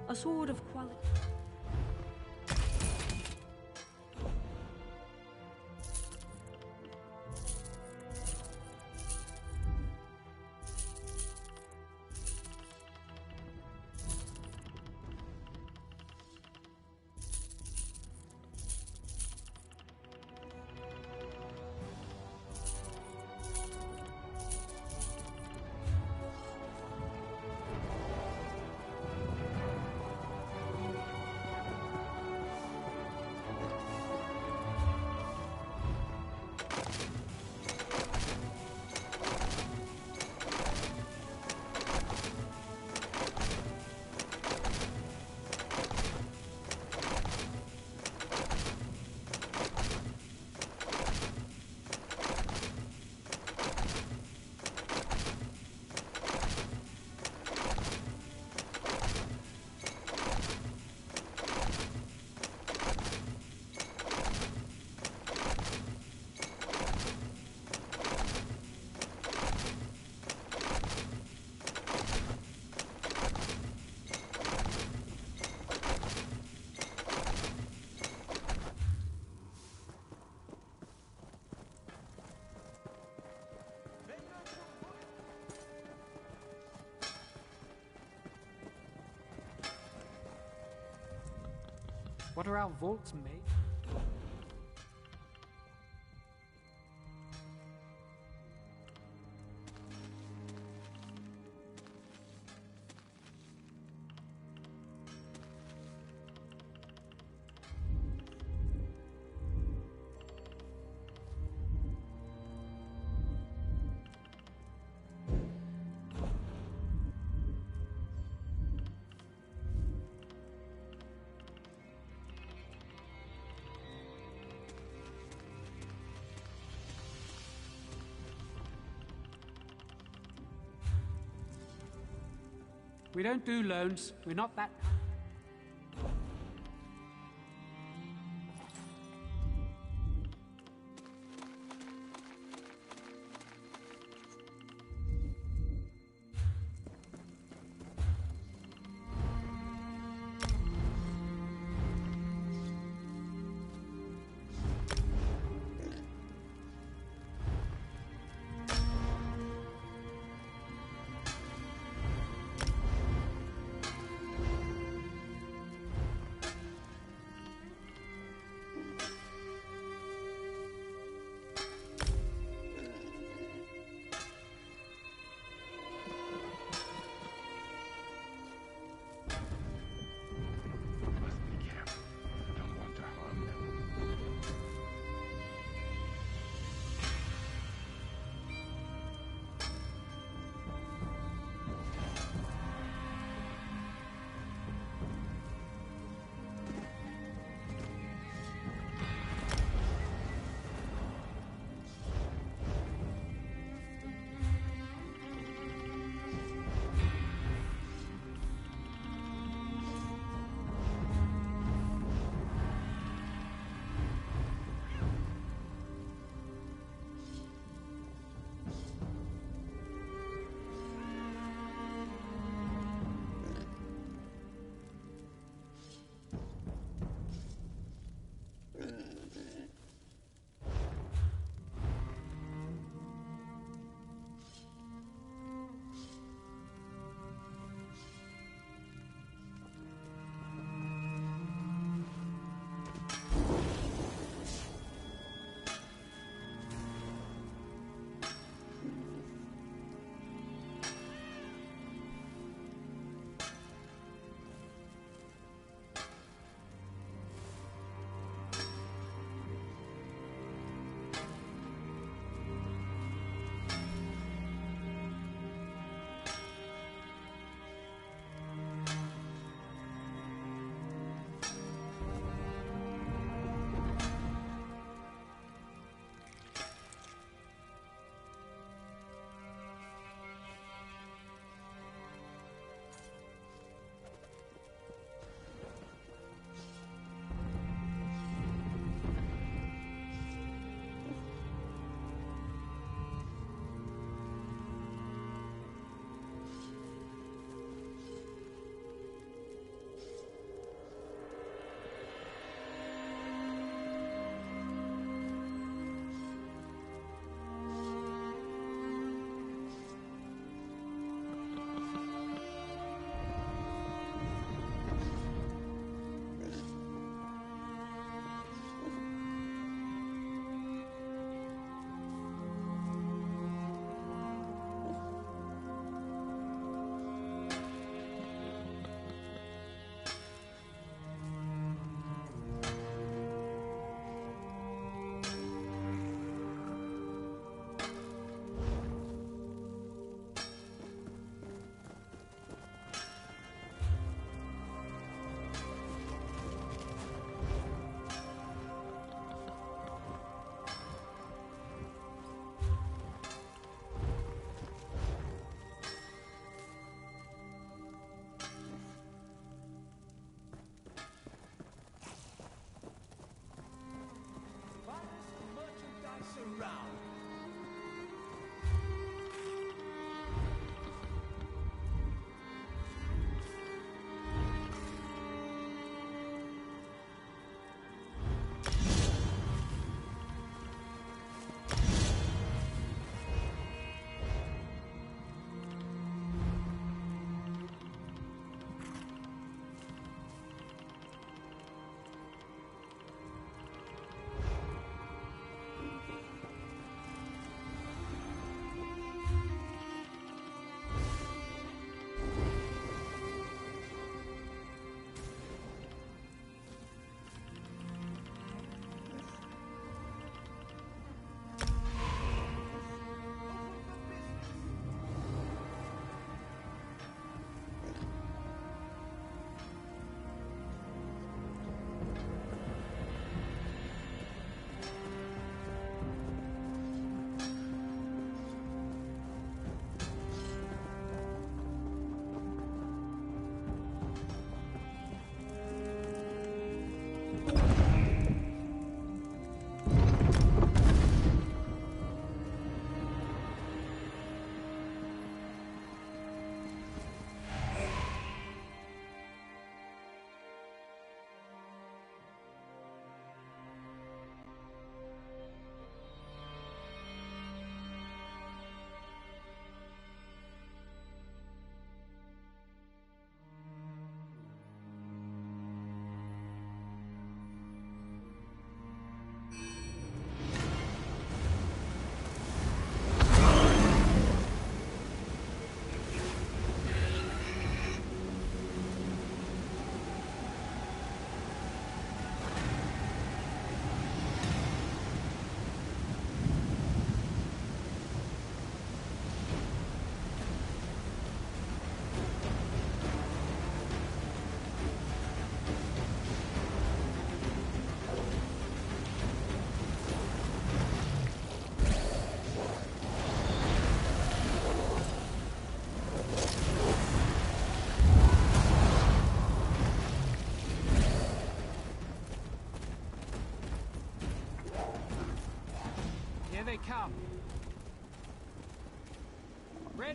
A sword of quality. What are our vaults made? We don't do loans. We're not that.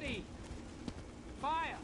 Ready! Fire!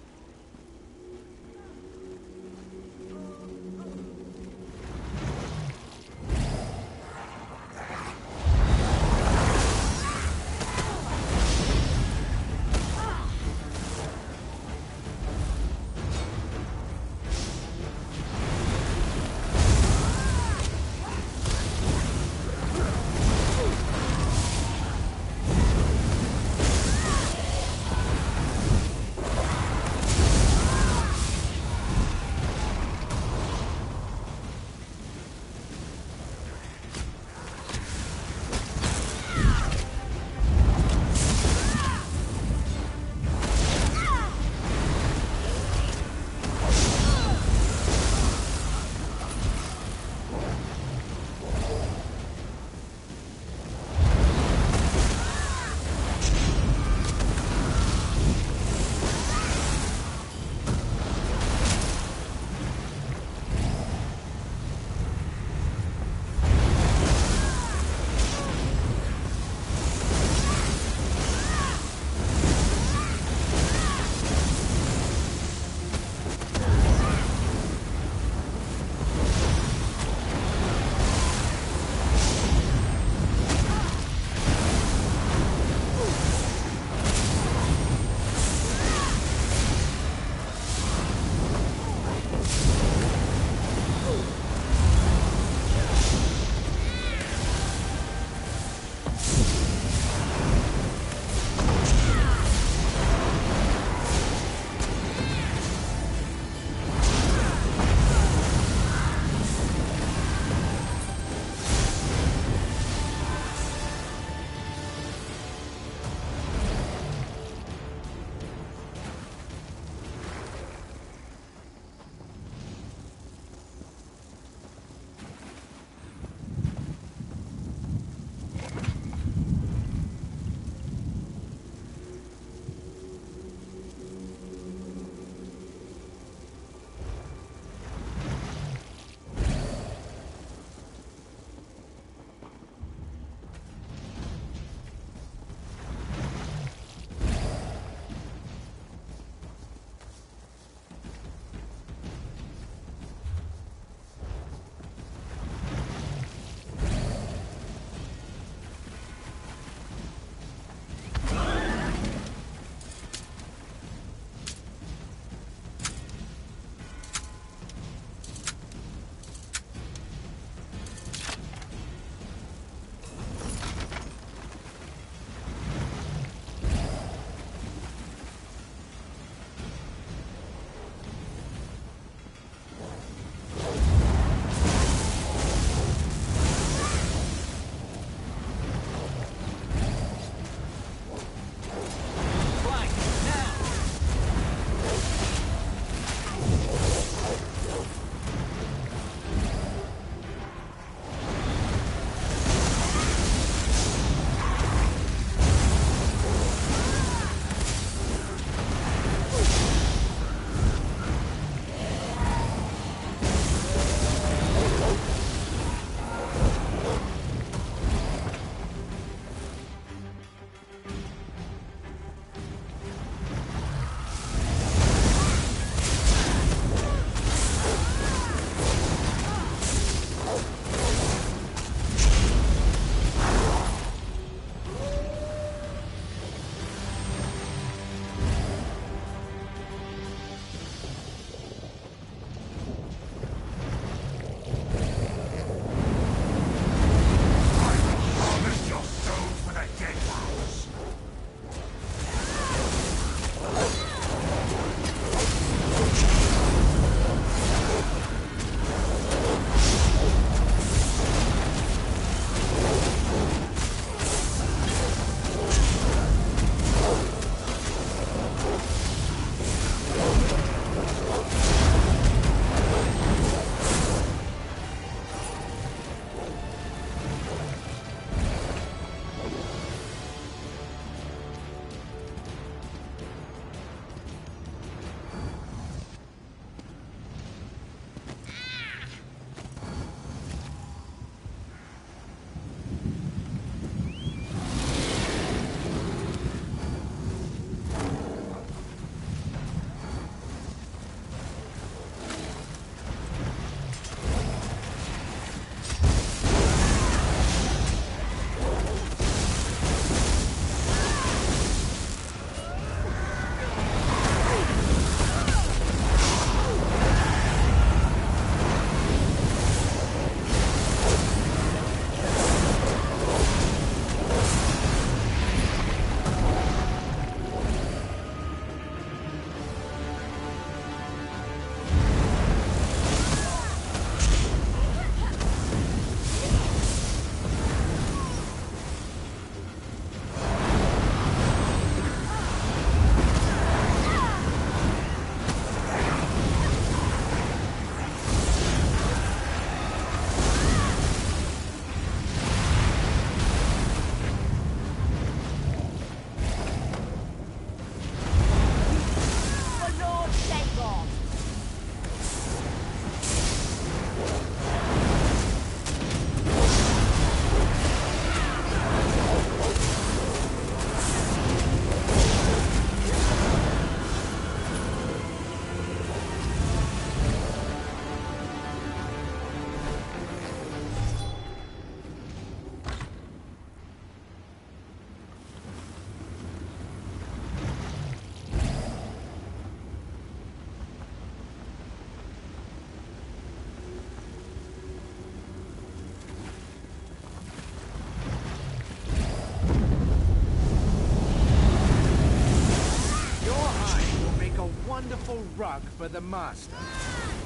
wonderful rug for the master.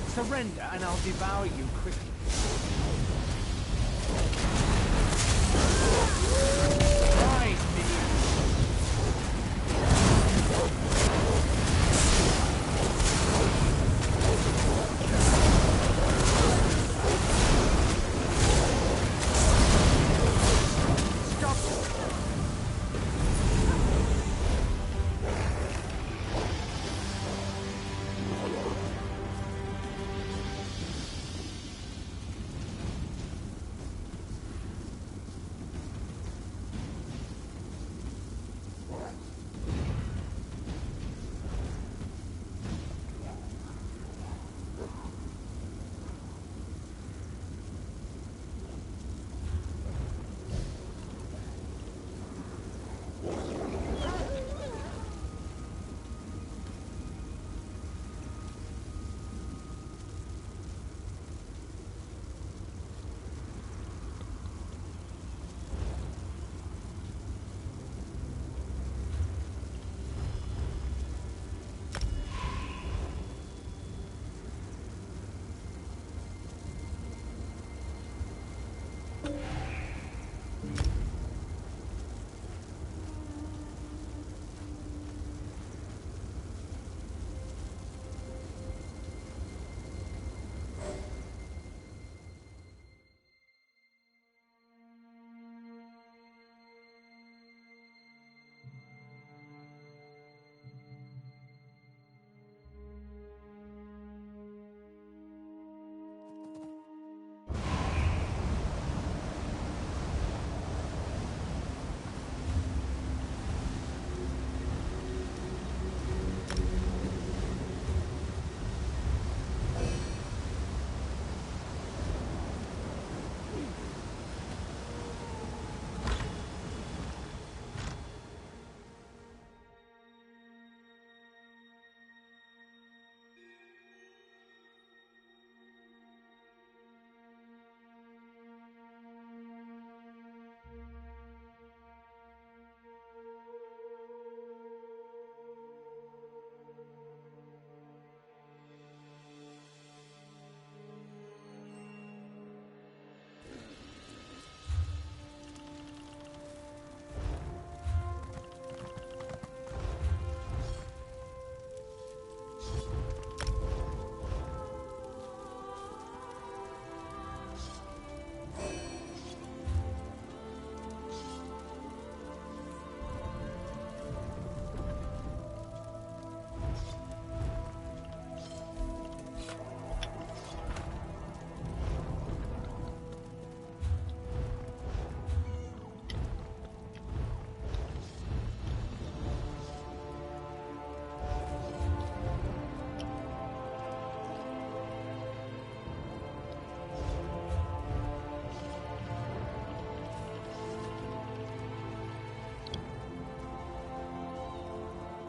Surrender and I'll devour you quickly. Rise, minions!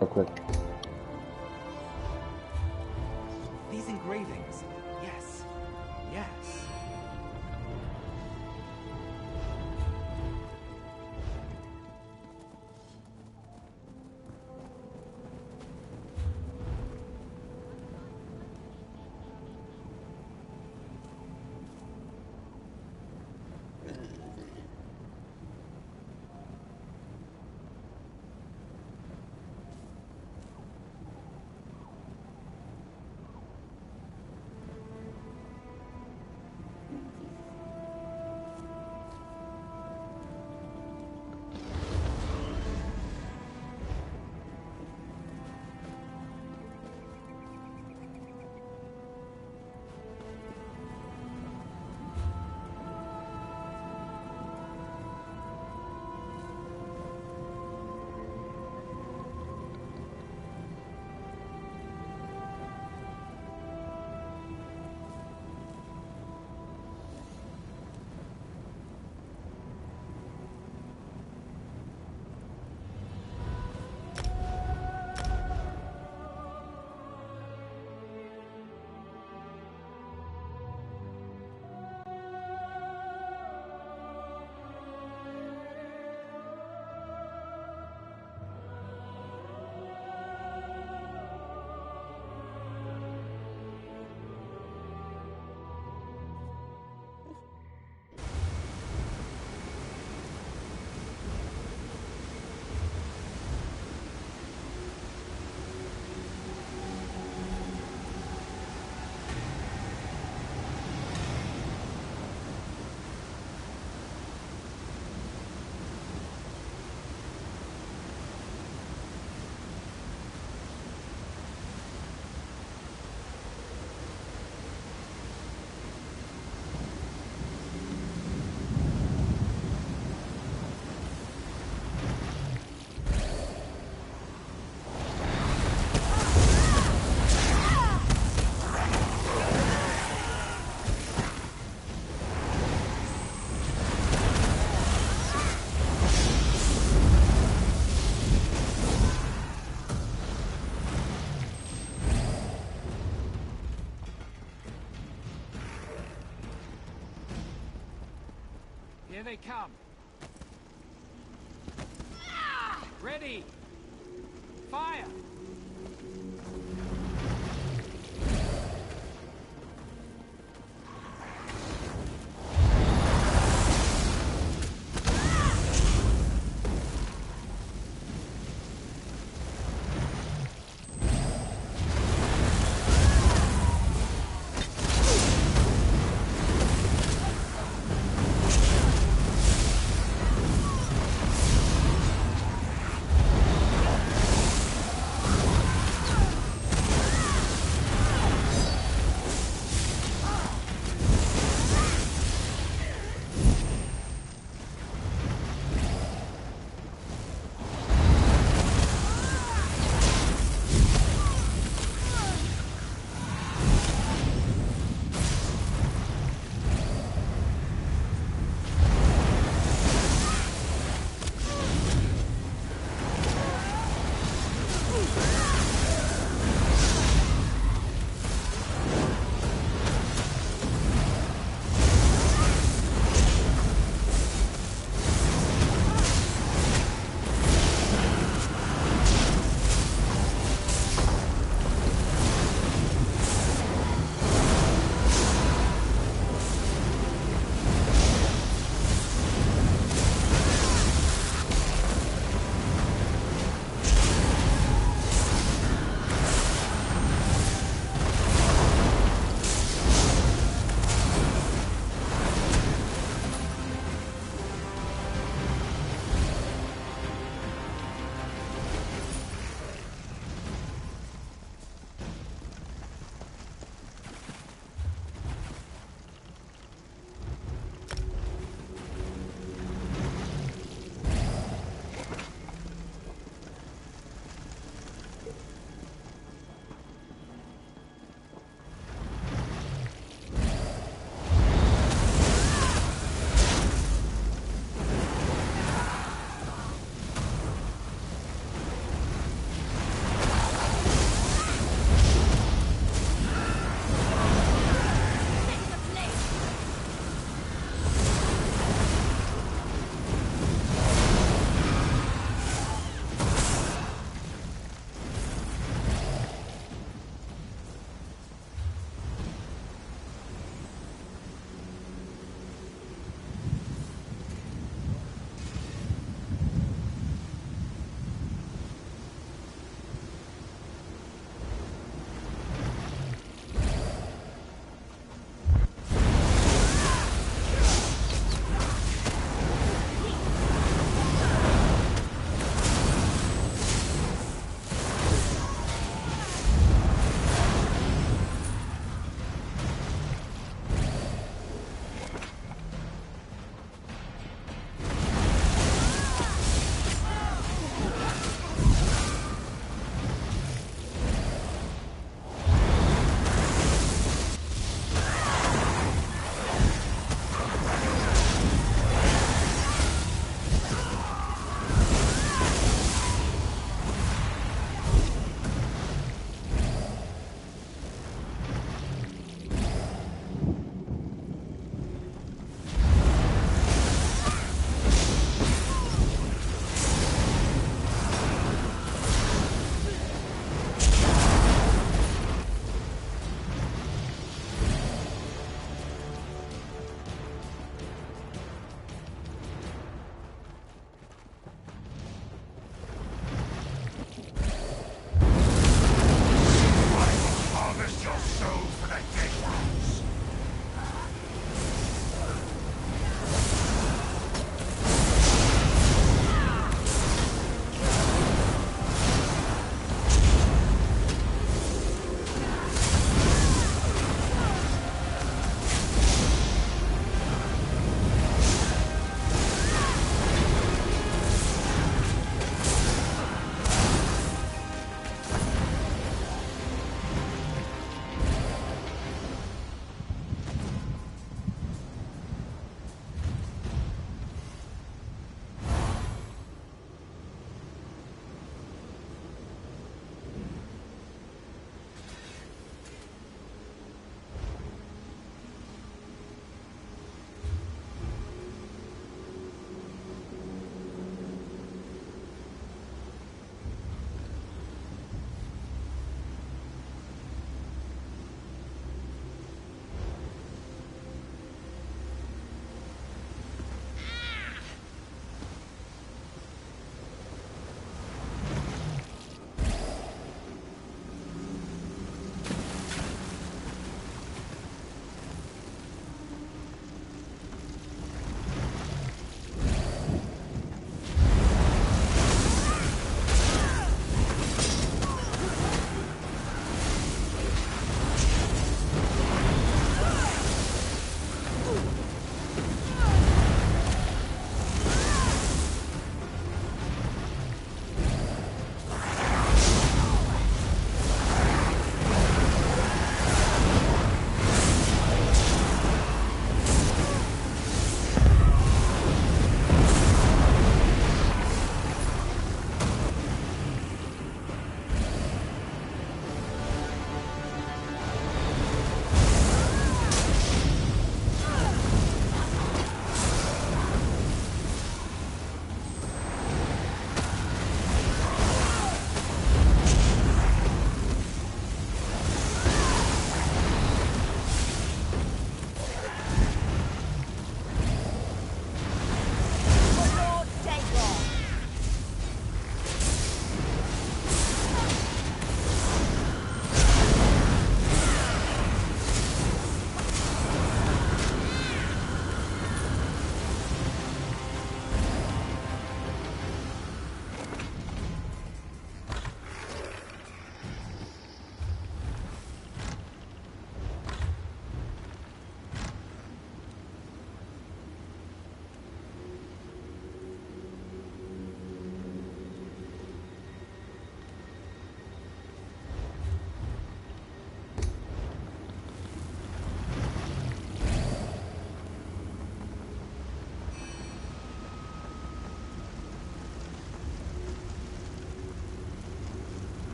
Real quick. These engravings. Yes. Yes. they come. Ready. Fire.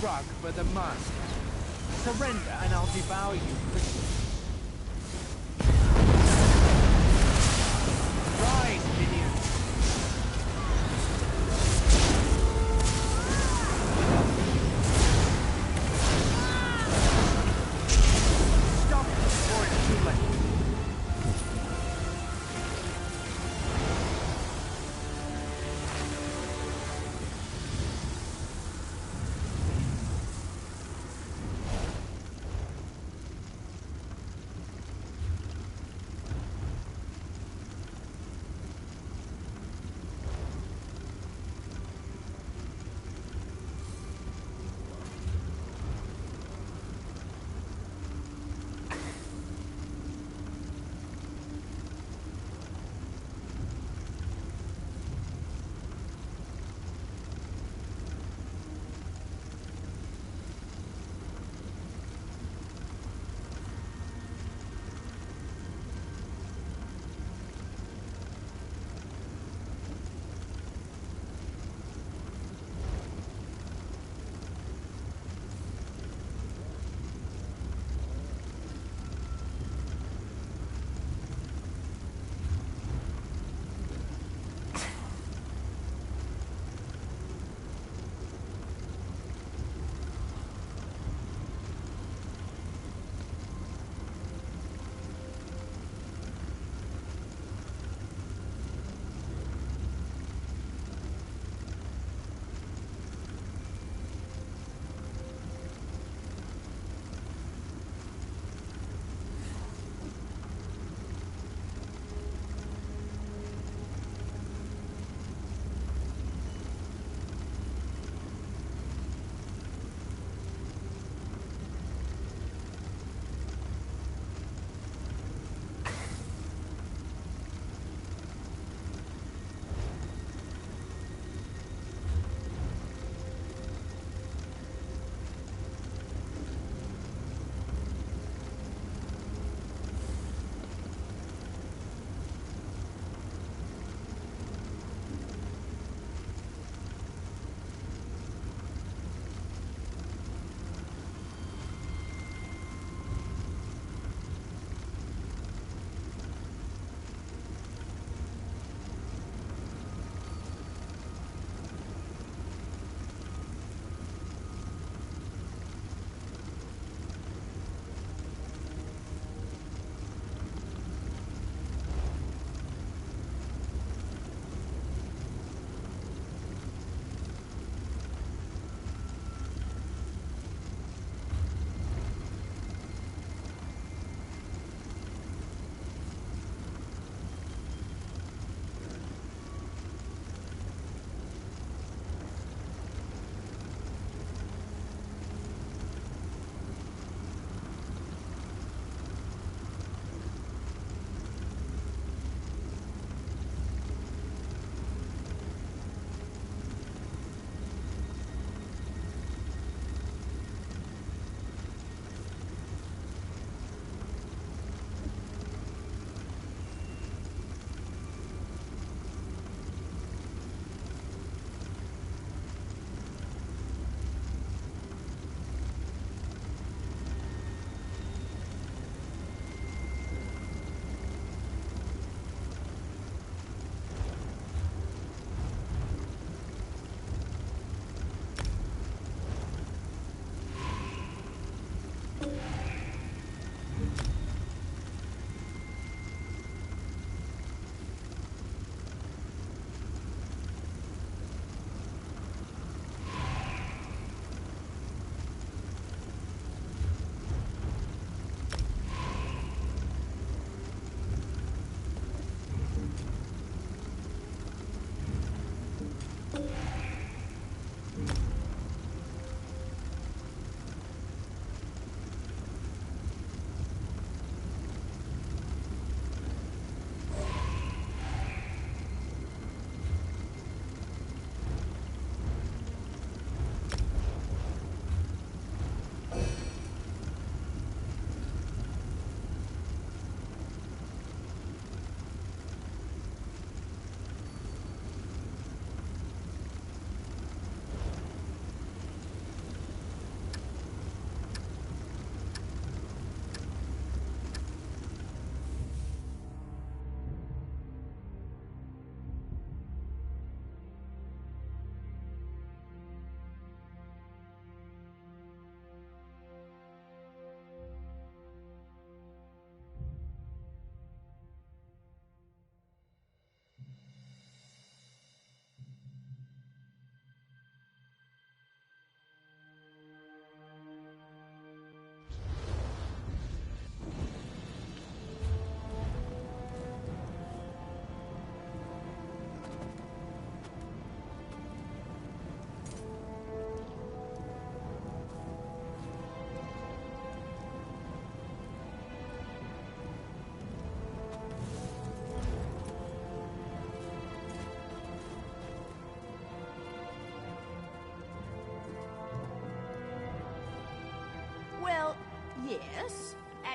drug for the master. Surrender and I'll devour you quickly. Rise, minions! Stop before it's too late.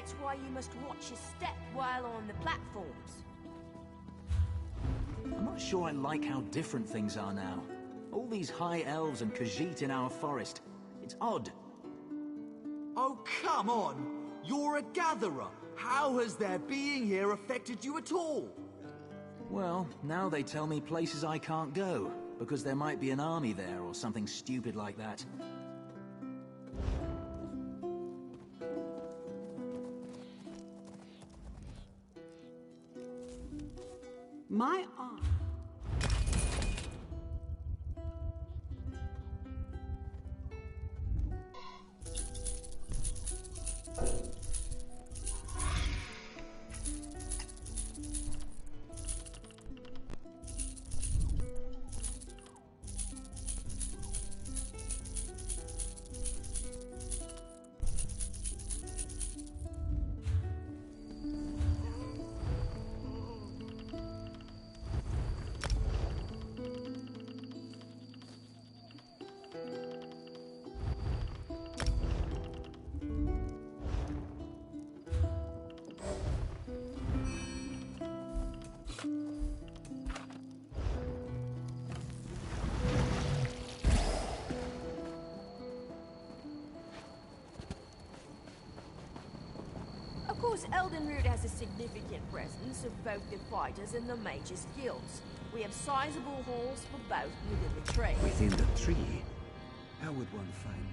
That's why you must watch your step while on the platforms. I'm not sure I like how different things are now. All these high elves and Khajiit in our forest. It's odd. Oh, come on! You're a gatherer! How has their being here affected you at all? Well, now they tell me places I can't go, because there might be an army there or something stupid like that. My arm. Of course, Eldenroot has a significant presence of both the fighters and the mages' guilds. We have sizable halls for both within the trade. Within the tree? How would one find them?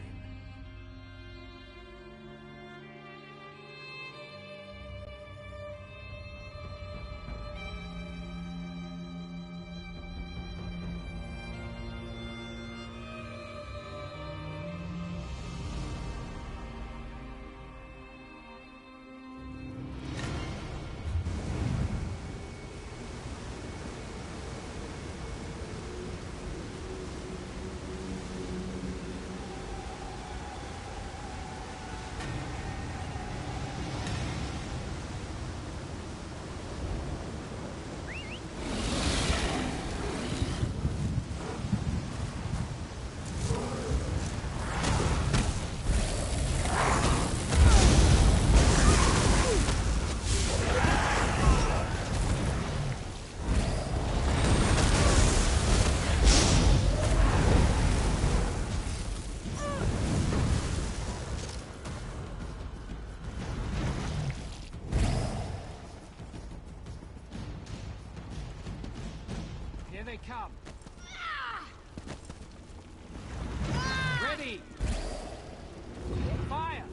Here they come. Ready! Fire!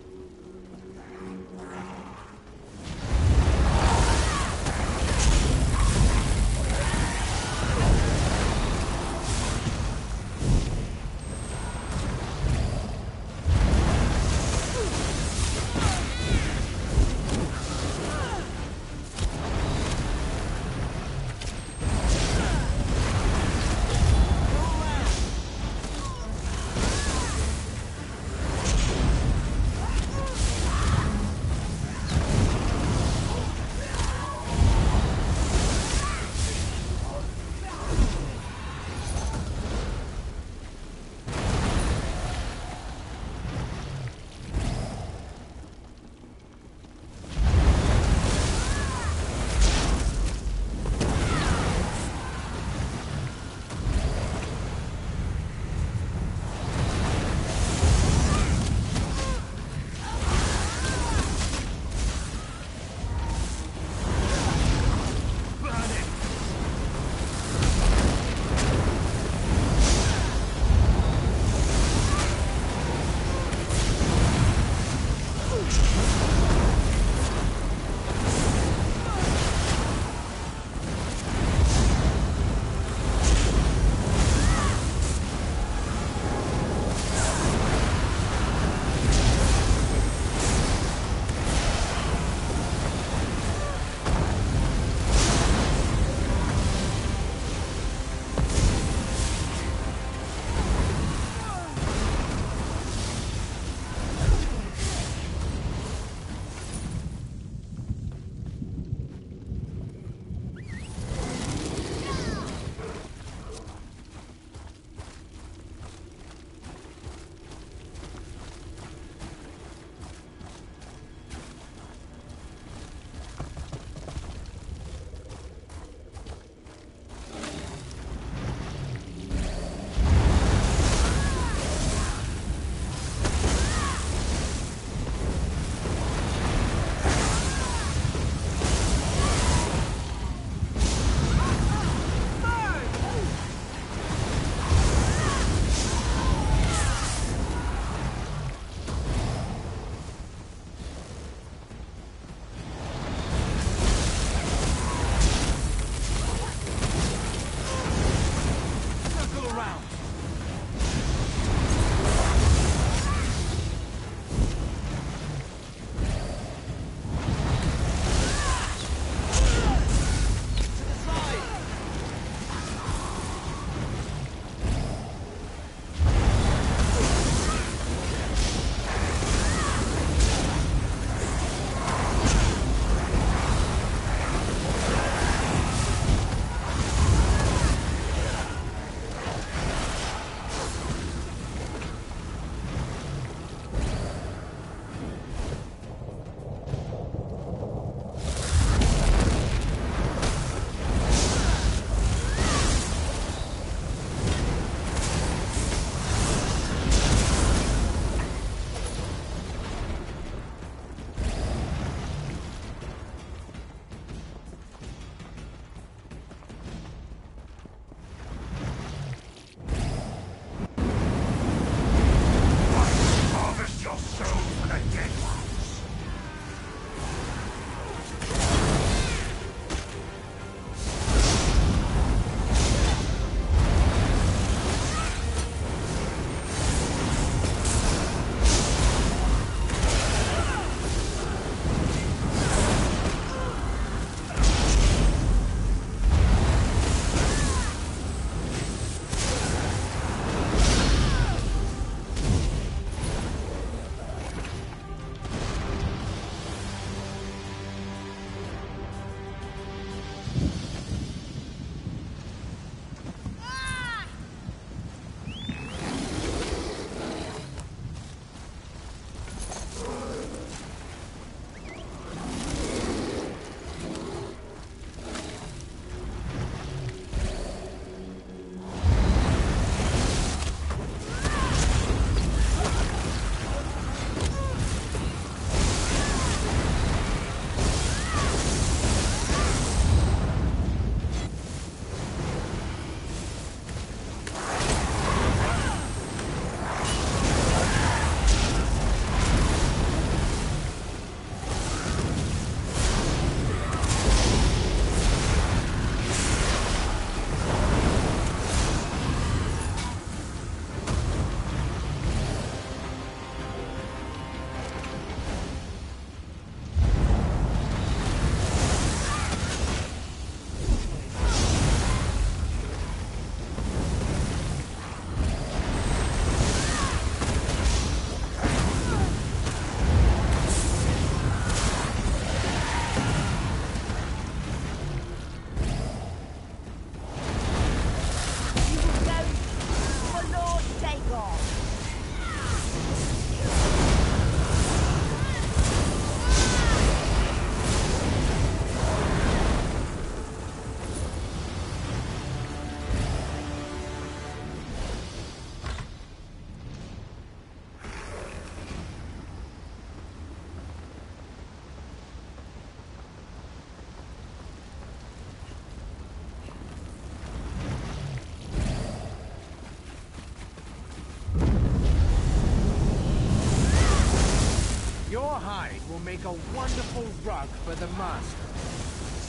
hide will make a wonderful rug for the master.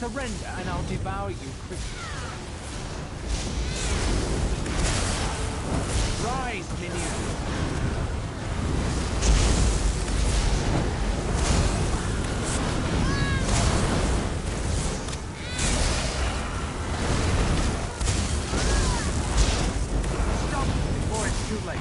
Surrender and I'll devour you quickly. Rise, minion! Too late.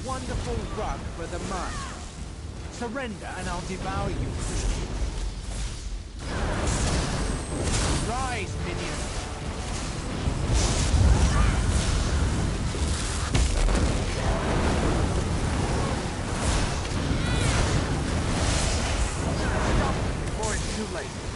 wonderful rug for the mud. Surrender and I'll devour you. Rise, minion. Stop before it's too late.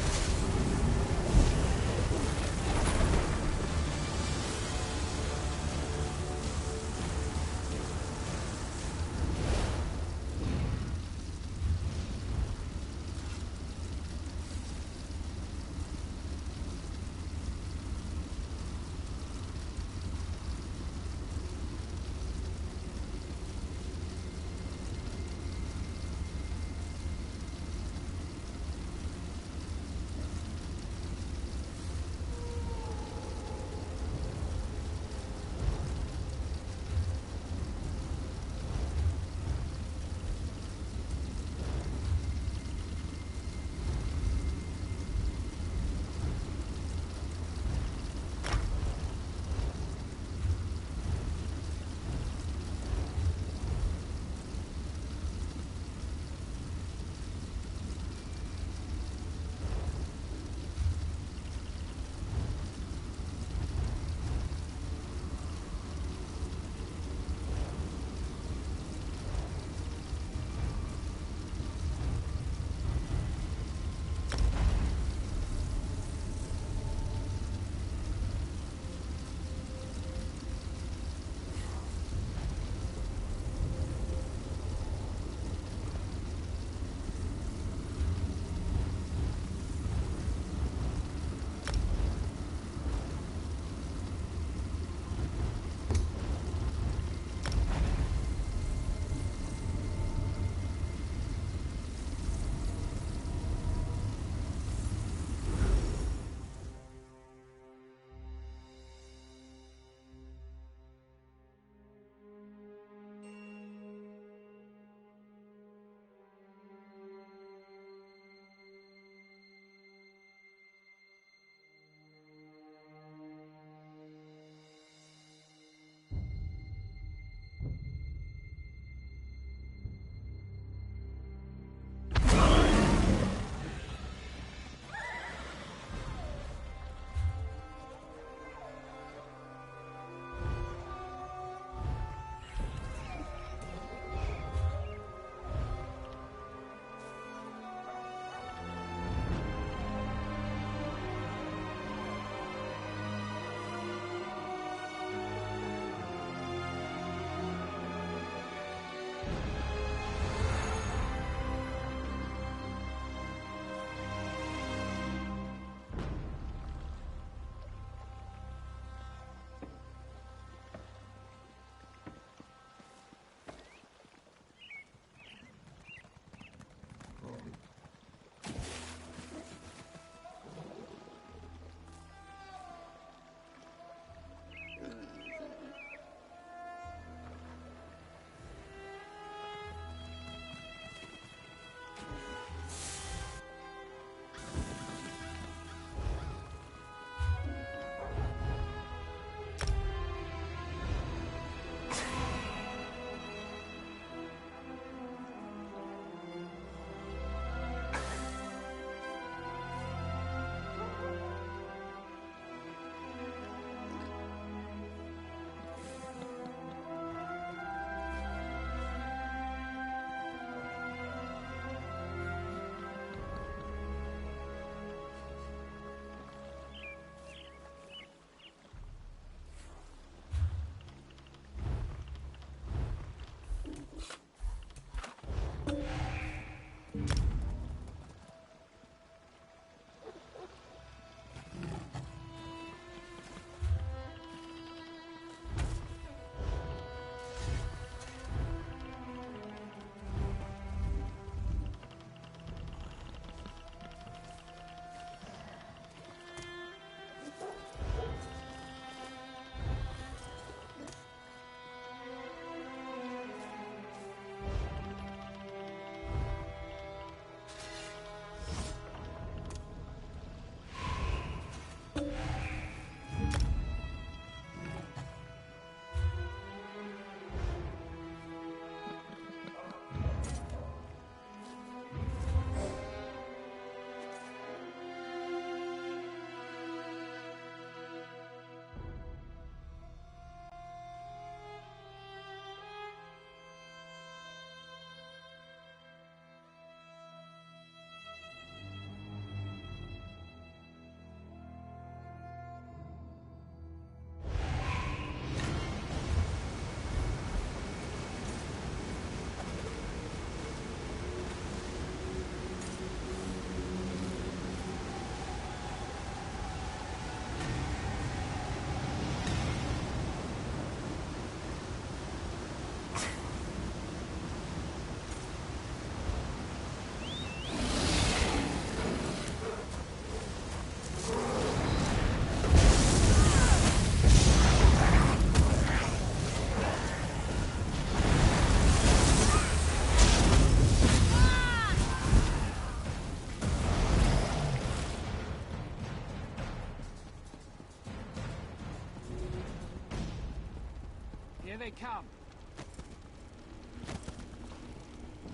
they come.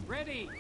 Ready!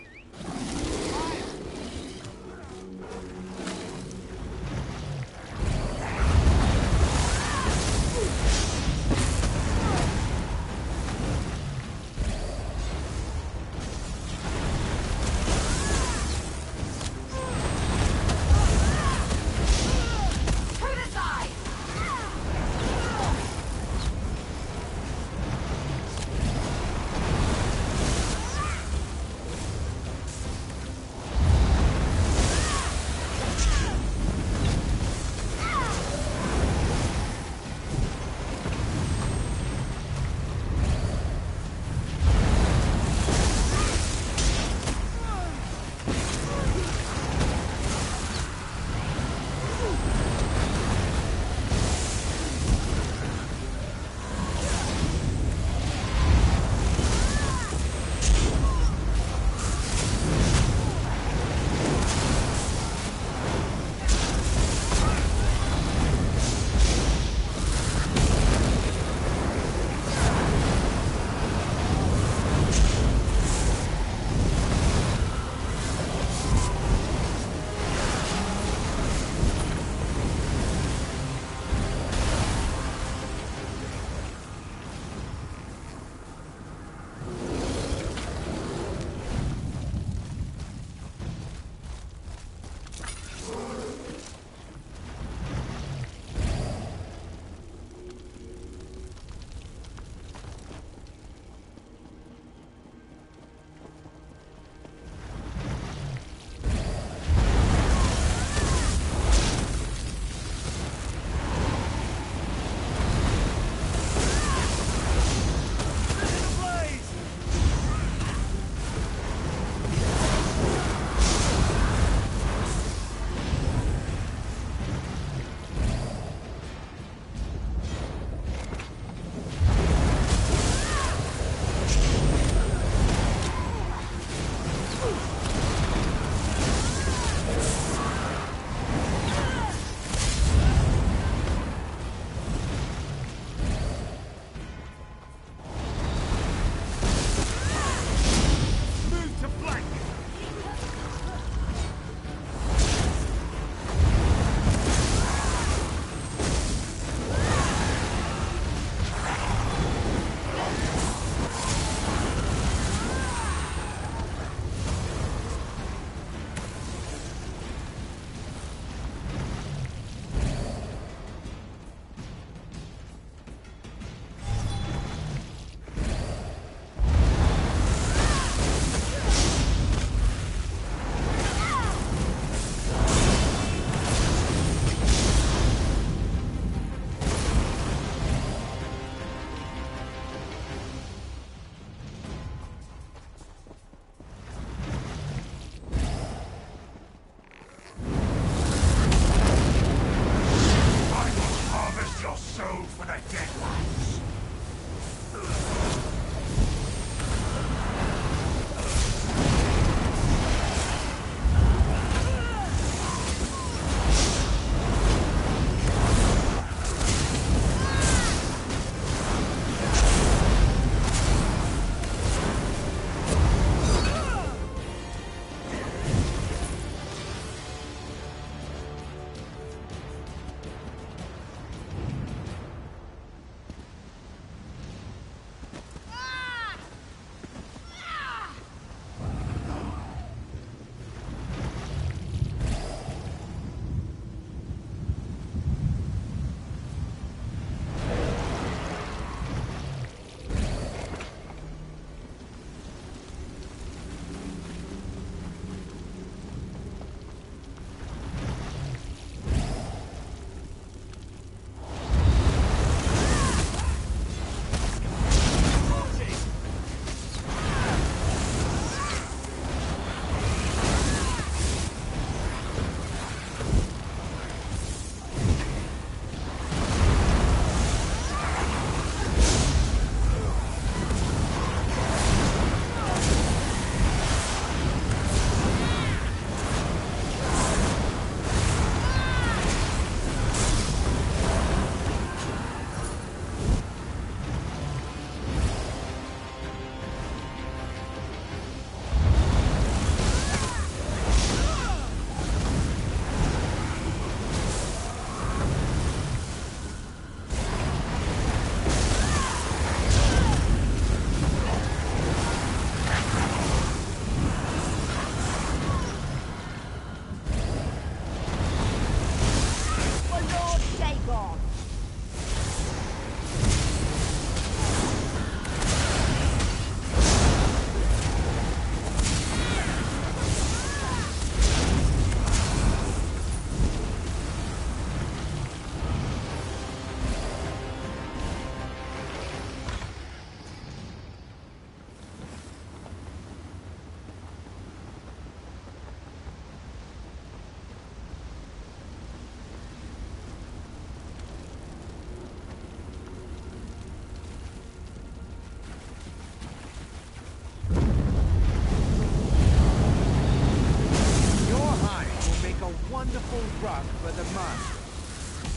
wonderful rug for the master.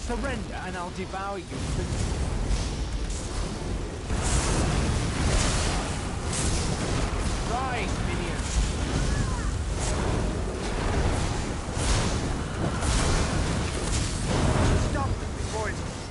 Surrender and I'll devour you. Rise, minions. Stop them before it's...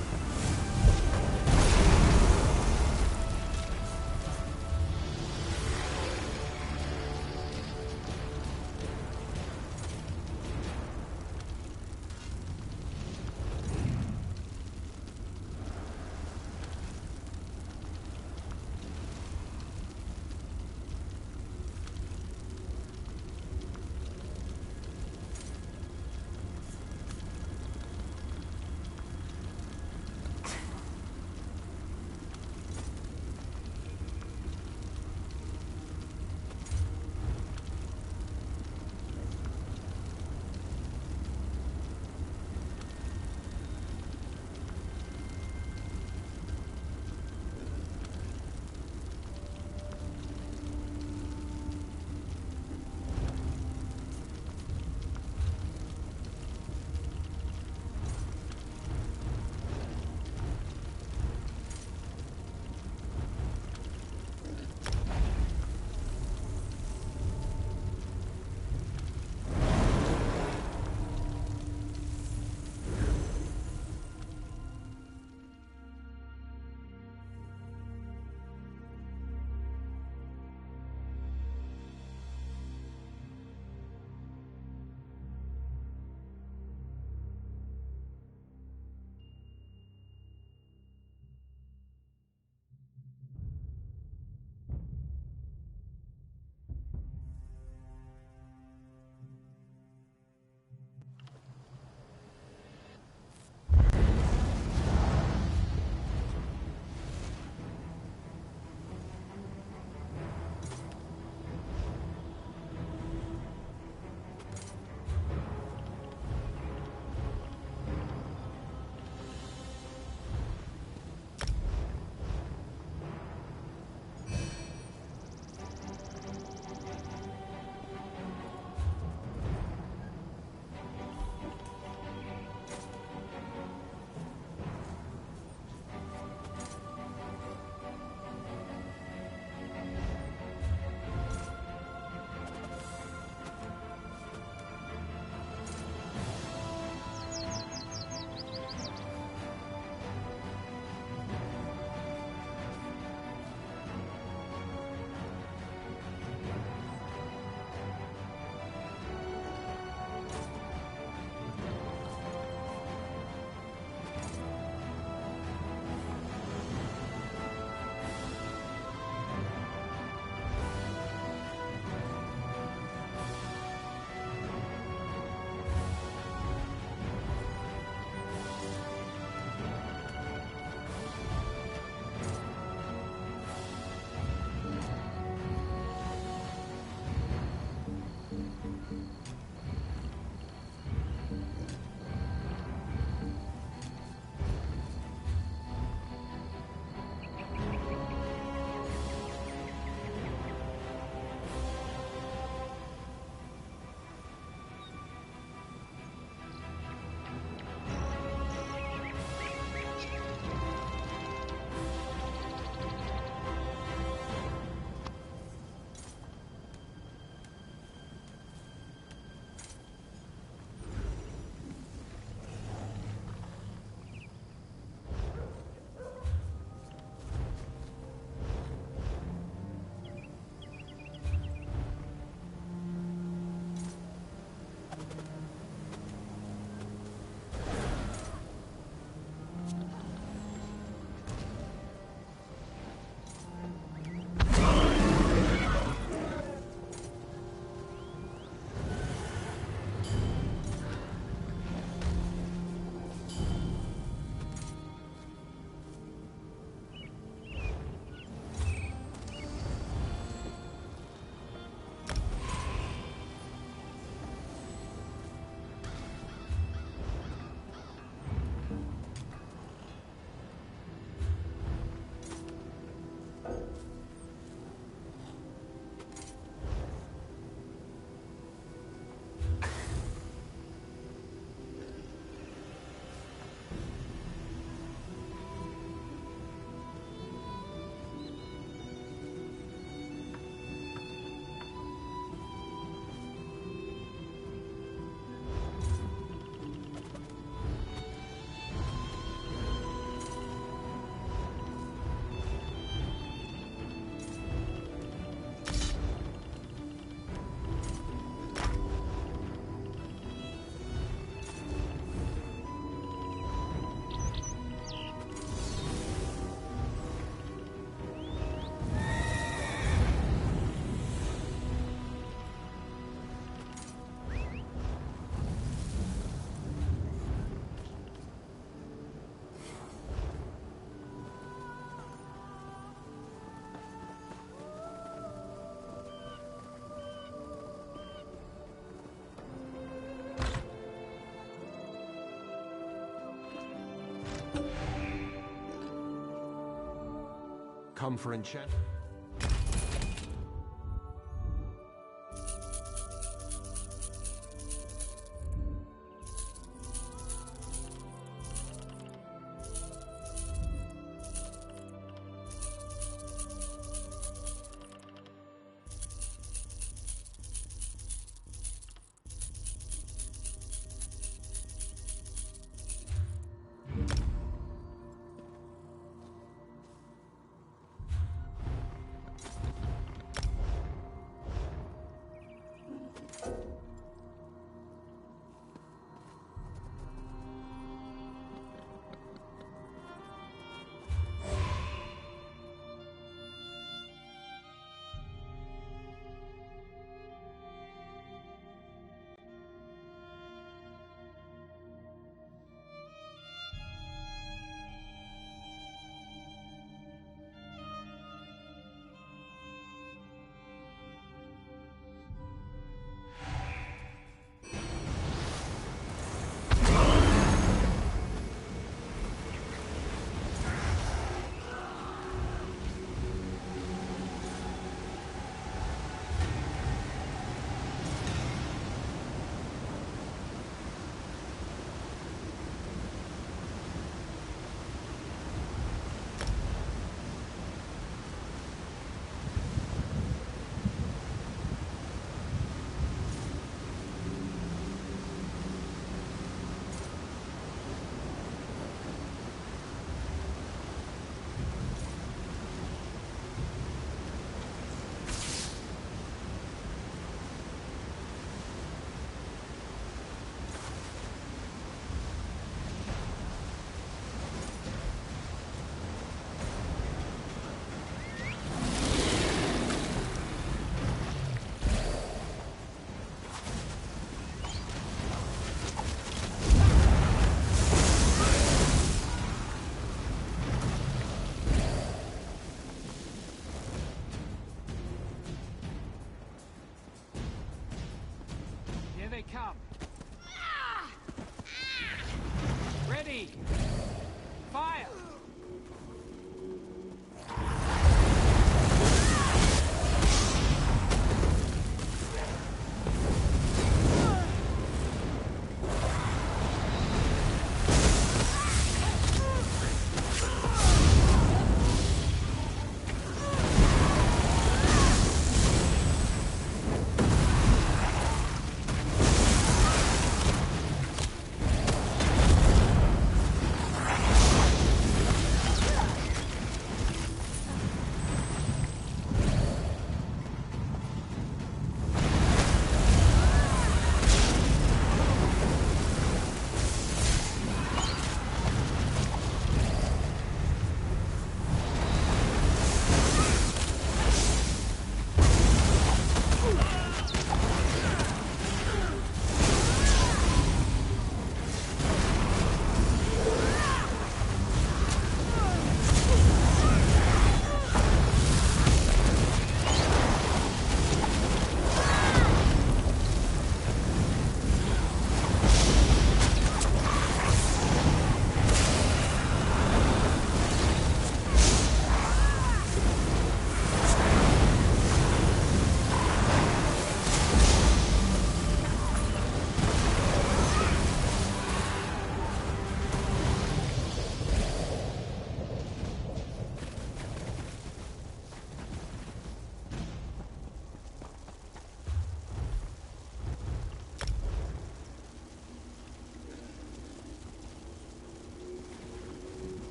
Come for enchant.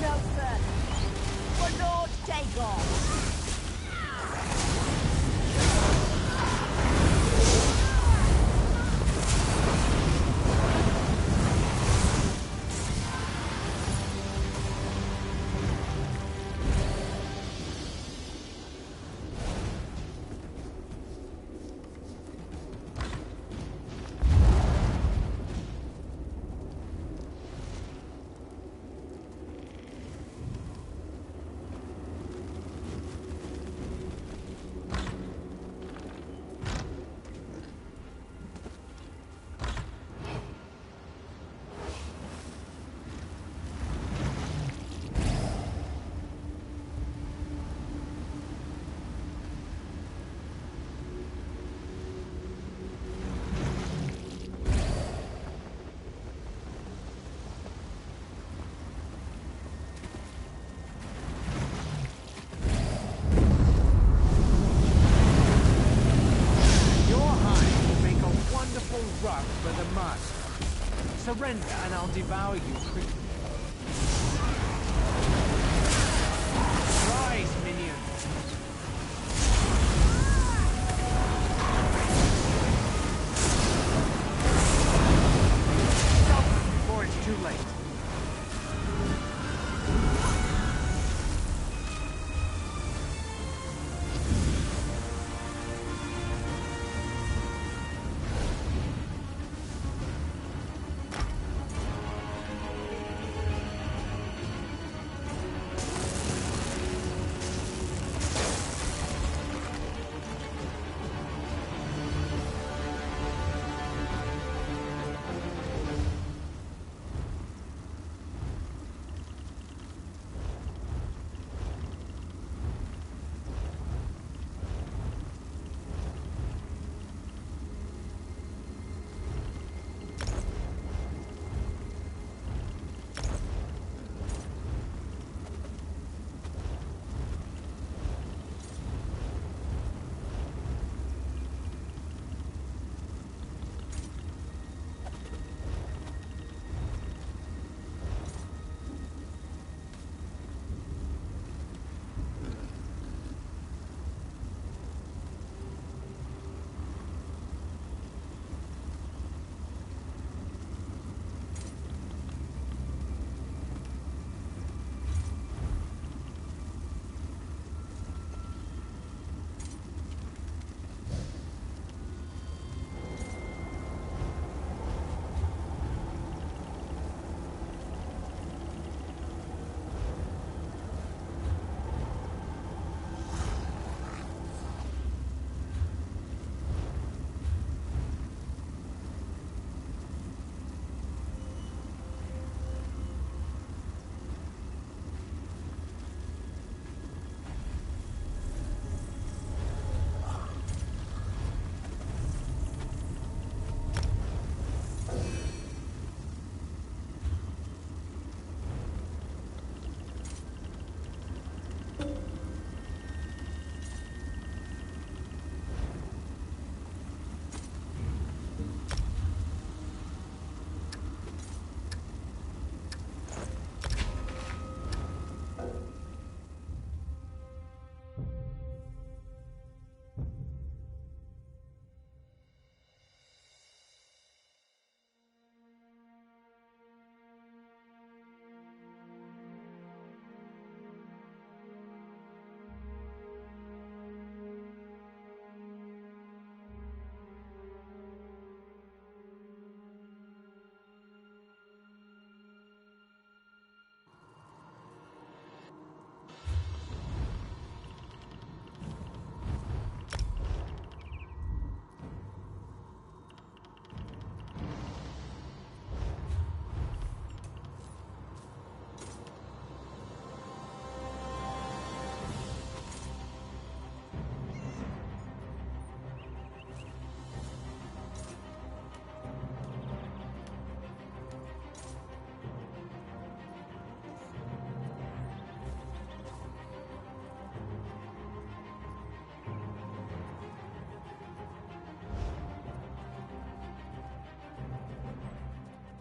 no further. For Lord Dagon. Rug for the master. Surrender and I'll devour you quickly. Rise, minions! Stop them before it's too late.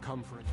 Come for it.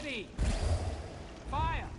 Ready! Fire!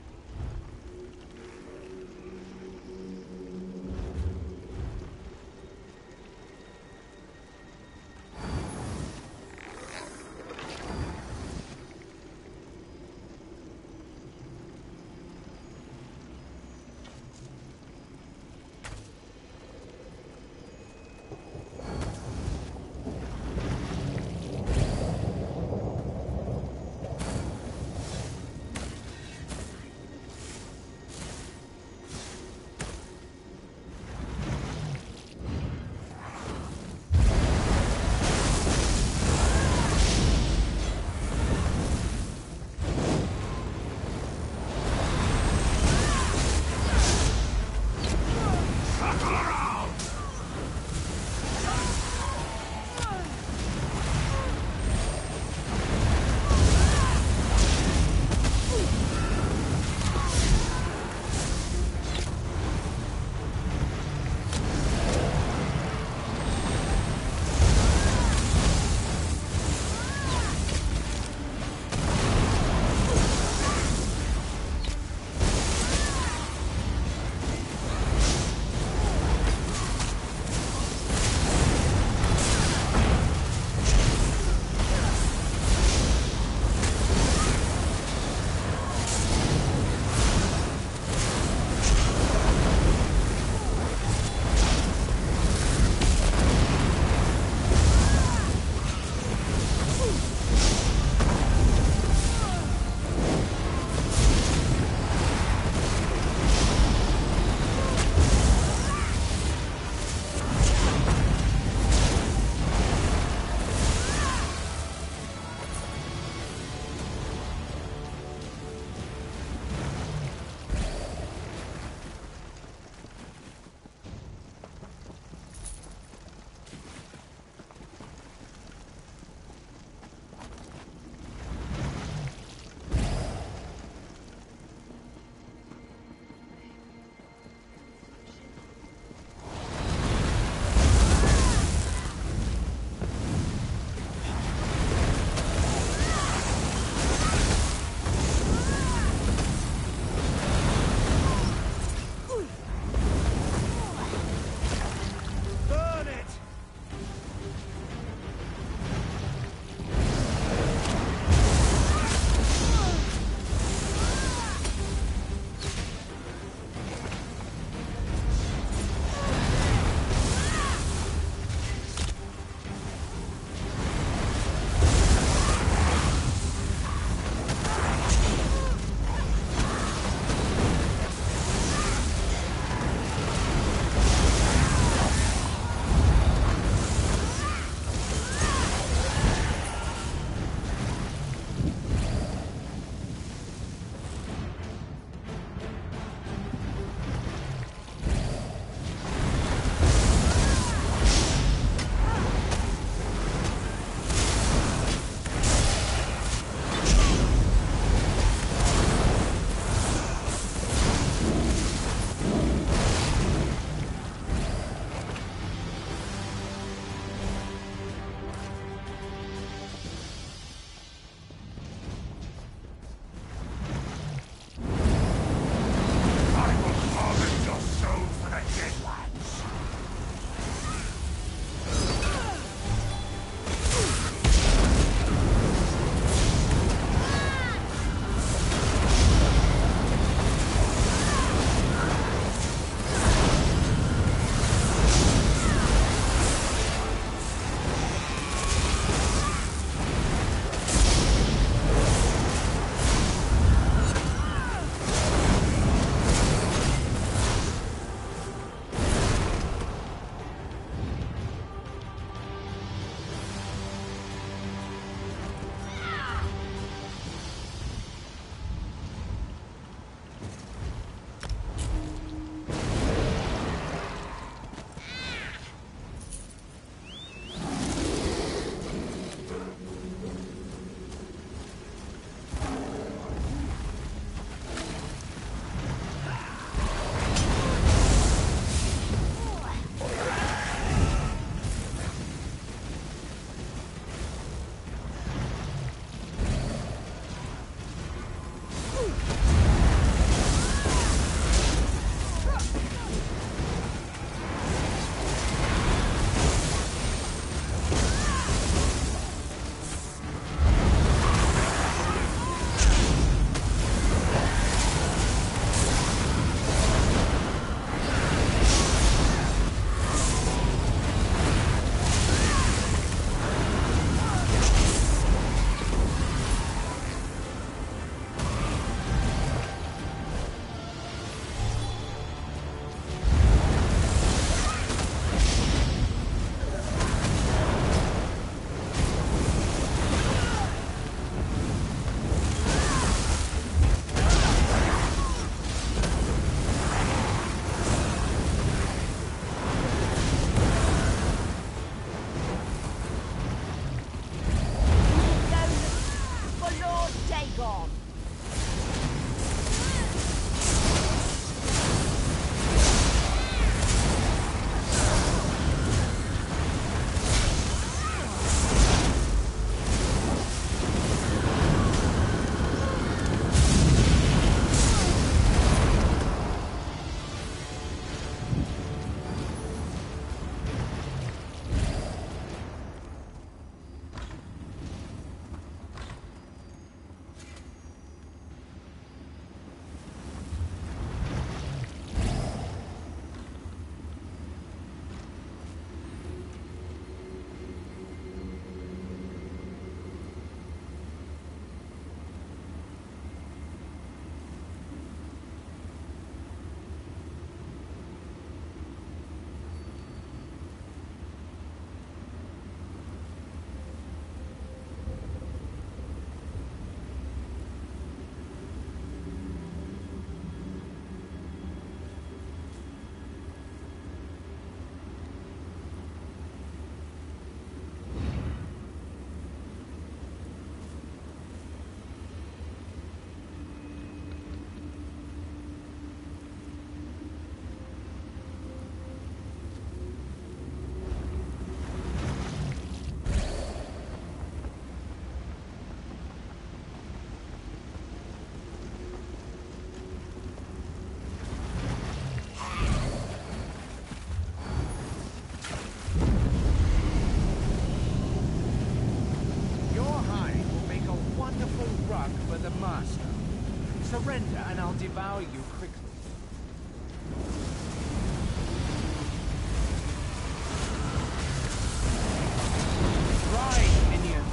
gone. Surrender and I'll devour you quickly. Ride, minion!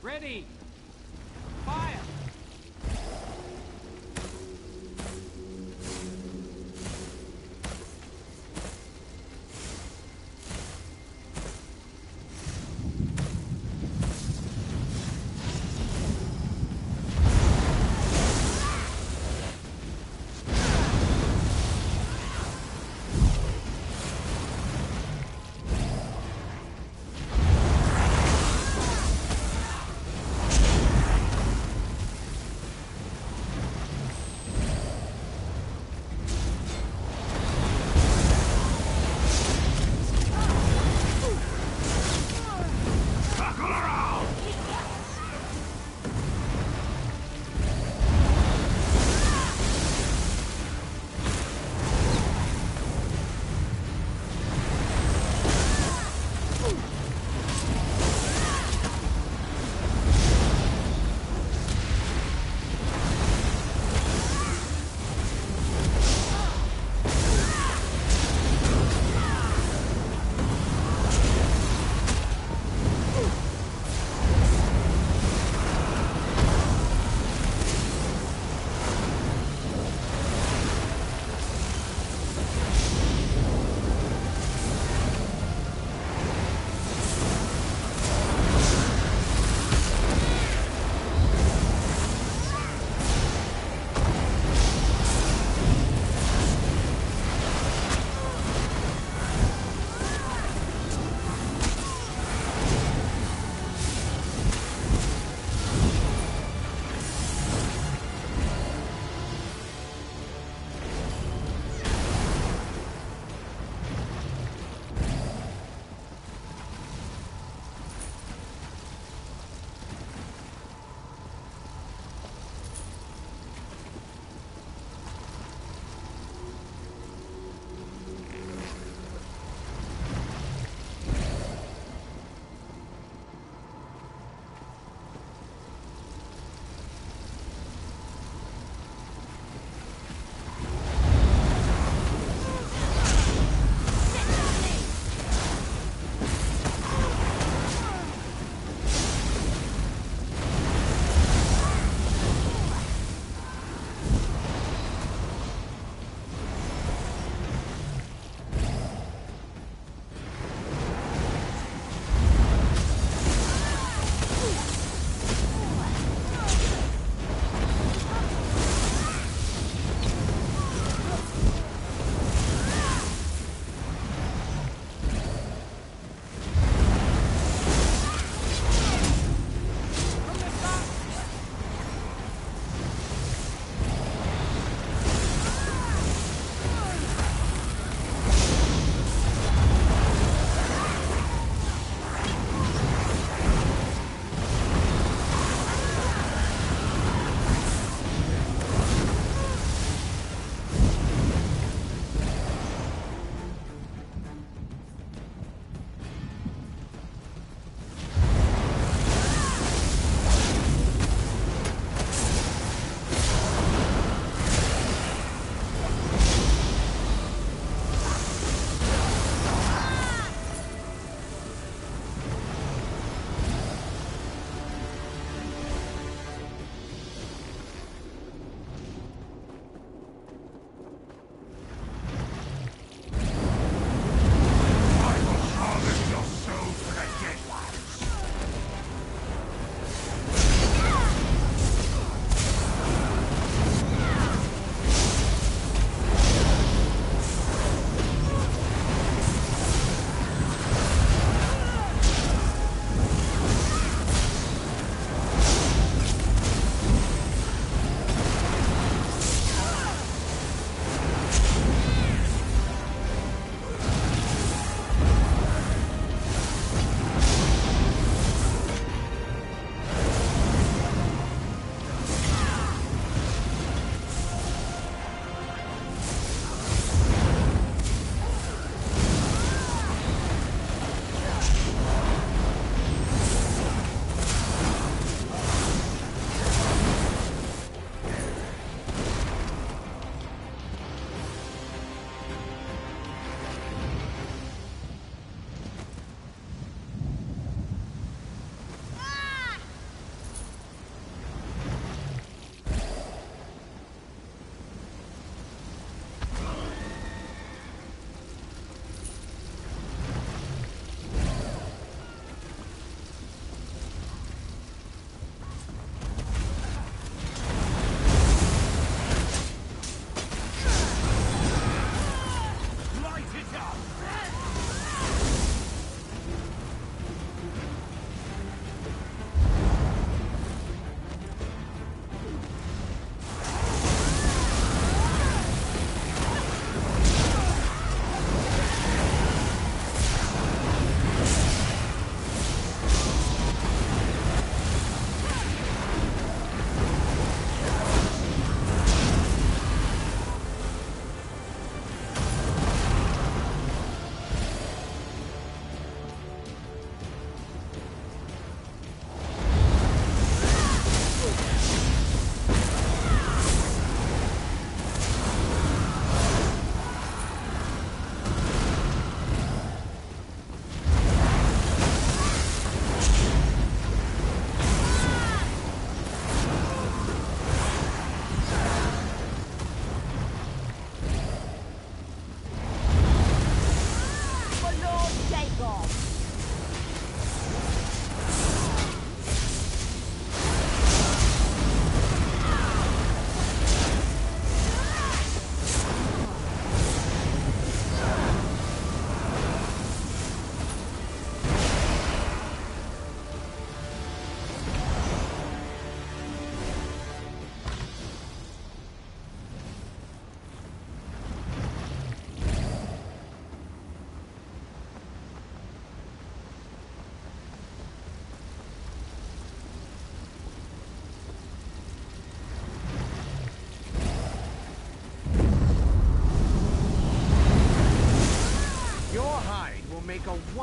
Ready! Fire!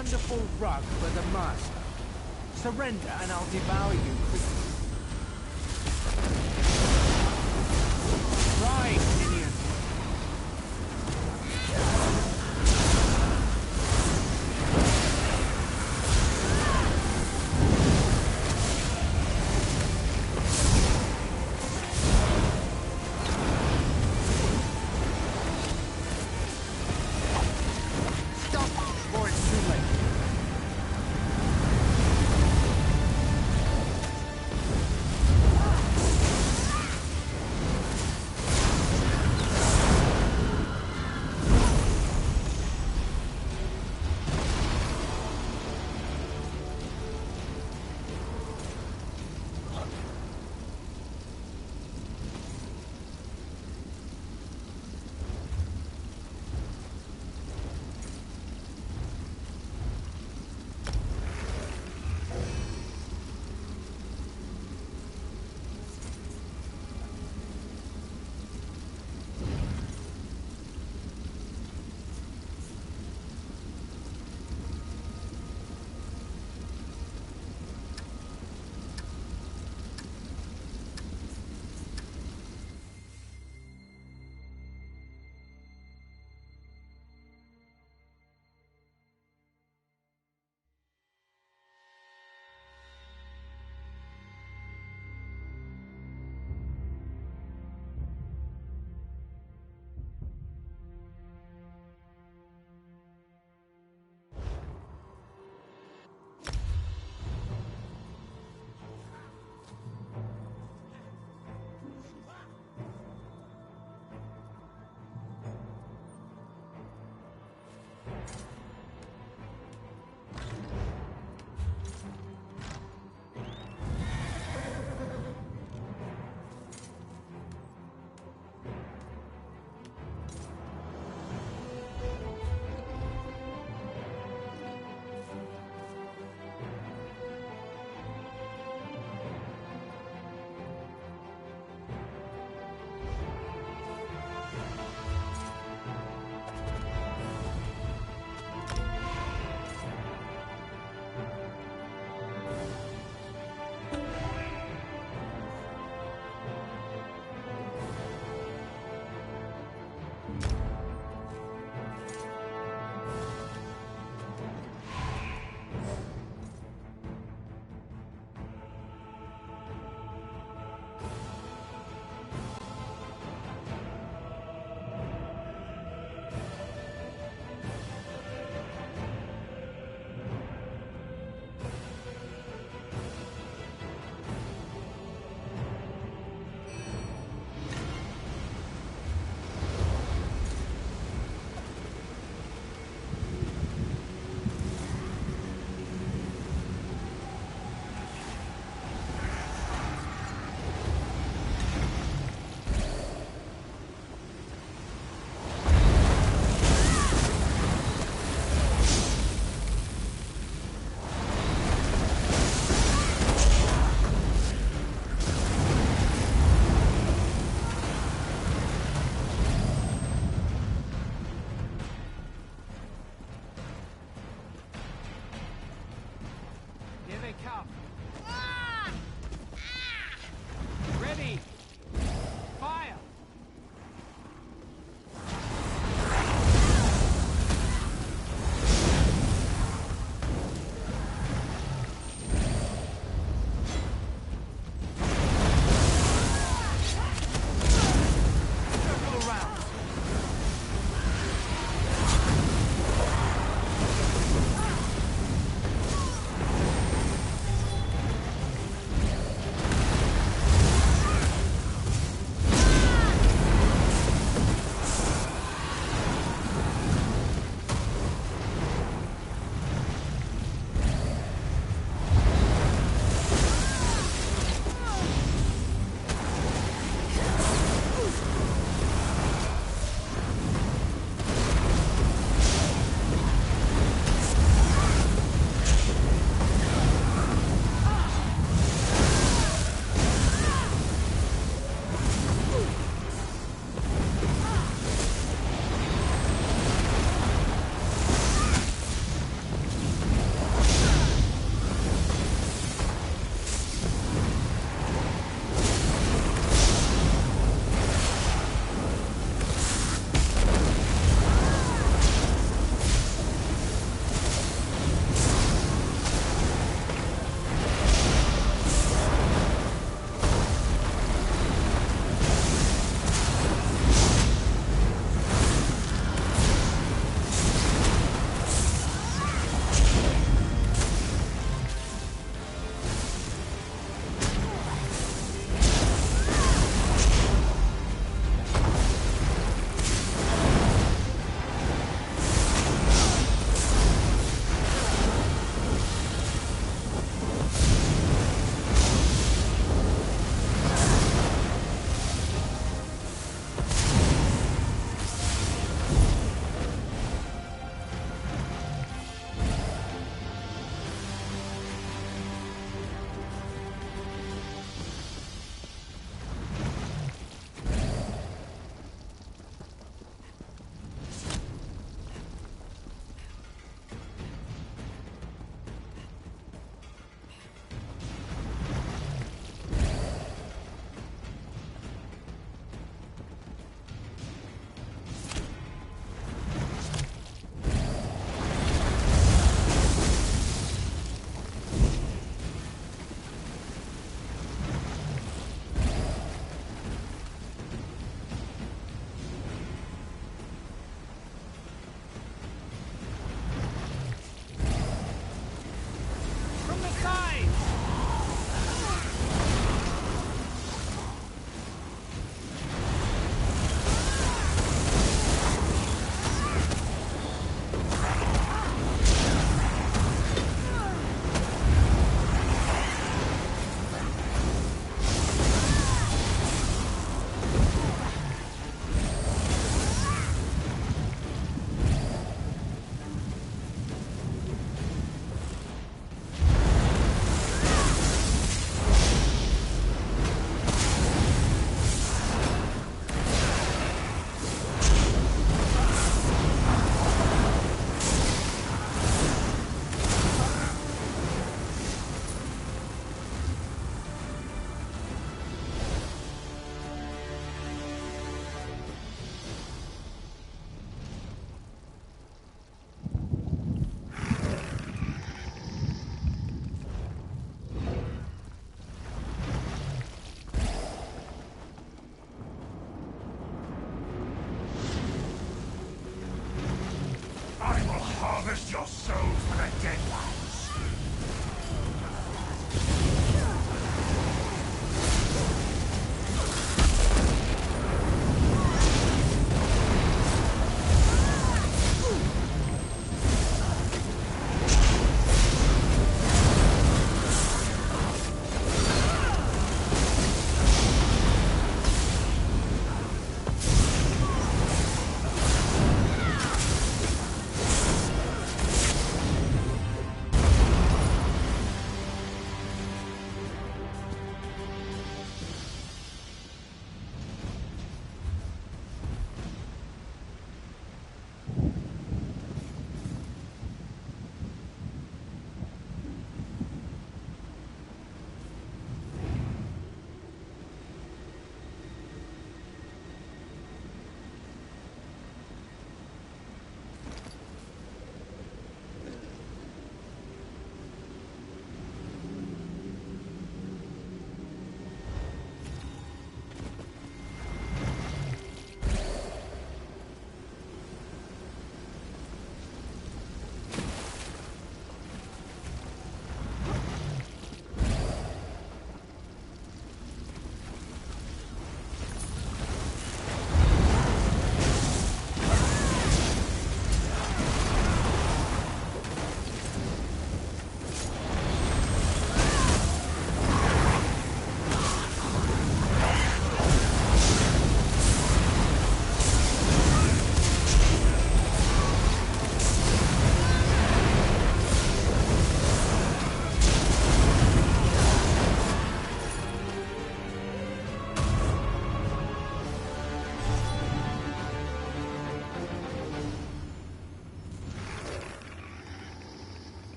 wonderful rug for the master. Surrender and I'll devour you quickly. Right, minion. Stop before it's too late.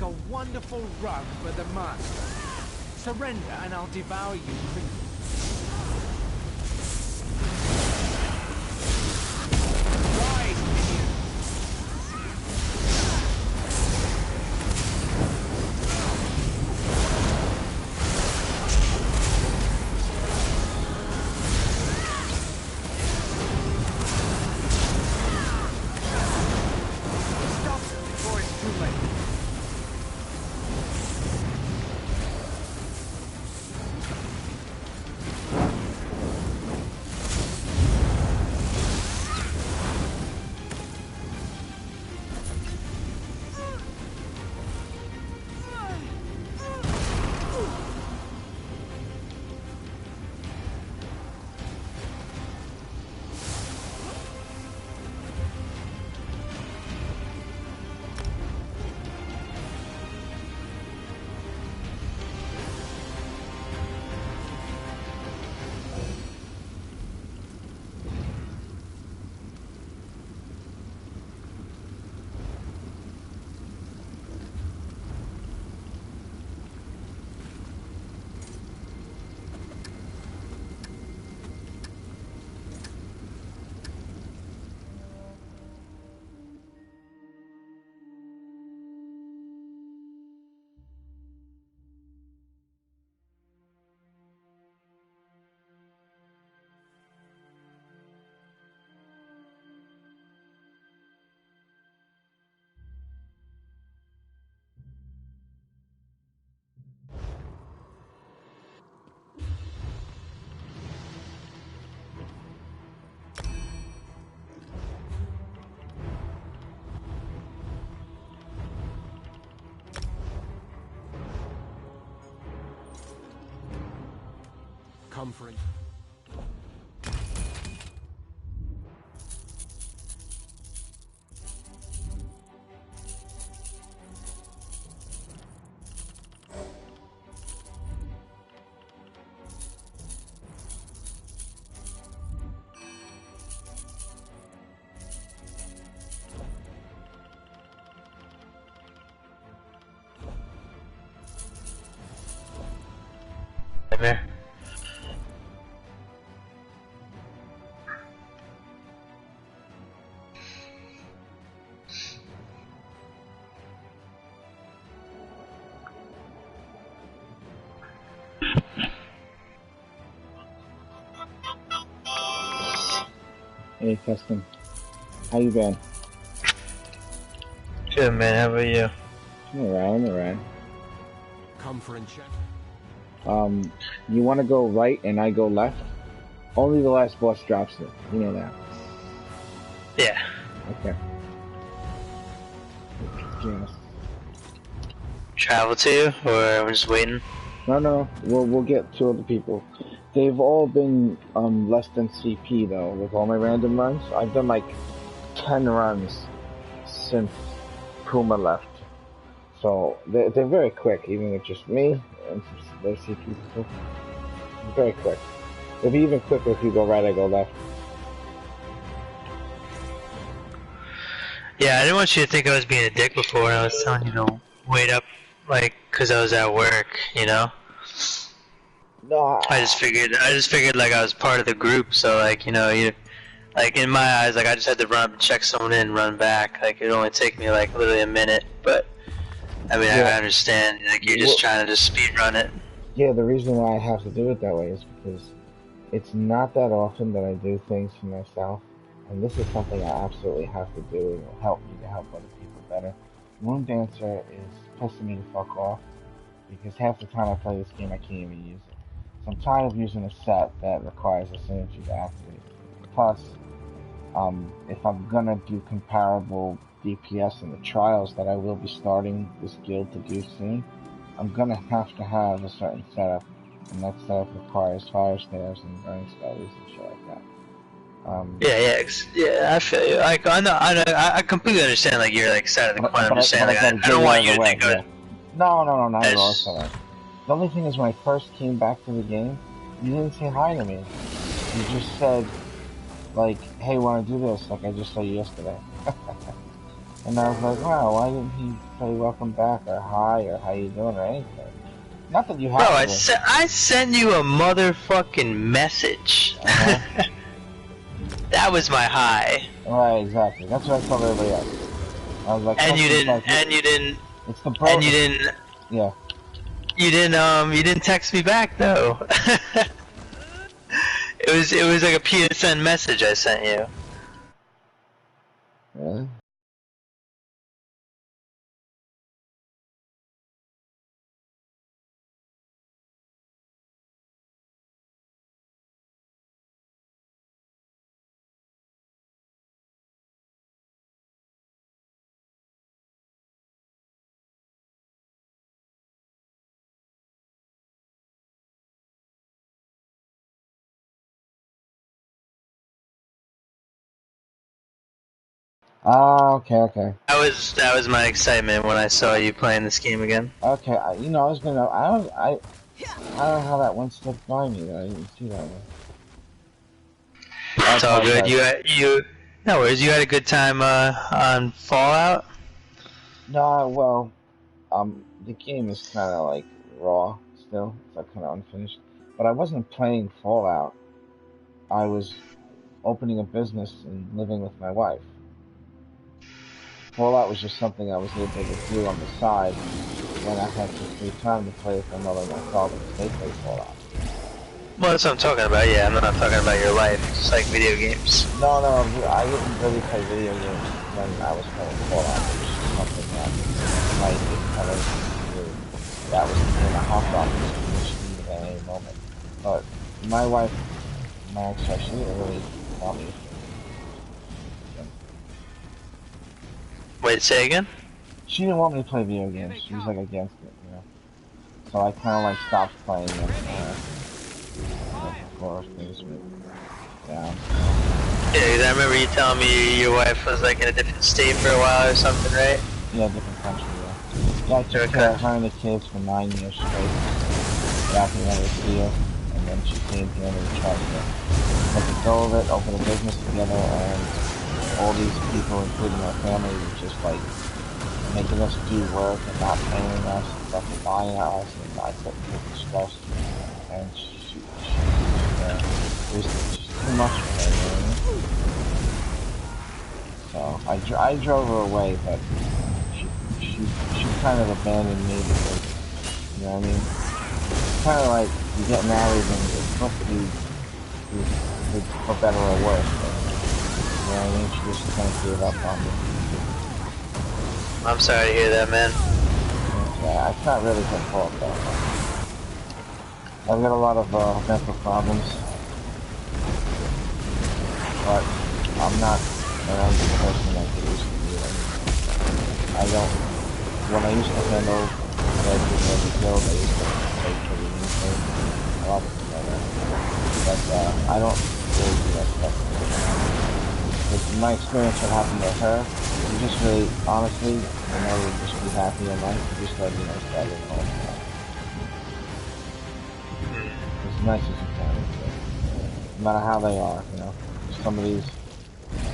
a wonderful rug for the musk. Surrender and I'll devour you. Rise, minion. Stop before it's too late. Comfort. There. Hey, Custom. How you been? Good, man. How about you? I'm alright. Comfort and check. You want to go right and I go left? Only the last boss drops it. You know that. Yeah. Okay. Yes. Travel to you, or we're just waiting? No. We'll get two other people. They've all been less than CP though with all my random runs. I've done like 10 runs since Puma left. So they're very quick, even with just me and their CP people. Very quick. They'll be even quicker if you go right, I go left. Yeah, I didn't want you to think I was being a dick before. I was telling you to wait up, like, cause I was at work, you know. No, I just figured like I was part of the group, so like, you know, like in my eyes, like I just had to run up and check someone in and run back. Like it would only take me like literally a minute, but I mean, yeah. I understand. Like you're just trying to just speed run it. Yeah, the reason why I have to do it that way is because it's not that often that I do things for myself, and this is something I absolutely have to do. It will help me to help other people better. Moon Dancer is pissing me the fuck off because half the time I play this game I can't even use it. So I'm tired of using a set that requires a synergy to activate. Plus, if I'm gonna do comparable DPS in the trials that I will be starting this guild to do soon, I'm gonna have to have a certain setup, and that setup requires fire staves and burning skulls and shit like that. Yeah, I feel you. I completely understand. Like you're like side of the coin. I'm just saying, like I don't want you to think of it. No, not at all. Sorry. The only thing is, when I first came back to the game, you didn't say hi to me. You just said, like, hey, wanna do this? Like I just saw you yesterday. And I was like, wow, why didn't he say welcome back or hi or how you doing or anything? Not that you Bro, have to. I sent you a motherfucking message. That was my hi. Right, exactly. That's what I told everybody else. I was like, And you didn't, like, it's the bro. and you didn't, yeah. You didn't text me back though. It was like a PSN message I sent you. Really? Oh, okay. That was my excitement when I saw you playing this game again. Okay, I was gonna, I don't know how that one slipped by me. I didn't see that one. It's all good. No worries. You had a good time on Fallout. No, well, the game is kind of like raw still. It's like kind of unfinished. But I wasn't playing Fallout. I was opening a business and living with my wife. Fallout was just something I was able to do on the side when I had some free time to play with my mother and my father. They play Fallout. Well, that's what I'm talking about. Yeah, I'm not talking about your life. Just like video games. No, I didn't really play video games when I was playing Fallout. It was just something that I did kind of do. That was in a hot box at any moment. But my wife, my ex-wife, she didn't really want me to. Wait, say again? She didn't want me to play video games. She was like against it, So I kind of like stopped playing them. Before things went down. Yeah, 'cause I remember you telling me your wife was like in a different state for a while or something, right? Yeah, different country. Yeah, I took care of her and the kids for 9 years straight. Back when I was here, and then she came here and we tried to let go of it, open a business together, and all these people, including our family, were just like making us do work and not paying us and stuff and buying us, and I couldn't take the stress. And it was just too much for her, you know? So I drove her away, but she kind of abandoned me because, you know what I mean? It's kind of like you get married and it's supposed to be for better or worse. But, you know what I mean? She just kind of gave up on me. I'm sorry to hear that, man. Yeah, it's not really her fault though. I've got a lot of mental problems, but I'm not the person like I used to be. I don't. When I used to handle the guild, I used to take for the thing, a lot of things like that. But I don't really do that stuff. With my experience, what happened to her, you just really, honestly, in order to just be happy in life, you just gotta be nice to everyone. As nice as you can, no matter how they are, you know. If somebody's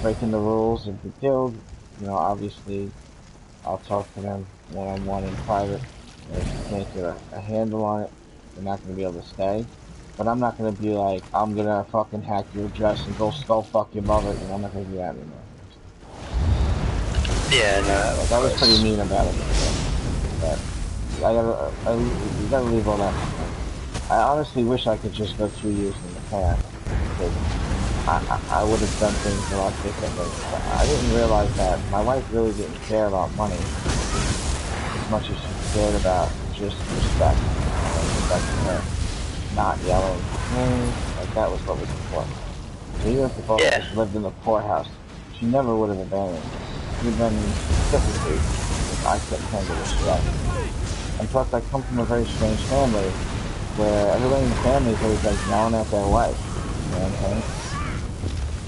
breaking the rules of the guild, you know, obviously I'll talk to them one-on-one in private. And if you can't get a handle on it, you're not going to be able to stay. But I'm not going to be like, I'm going to fucking hack your address and go fuck your mother, and I'm not going to do that anymore. Yeah, no, like, I was pretty mean about it. But you gotta leave all that. I honestly wish I could just go 2 years in the past, because I would have done things a lot differently. But I didn't realize that my wife really didn't care about money as much as she cared about just respect. Respecting her, not yelling. Like that was what was important. So even if the both of us lived in the poorhouse, she never would have abandoned me. She'd been typically if I couldn't handle the stress. And plus, I come from a very strange family where everybody in the family is always like yelling at their wife. You know what I'm saying?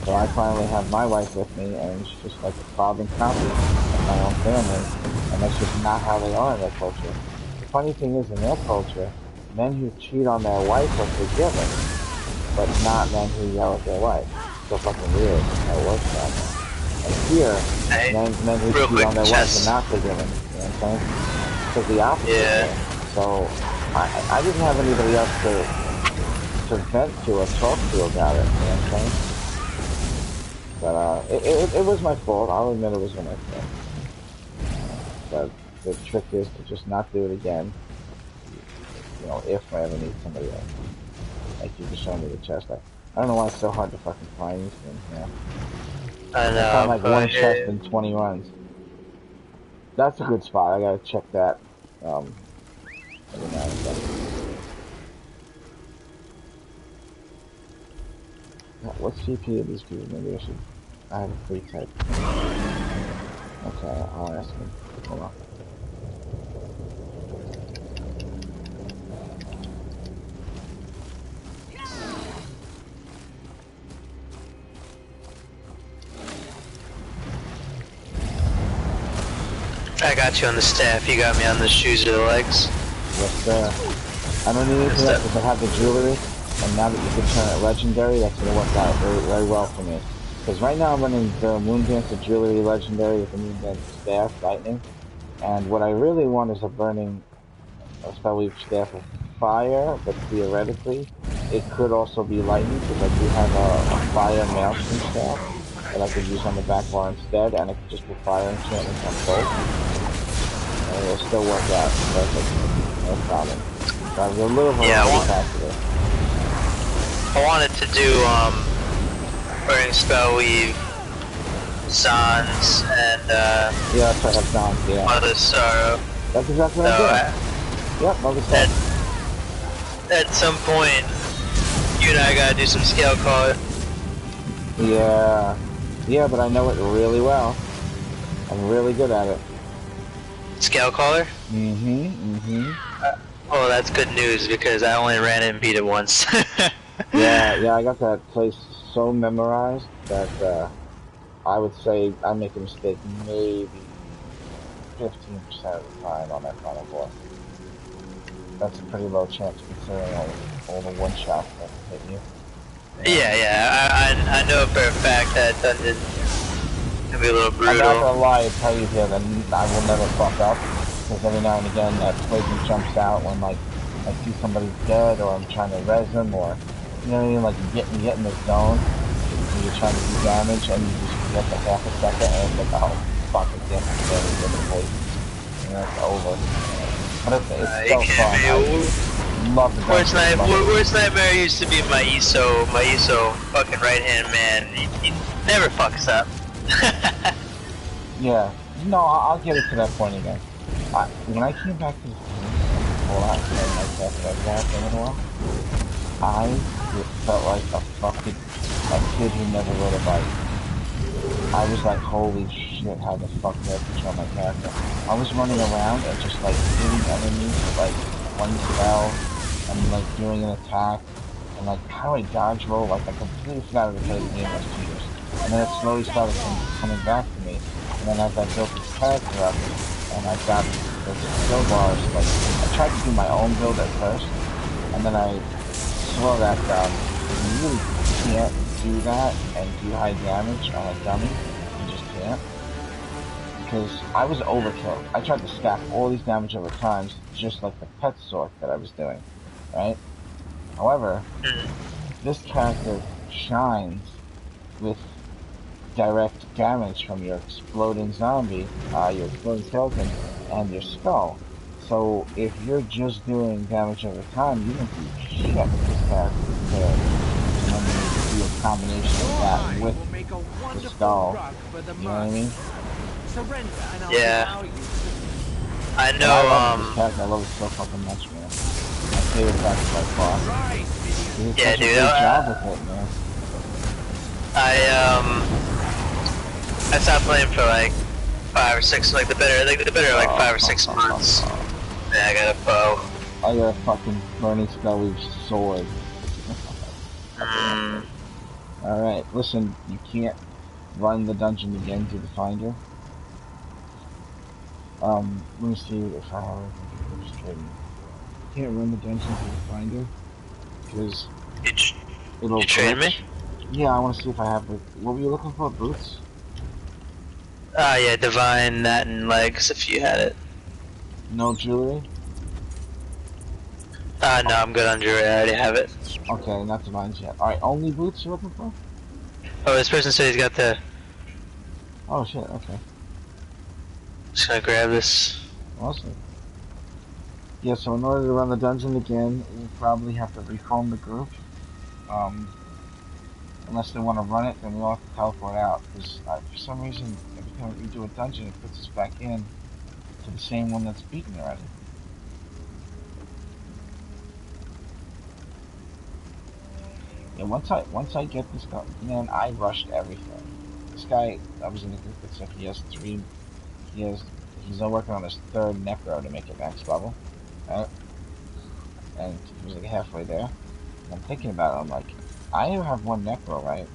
So I finally have my wife with me, and it's just like a carbon copy of my own family, and that's just not how they are in their culture. The funny thing is, in their culture, men who cheat on their wife are forgiven, but not men who yell at their wife. So fucking weird how it works out there. here, Hey, men who real cheat quick, on their wives chess. are not forgiven. You know what I'm saying? So the opposite Yeah. here. So I didn't have anybody else to vent to or talk to about it. You know what I'm saying? But it was my fault. I'll admit it was my fault. But the trick is to just not do it again. You know, if I ever need somebody else. Like you just showed me the chest. I don't know why it's so hard to fucking find these things, man. I I found know, like one but chest in 20 runs. That's a good spot. I gotta check that. Every now and then. What CP are these people? Maybe I should. I have a free type. Okay, I'll ask him. Hold on. I got you on the staff. You got me on the shoes or the legs. Yes, sir. I don't need anything else because I have the jewelry, and now that you can turn it legendary, that's gonna work out very, very well for me. Because right now I'm running the Moondancer Jewelry Legendary with the Moondancer Staff, Lightning. And what I really want is a burning spellweve staff of fire, but theoretically, it could also be lightning, because I do have a fire maelstrom staff that I could use on the back bar instead, and I could just put fire enchantments on both. And it'll still work out perfectly, no problem. So I was a little variety faster. I wanted to do, burning spellweave, Zons, and, yeah, that's right, that's Zons, yeah. Mother Sorrow. That's exactly what I'm doing. Yep, Mother Sorrow. At some point, you and I gotta do some scale color. Yeah. Yeah, but I know it really well. I'm really good at it. Scale color? Oh, that's good news because I only ran it and beat it once. yeah, I got that place so memorized that I would say I make a mistake maybe 15% of the time on that final boss. That's a pretty low chance considering all the one-shots that hit you. Yeah, I know for a fact that dungeon can be a little brutal. I'm not gonna lie and tell you here that I will never fuck up, because every now and again that poison jumps out when like I see somebody's dead or I'm trying to res them, or you know what I mean, like you get in the zone and you're trying to do damage and you just forget for half a second and it's like, oh fuck, I can't get the poison. You know, it's over. But it's so fun. I love the WorsNytMair used to be my ESO fucking right hand man. He never fucks up. Yeah, no, I'll get it to that point again. When I came back to the I felt like a kid who never rode a bike. I was like, holy shit, how the fuck did I control my character? I was running around and just like hitting enemies with like one spell and like doing an attack and like how I dodge roll, like I completely forgot how to play the game as cheaters. And then it slowly started coming back to me. And then as I built this character up and I got those skill bars, like I tried to do my own build at first, and then I saw that you really can't do that and do high damage on a dummy. You just can't. Because I was overkill. I tried to stack all these damage over times, just like the pet sort that I was doing, right? However, this character shines with direct damage from your exploding zombie, your exploding skeleton, and your skull. So if you're just doing damage over time, you don't do shit with this character compared to when you do a combination of that with the skull. You know what I mean? Yeah. I know, I love this character. I love it so fucking much, man. My favorite character by far. He did such a great job with it, man. I stopped playing for like 5 or 6, like the better like 5 or 6 months. Yeah, I got a bow. I got a fucking burning spellweve sword. Alright, listen, you can't run the dungeon again to the finder. Let me see if I have just trading. You can't run the dungeon to the finder because it'll. You trade me? Yeah, I want to see if I have. What were you looking for? Boots? Yeah, divine, that, and legs if you had it. No jewelry? No, I'm good on jewelry. I already have it. Okay, not divines yet. Alright, only boots you're looking for? Oh, this person said he's got the. Oh shit, okay. Just gonna grab this. Awesome. Yeah, so in order to run the dungeon again, we'll probably have to reform the group. Unless they want to run it, then we'll have to teleport out. Because for some reason, every time we do a dungeon, it puts us back in to the same one that's beaten already. Yeah, once I get this guy, man, I rushed everything. This guy, I was in the group that said he's now working on his 3rd necro to make it max level, right? And he was like halfway there. And I'm thinking about it, I'm like, I have 1 necro, right?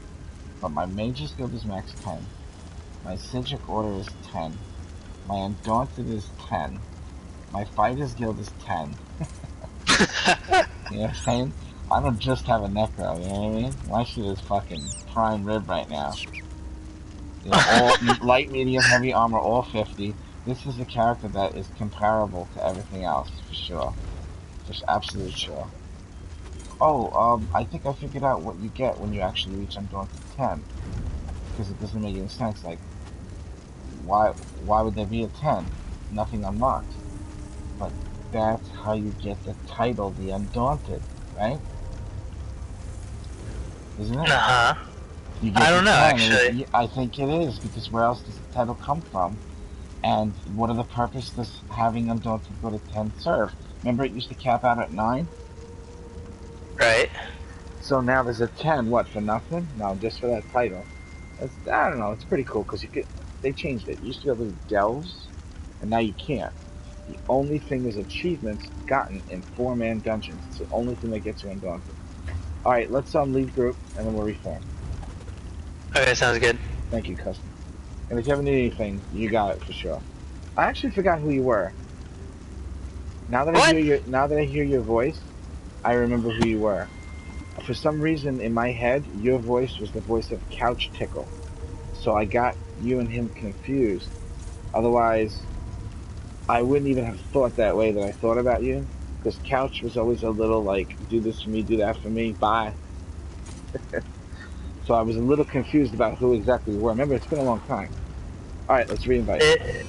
But my mage's guild is max 10. My Sidric order is 10. My Undaunted is 10. My fighter's guild is 10. You know what I'm saying? I don't just have a necro, you know what I mean? My shit is fucking prime rib right now. You know, all light, medium, heavy armor, all 50. This is a character that is comparable to everything else, for sure. Just absolutely sure. Oh, I think I figured out what you get when you actually reach Undaunted 10. Because it doesn't make any sense, like, why would there be a 10? Nothing unlocked. But that's how you get the title, the Undaunted, right? Isn't it? Uh-huh. I don't know, actually. I think it is, because where else does the title come from? And what are the purpose does having Undaunted go to 10 serve? Remember it used to cap out at 9? Right. So now there's a 10, what, for nothing? No, just for that title. I don't know, it's pretty cool, because they changed it. You used to be able to do delves, and now you can't. The only thing is achievements gotten in 4-man dungeons. It's the only thing that gets you Undaunted. Alright, let's leave group, and then we'll reform. Okay, sounds good. Thank you, Custom. And if you ever need anything, you got it for sure. I actually forgot who you were. Now that I hear your voice, I remember who you were. For some reason in my head, your voice was the voice of Couch Tickle. So I got you and him confused. Otherwise, I wouldn't even have thought that way that I thought about you. Because Couch was always a little like, do this for me, do that for me, bye. So I was a little confused about who exactly you were. Remember, it's been a long time. Alright, let's reinvite.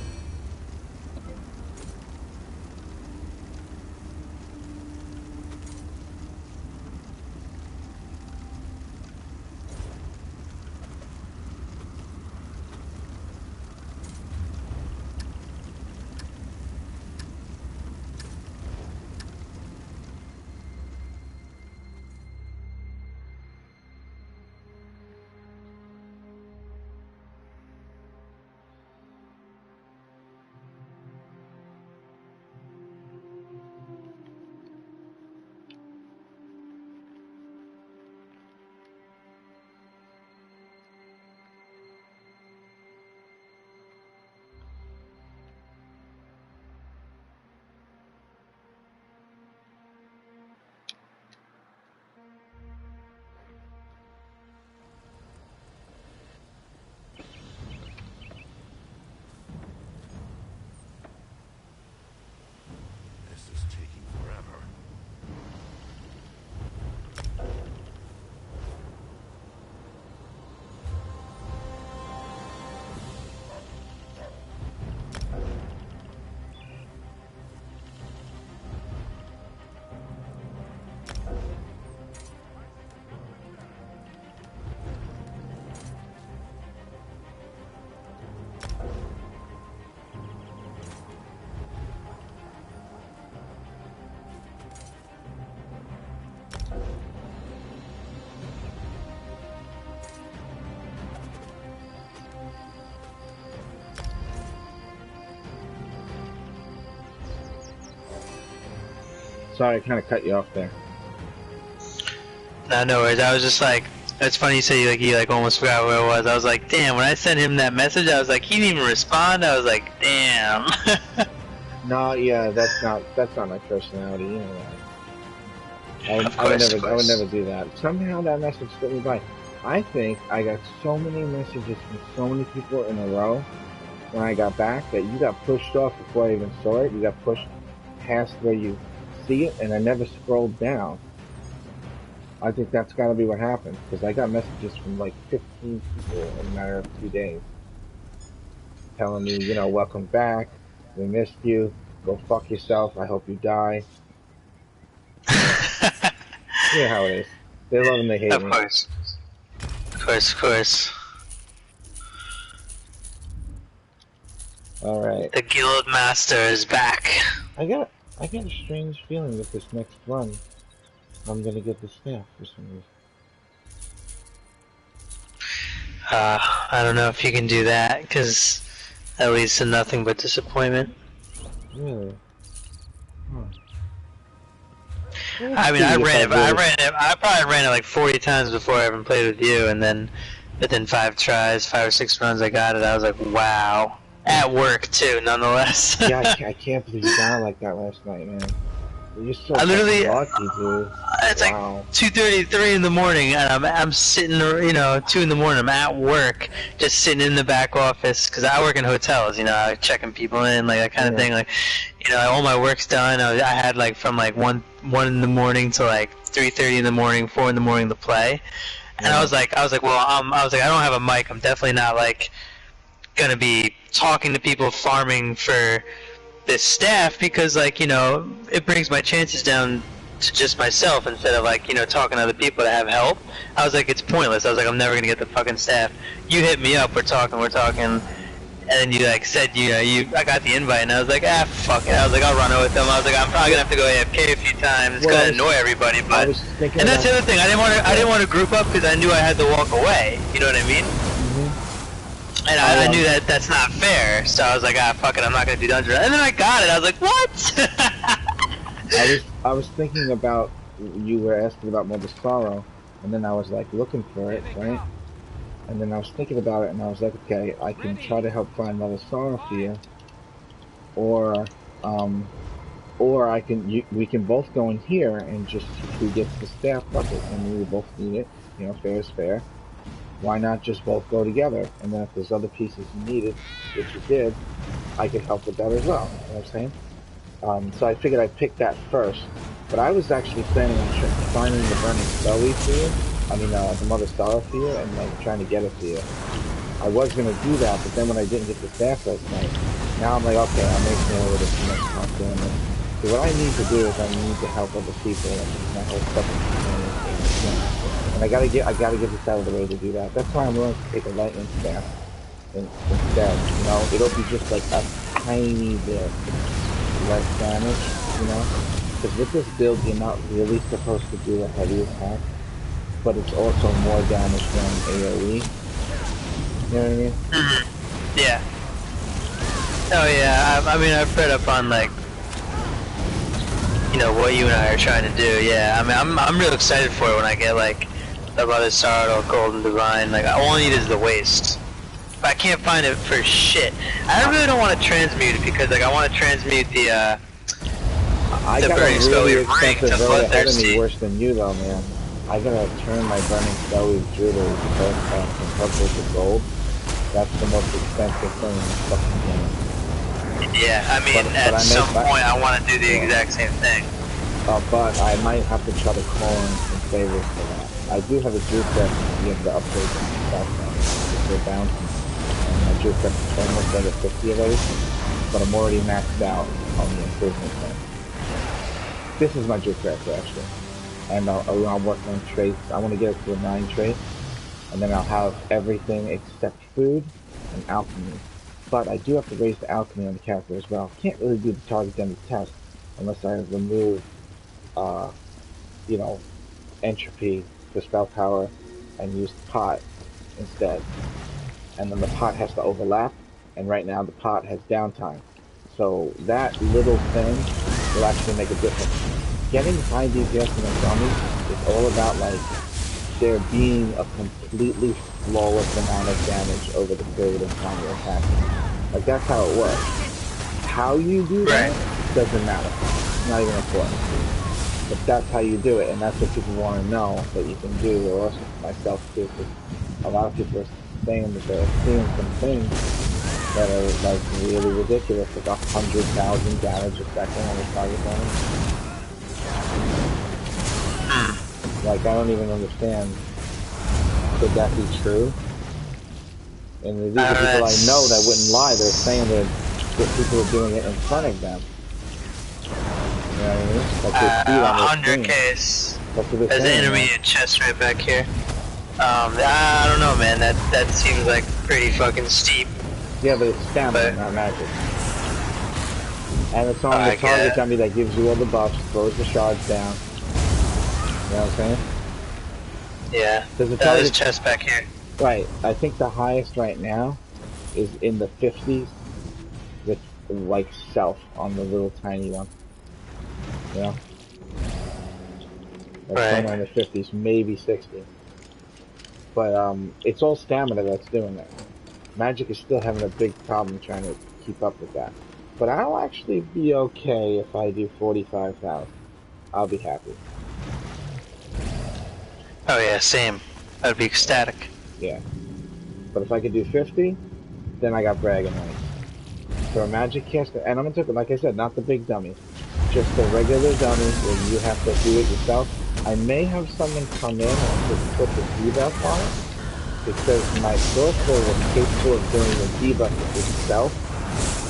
Sorry, I kind of cut you off there. No, no worries. I was just like, it's funny you say you almost forgot where it was. I was like, damn. When I sent him that message, I was like, he didn't even respond. I was like, damn. No, yeah, that's not my personality. You know that. I would never do that. Somehow that message slipped me by. I think I got so many messages from so many people in a row when I got back that you got pushed off before I even saw it. You got pushed past where you see it, and I never scrolled down. I think that's got to be what happened, because I got messages from like 15 people in a matter of 2 days telling me, you know, welcome back, we missed you, go fuck yourself, I hope you die. Yeah, how it is. They love and they hate me. Of course. Of course. Alright. The guild master is back. I got a strange feeling that this next run, I'm gonna get the staff for some reason. I don't know if you can do that, because that leads to nothing but disappointment. Really? Huh. I mean, I probably ran it like 40 times before I even played with you, and then within 5 tries, 5 or 6 runs, I got it. I was like, wow. At work too, nonetheless. Yeah, I can't believe you got it like that last night, man. You're so I literally, lucky, dude. It's wow. Like 2:30, 3 in the morning, and I'm sitting, you know, 2 in the morning. I'm at work, just sitting in the back office, because I work in hotels, you know, checking people in, like that kind of thing. Like, you know, all my work's done. I had like from like 1 in the morning to like 3:30 in the morning, 4 in the morning to play, and I was like, well, I was like, I don't have a mic. I'm definitely not like gonna be talking to people farming for this staff, because like, you know, it brings my chances down to just myself instead of like, you know, talking to other people to have help. I was like, it's pointless. I was like, I'm never gonna get the fucking staff. You hit me up, we're talking, and then you like said, you know, I got the invite, and I was like, fuck it. I was like, I'll run it with them. I was like, I'm probably gonna have to go AFK a few times. It's gonna annoy everybody, but and that's the other thing. I didn't want to group up because I knew I had to walk away. You know what I mean? And I knew that that's not fair, so I was like, fuck it, I'm not gonna do dungeon. And then I got it. I was like, what? I was thinking about, you were asking about Mother Sorrow, and then I was like looking for it, right? And then I was thinking about it, and I was like, okay, I can try to help find Mother Sorrow for you, or I can, we can both go in here and just who gets the staff bucket, and we both need it. You know, fair is fair. Why not just both go together? And then if there's other pieces you needed, which you did, I could help with that as well. You know what I'm saying? So I figured I'd pick that first. But I was actually planning on finding the burning spellweve for you. I mean, the Mother Sorrow for you, and like trying to get it for you. I was gonna do that, but then when I didn't get the staff last night, now I'm like, okay, I'm making a little too much time doing it. So what I need to do is I need to help other people, and my whole fucking and I gotta get this out of the way to do that. That's why I'm willing to take a lightning staff instead. You know, it'll be just like a tiny bit less damage. You know, because with this build, you're not really supposed to do a heavy attack, but it's also more damage than AOE. You know what I mean? Yeah. Oh yeah. I mean, I've read up on like, you know, what you and I are trying to do. Yeah. I mean, I'm really excited for it when I get like the Mother Sorrow or Golden Divine. Like, all I need is the waste. But I can't find it for shit. I really don't want to transmute it because like I want to transmute the burning spellweve ring to bloodthirsty. Worse than you though, man. I gotta turn my burning spellweve jewelry from purple to gold. That's the most expensive thing in the fucking game. Yeah, I mean, at some point I want to do the exact same thing. But I might have to try to call in some favors for that. I do have a juice set to be able to upgrade them and stuff, if they're bouncing. And my juice set is almost level 50 of everything, but I'm already maxed out on the improvement thing. This is my juice set, actually. And I'll work on traits. I want to get it to a 9 trait, and then I'll have everything except food and alchemy. But I do have to raise the alchemy on the character as well. Can't really do the target damage test unless I remove, you know, entropy for spell power and use the pot instead. And then the pot has to overlap, and right now the pot has downtime. So that little thing will actually make a difference. Getting high DPS in a dummy is all about like there being a completely flawless amount of damage over the period of time you're attacking. Like that's how it works. How you do that doesn't matter. It's not even important. But that's how you do it, and that's what people want to know that you can do, or also myself too, because a lot of people are saying that they're seeing some things that are like really ridiculous, like 100,000 damage a second on the target damage. Like, I don't even understand. Could that be true? And these are people I know that wouldn't lie. They're saying that people are doing it in front of them. You know what I mean? Like they see it on their 100 screen. case. That's what they're There's an saying, intermediate chest right back here. I don't know, man. That seems like pretty fucking steep. Yeah, but it's stamina, not magic. And it's on the target dummy that gives you all the buffs, throws the shards down. You know what I'm saying? Yeah. There's a chest back here. Right. I think the highest right now is in the 50s with, like, self on the little tiny one. You know? Like somewhere in the 50s, maybe 60. But, it's all stamina that's doing that. Magic is still having a big problem trying to keep up with that. But I'll actually be okay if I do 45,000. I'll be happy. Oh yeah, same. I'd be ecstatic. Yeah. But if I could do 50, then I got bragging rights. For a magic caster, and I'm gonna take it, like I said, not the big dummies. Just the regular dummy where you have to do it yourself. I may have someone come in and just put the debuff on it. Because my sorcerer was capable of doing the debuff itself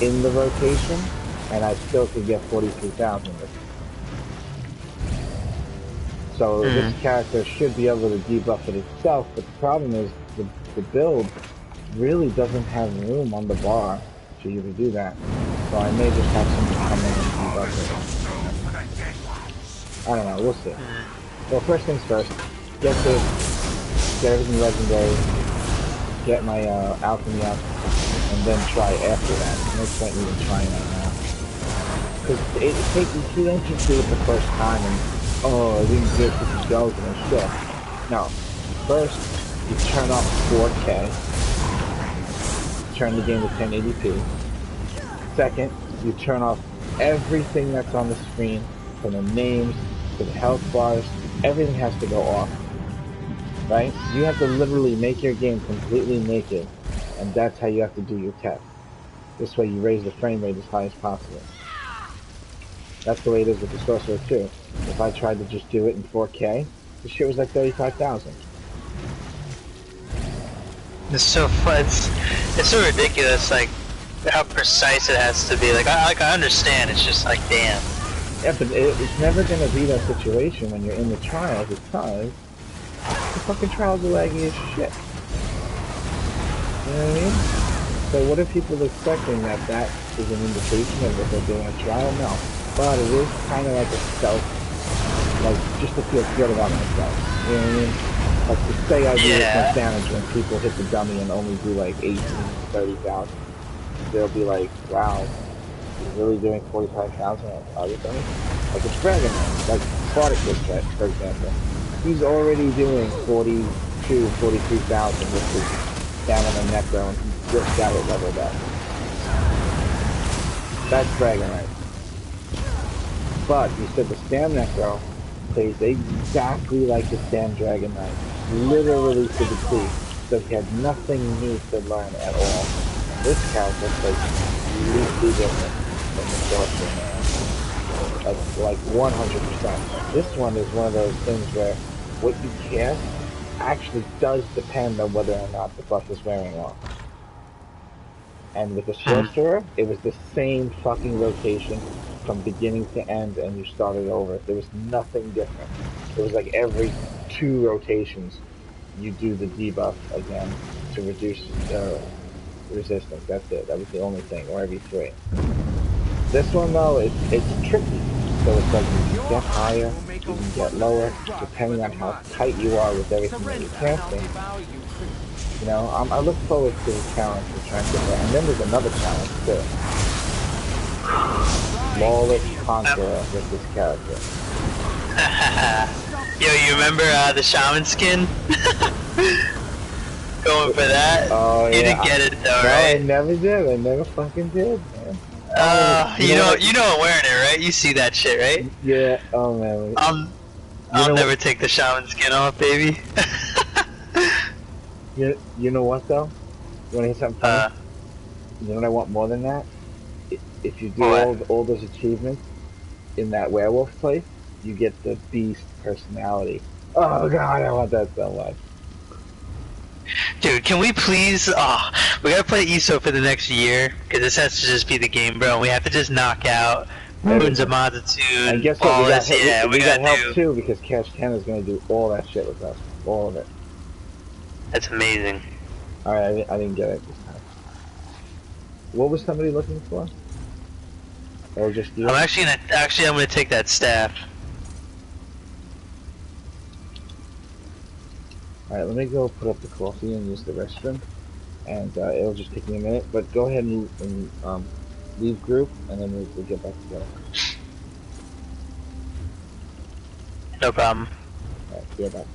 in the rotation, and I still could get 43,000. So this character should be able to debuff it itself, but the problem is the build really doesn't have room on the bar for you to do that. So I may just have someone come in and debuff it. I don't know, we'll see. Well, first things first, get everything legendary, get my alchemy up, and then try after that. No point even trying that now. Because you don't just do it the first time and, oh, I didn't get the skeleton and shit. No. First, you turn off 4K, turn the game to 1080p. Second, you turn off everything that's on the screen, from the names to the health bars, everything has to go off. Right? You have to literally make your game completely naked, and that's how you have to do your test. This way you raise the frame rate as high as possible. That's the way it is with the sorcerer too. If I tried to just do it in 4K, the shit was like 35,000. It's so fun. It's so ridiculous, like how precise it has to be. Like I understand. It's just like damn. Yeah, but it's never gonna be that situation when you're in the trials, because the fucking trials are laggy as shit. You know what I mean? So what are people expecting that is an indication of that they're doing a trial? No. But it is kind of like a stealth, like just to feel good about myself. You know what I mean? Like to say I do this much damage when people hit the dummy and only do like 18, 30,000. They'll be like, wow, he's really doing 45,000 on a target dummy? Like it's bragging on, like Spartacus, for example. He's already doing 42, 43,000 with his stamina necro, and he just got it leveled up. That's bragging right. But you said the Stam Necro plays exactly like the Stam Dragon Knight, literally to the T. So he had nothing new to learn at all. This character plays completely different from the Sorcerer Man. Like 100%. This one is one of those things where what you cast actually does depend on whether or not the buff is wearing off. And with the Sorcerer, it was the same fucking rotation from beginning to end, and you started over. There was nothing different. It was like every 2 rotations, you do the debuff again to reduce resistance. That's it. That was the only thing, or every 3. This one though, it's tricky. So it's like you can get higher, you can get lower, depending on how tight you are with everything that you're casting. You know, I look forward to the challenge of trying to get that. And then there's another challenge too. Flawless Conqueror with this character. Yo, you remember the shaman skin? Going for that? Oh yeah. You didn't get it though, right? No, I never did. I never fucking did, man. You know I'm wearing it, right? You see that shit, right? Yeah. Oh man. I'll never take the shaman skin off, baby. You know what though? You wanna hear something funny? You know what I want more than that? If you do What? all those achievements in that werewolf place, you get the beast personality. Oh god, I want that so much. Dude, can we please? Oh, we gotta play ESO for the next year because this has to just be the game, bro. And we have to just knock out Ruins of And Monzatoon, guess what? Flawless. Yeah, we We got gotta help do. too because Cash 10 is going to do all that shit with us. All of it. That's amazing. Alright, I didn't get it this time. What was somebody looking for? Or just you? I'm gonna take that staff. Alright, let me go put up the coffee and use the restroom. And it'll just take me a minute. But go ahead and leave group and then we'll get back together. No problem. Alright, be right back.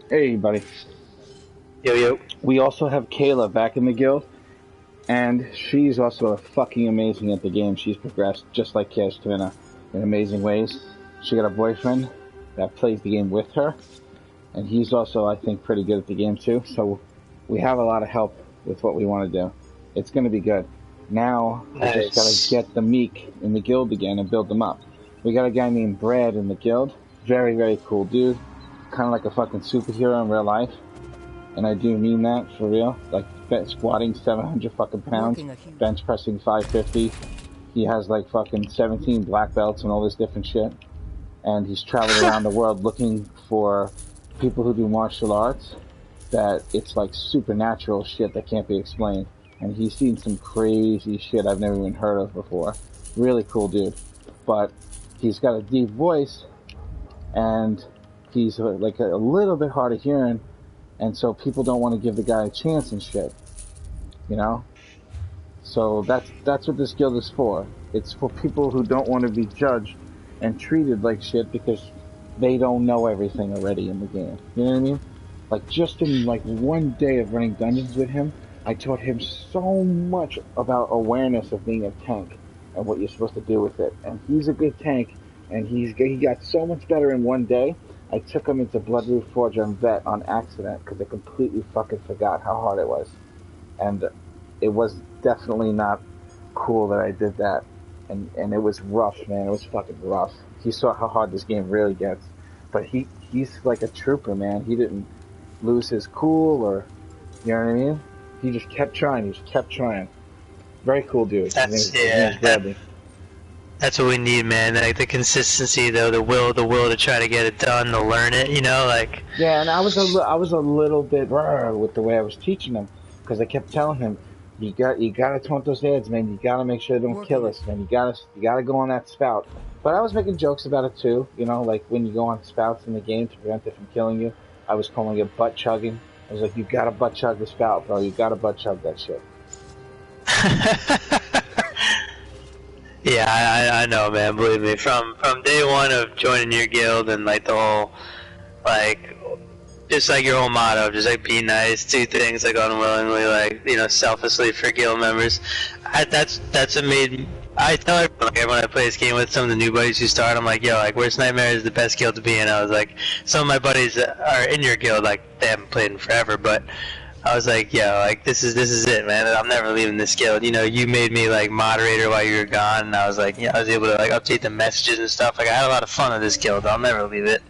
Hey, buddy. Yo, yo. We also have Kayla back in the guild, and she's also fucking amazing at the game. She's progressed just like Cash Tuna in amazing ways. She got a boyfriend that plays the game with her, and he's also, I think, pretty good at the game too. So we have a lot of help with what we want to do. It's going to be good. Now, I just got to get the meek in the guild again and build them up. We got a guy named Brad in the guild. Very, very cool dude. Kind of like a fucking superhero in real life. And I do mean that for real. Like, squatting 700 fucking pounds, bench pressing 550. He has like fucking 17 black belts and all this different shit. And he's traveling around the world looking for people who do martial arts that it's like supernatural shit that can't be explained. And he's seen some crazy shit I've never even heard of before. Really cool dude. But he's got a deep voice, and he's like a little bit hard of hearing, and so people don't want to give the guy a chance and shit. You know? So that's what this guild is for. It's for people who don't want to be judged and treated like shit because they don't know everything already in the game. You know what I mean? Like, just in like one day of running dungeons with him, I taught him so much about awareness of being a tank and what you're supposed to do with it. And he's a good tank, and he got so much better in one day. I took him into Bloodroot Forge on Vet on accident because I completely fucking forgot how hard it was. And it was definitely not cool that I did that. And it was rough, man. It was fucking rough. He saw how hard this game really gets. But he's like a trooper, man. He didn't lose his cool or, you know what I mean? He just kept trying. He just kept trying. Very cool dude. That's what we need, man. Like the consistency, though, the will to try to get it done, to learn it. You know, like. Yeah, and I was a little bit with the way I was teaching him because I kept telling him, you gotta taunt those heads, man. You gotta make sure they don't kill us, man. You gotta go on that spout. But I was making jokes about it too. You know, like when you go on spouts in the game to prevent it from killing you. I was calling it butt chugging. I was like, you gotta butt chug the spout, bro. You gotta butt chug that shit. Yeah, I know, man. Believe me. From day one of joining your guild and like the whole, like, just like your whole motto, just like be nice, do things like unwillingly, like, you know, selflessly for guild members. That's what made. I tell everyone, like, when I play this game with some of the new buddies who start, I'm like, yo, like, WorsNytMair is the best guild to be in. I was like, some of my buddies that are in your guild, like, they haven't played in forever, but I was like, yo, like, this is it, man. I'm never leaving this guild. You know, you made me, like, moderator while you were gone, and I was like, yeah, I was able to, like, update the messages and stuff. Like, I had a lot of fun with this guild. I'll never leave it.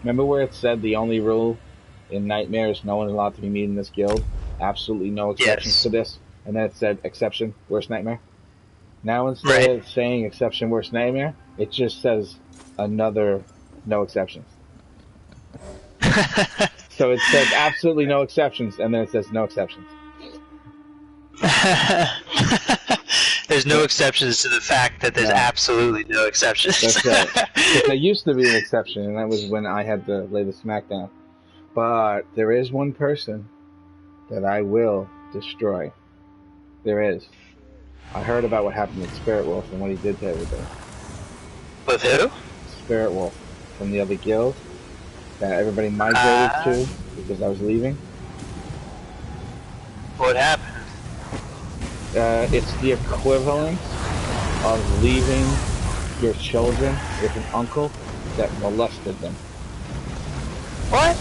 Remember where it said the only rule in Nightmare is no one allowed to be meeting this guild? Absolutely no exceptions to this. And then it said exception, WorsNytMair. Now instead of saying exception, WorsNytMair, it just says another no exceptions. So it says absolutely no exceptions, and then it says no exceptions. There's no exceptions to the fact that there's absolutely no exceptions. That's right. There used to be an exception, and that was when I had to lay the smackdown. But there is one person that I will destroy. There is. I heard about what happened with Spirit Wolf and what he did to everybody. With who? Spirit Wolf from the other guild that everybody migrated to because I was leaving. What happened? It's the equivalent of leaving your children with an uncle that molested them. What?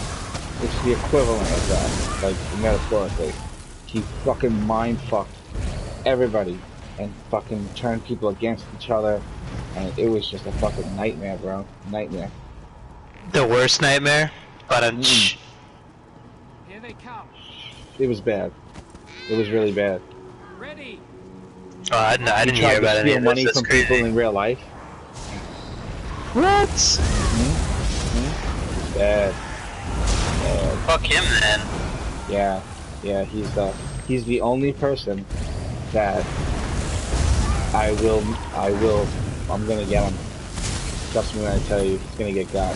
It's the equivalent of that, like, metaphorically. He fucking mind-fucked everybody and fucking turned people against each other, and it was just a fucking nightmare, bro. Nightmare. The worst nightmare? But Here they come. It was bad. It was really bad. Ready. Oh, I didn't hear about any of this. Money That's from crazy. people in real life. What? Bad. Fuck him then. Yeah, he's the only person that I'm gonna get him. Trust me when I tell you, he's gonna get got.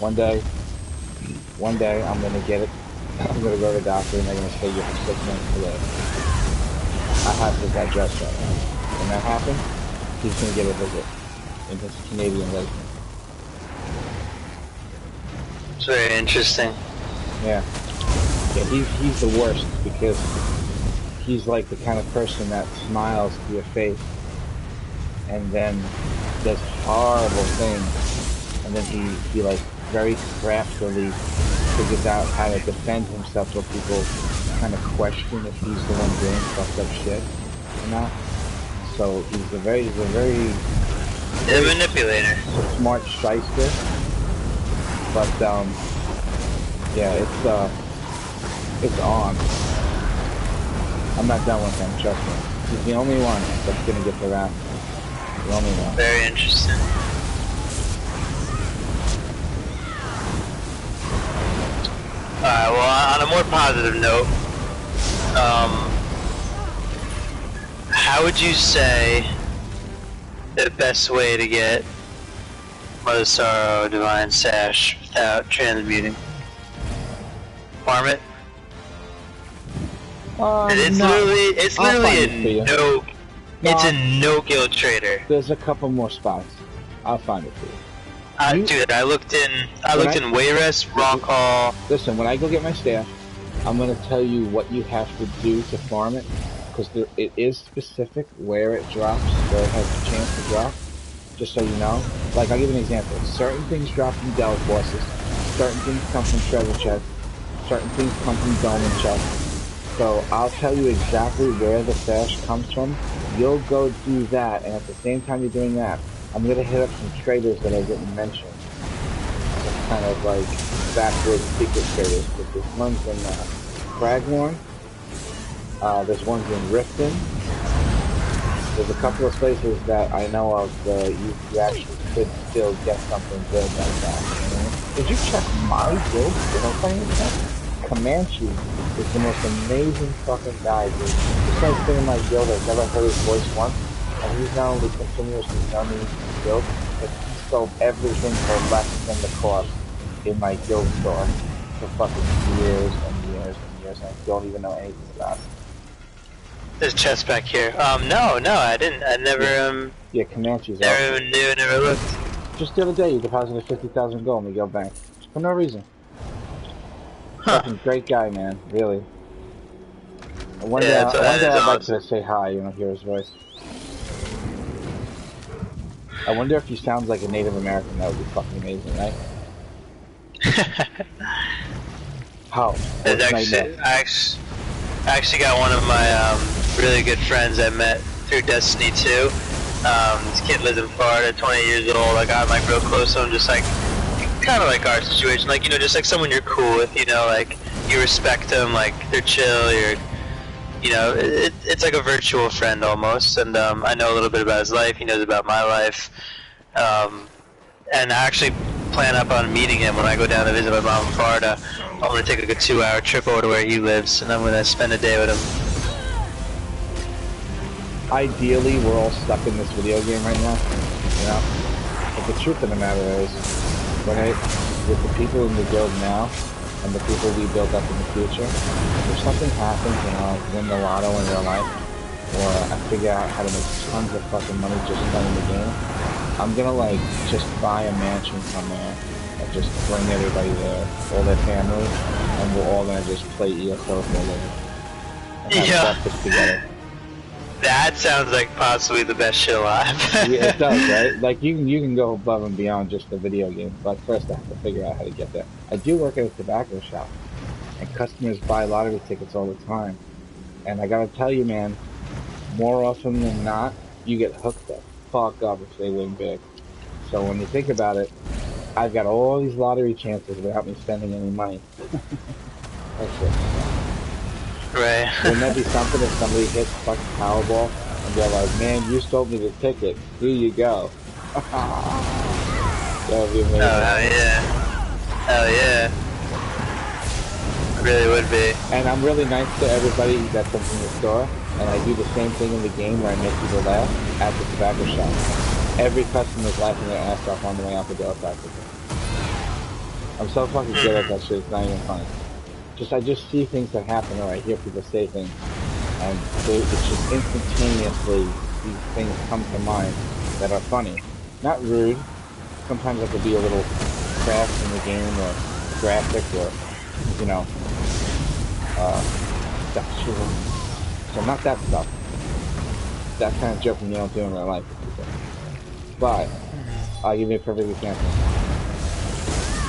One day, I'm gonna get it. I'm gonna go to the doctor and they're gonna say you're for 6 months to live. I have his address right now. When that happens, he's gonna get a visit. in his Canadian license. It's very interesting. Yeah. Yeah, he's the worst because he's like the kind of person that smiles to your face and then does horrible things, and then he like very craftily figures out how to defend himself so people kind of question if he's the one doing fucked up shit or not. So he's a very manipulator. Smart shyster. But yeah, it's on. I'm not done with him, trust me. He's the only one that's gonna get the round. The only one. Very interesting. Alright, well, on a more positive note, how would you say the best way to get Mother Sorrow Divine Sash without transmuting? Farm it? It's literally a no guild trader. There's a couple more spots. I'll find it for you. Dude, I looked in Wayrest, Rockall. Listen, when I go get my staff, I'm gonna tell you what you have to do to farm it, because it is specific where it drops, where it has a chance to drop. Just so you know. Like, I'll give you an example. Certain things drop from Delve bosses. Certain things come from treasure chests. Certain things come from dome and chests. So I'll tell you exactly where the sash comes from. You'll go do that, and at the same time you're doing that, I'm gonna hit up some traders that I didn't mention. Some kind of like backward secret traders. But there's ones in Cragmorn. There's ones in Riften. There's a couple of places that I know of that you actually could still get something good like that. Did you check my guild? By any chance? Comanche is the most amazing fucking guy, dude. This guy's been in my guild. I've never heard his voice once, and he's not only continuously done me in the guild, but he sold everything for less than the cost in my guild store for fucking years and years and years, and I don't even know anything about it. There's chest back here. No, I didn't. I never, Yeah, Comanche's never even knew, never looked. Just the other day, you deposited 50,000 gold in the guild bank. For no reason. Fucking great guy, man. Really. One day I'd like to say hi, hear his voice. I wonder if he sounds like a Native American. That would be fucking amazing, right? How? I actually got one of my really good friends I met through Destiny 2. This kid lives in Florida, 20 years old. I got like real close to him, just like kind of like our situation, like just like someone you're cool with, like you respect them, like they're chill, it's like a virtual friend almost. And I know a little bit about his life, he knows about my life, and I actually plan up on meeting him when I go down to visit my mom in Florida. I'm gonna take like a 2-hour trip over to where he lives, and I'm gonna spend a day with him. Ideally, we're all stuck in this video game right now, but the truth of the matter is, with the people in the guild now, and the people we build up in the future, if something happens and I'll win the lotto in real life, or I figure out how to make tons of fucking money just playing the game, I'm gonna like just buy a mansion somewhere and just bring everybody there, all their family, and we're all gonna just play ESO for a living. And have breakfast together. That sounds like possibly the best shit alive. Yeah, it does, right? Like, you can go above and beyond just the video game, but first I have to figure out how to get there. I do work at a tobacco shop, and customers buy lottery tickets all the time. And I gotta tell you, man, more often than not, you get hooked the fuck up if they win big. So when you think about it, I've got all these lottery chances without me spending any money. That's it. Right. Wouldn't that be something if somebody hits fucking Powerball and they're like, man, you sold me the ticket. Here you go. That would be amazing. Oh, hell yeah. Hell yeah. It really would be. And I'm really nice to everybody that comes in the store, and I do the same thing in the game where I make people laugh at the tobacco shop. Every customer's laughing their ass off on the way out the door practically. I'm so fucking good at that shit, it's not even funny. I just see things that happen, or I hear people say things, and it's just instantaneously these things come to mind that are funny. not rude. Sometimes I could be a little crass in the game or graphic or, you know, sexual. So not that stuff. That kind of joking you don't do in real life with people. But, I'll give you a perfect example.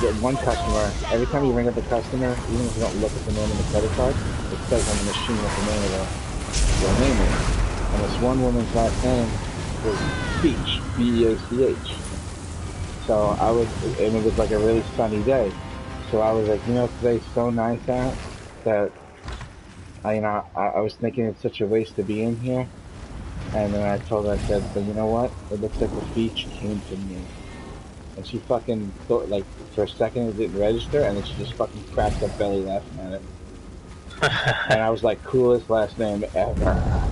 With one customer, every time you ring up a customer, even if you don't look at the name of the credit card, it says on the machine what the name of their name is. And this one woman's last name was Beach, B-E-A-C-H. So I was, and it was like a really sunny day. So I was like, you know, today's so nice out that, I was thinking it's such a waste to be in here. And then I told her, I said, but you know what? It looks like the beach came to me. And she fucking thought, like, for a second it didn't register, and then she just fucking cracked up belly laughing at it. And I was like, coolest last name ever.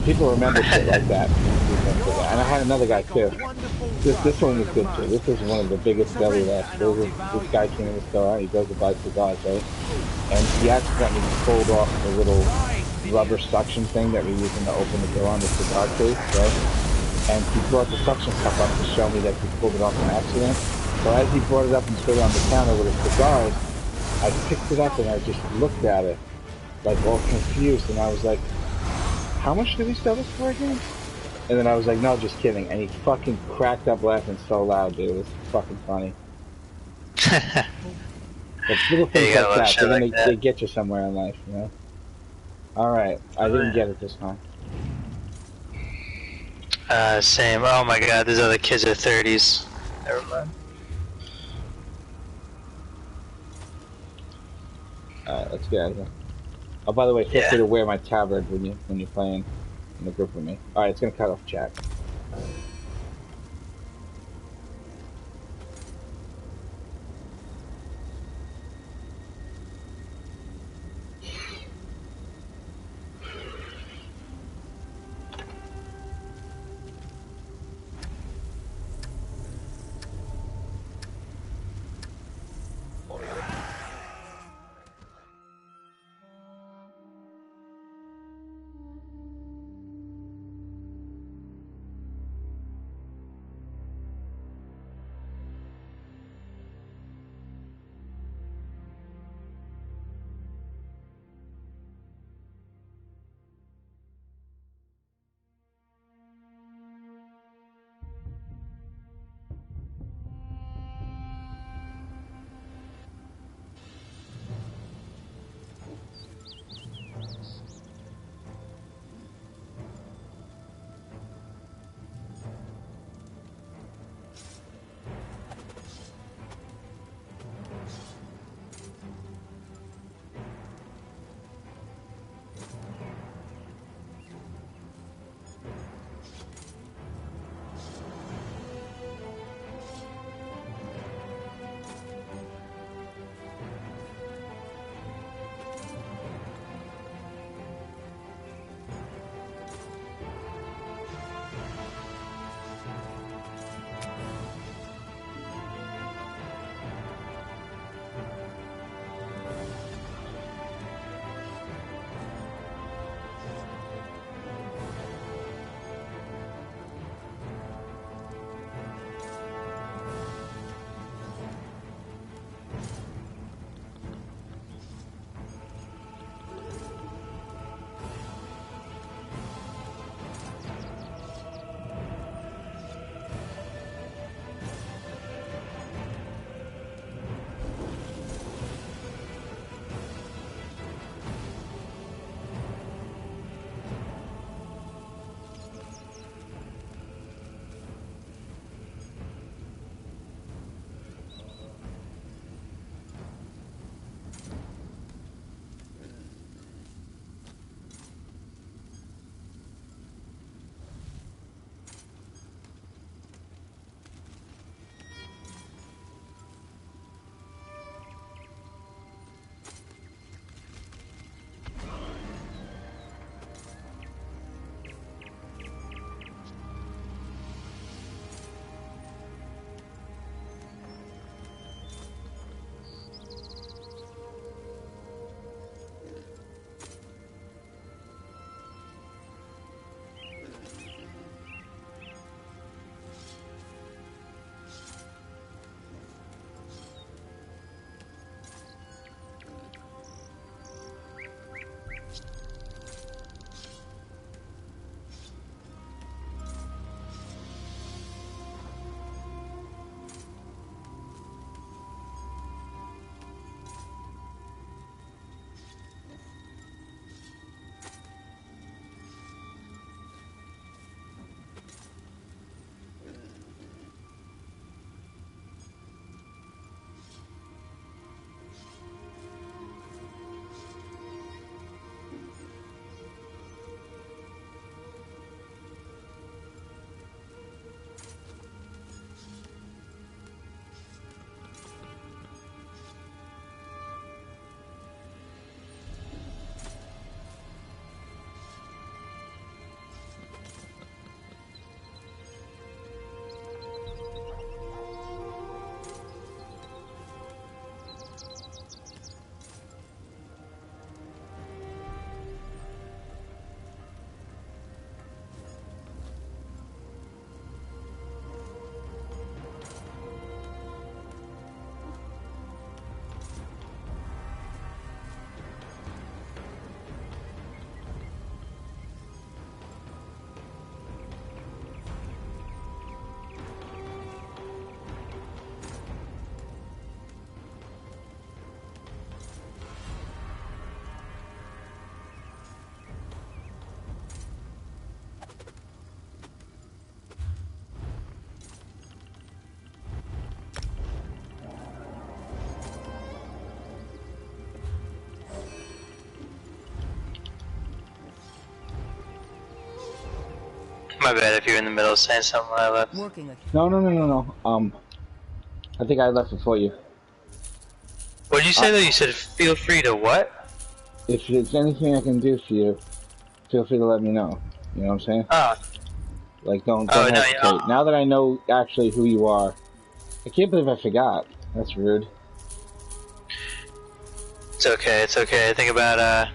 People remember shit like that. And I had another guy too. This one was good too. This is one of the biggest belly laughs. This guy came in the store, he goes to buy cigars, right? And he accidentally pulled off the little rubber suction thing that we use to open the door on the cigar case, right? And he brought the suction cup up to show me that he pulled it off on accident. So as he brought it up and put it on the counter with his cigars, I picked it up and I just looked at it, like all confused, and I was like, how much did we sell this for again? And then I was like, no, just kidding. And he fucking cracked up laughing so loud, dude. It was fucking funny. It's little things like that. They get you somewhere in life, you know? Alright, I didn't get it this time. Same. Oh my god, these other kids are 30s. Never mind. Alright, let's get out of here. Oh, by the way, feel free to wear my tabard when you're playing in the group with me. Alright, it's gonna cut off chat. My bad if you're in the middle of saying something when I left. No. I think I left before you. What did you say though? You said feel free to what? If there's anything I can do for you, feel free to let me know. You know what I'm saying? Oh. Like, don't hesitate. No, Now that I know actually who you are, I can't believe I forgot. That's rude. It's okay. I think about,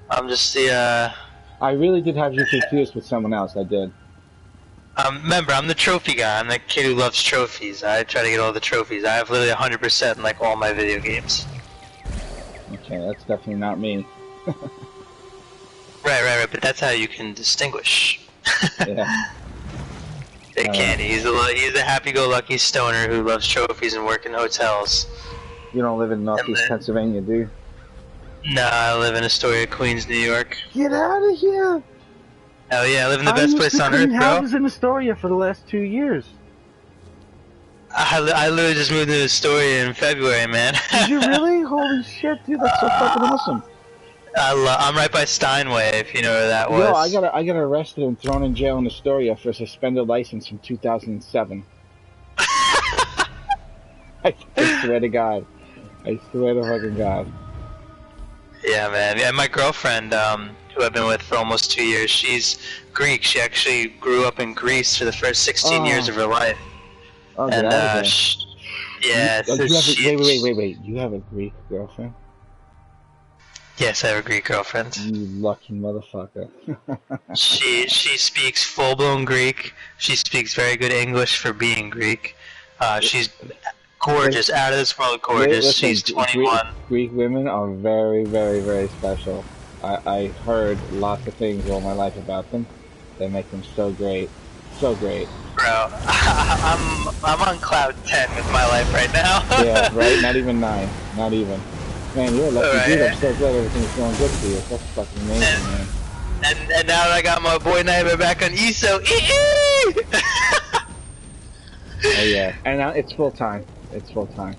I'm just the, I really did have you confused with someone else, I did. Remember, I'm the trophy guy. I'm the kid who loves trophies. I try to get all the trophies. I have literally 100% in, like, all my video games. Okay, that's definitely not me. Right, but that's how you can distinguish. Yeah. They can. He's a happy-go-lucky stoner who loves trophies and work in hotels. You don't live in Northeast Pennsylvania, do you? Nah, I live in Astoria, Queens, New York. Get out of here! Hell yeah, I live in the best place on earth, bro. I was in Astoria for the last 2 years. I literally just moved to Astoria in February, man. Did you really? Holy shit, dude, that's so fucking awesome. I'm right by Steinway, if you know where that was. Yo, I got arrested and thrown in jail in Astoria for a suspended license from 2007. I swear to God. I swear to fucking God. Yeah, man. Yeah, my girlfriend, who I've been with for almost 2 years, she's Greek. She actually grew up in Greece for the first 16 years of her life. Oh, and, yeah. Wait. You have a Greek girlfriend? Yes, I have a Greek girlfriend. You lucky motherfucker. She speaks full-blown Greek. She speaks very good English for being Greek. She's gorgeous, out of this world gorgeous. Listen, she's 21. Greek women are very, very, very special. I heard lots of things all my life about them. They make them so great. So great. Bro, I'm on cloud 10 with my life right now. Yeah, right? Not even 9. Not even. Man, you're a lucky dude. I'm so glad everything's going good for you. That's fucking amazing, man. And now that I got my boy Nightmare back on ESO, Oh yeah, and now it's full time. It's full time.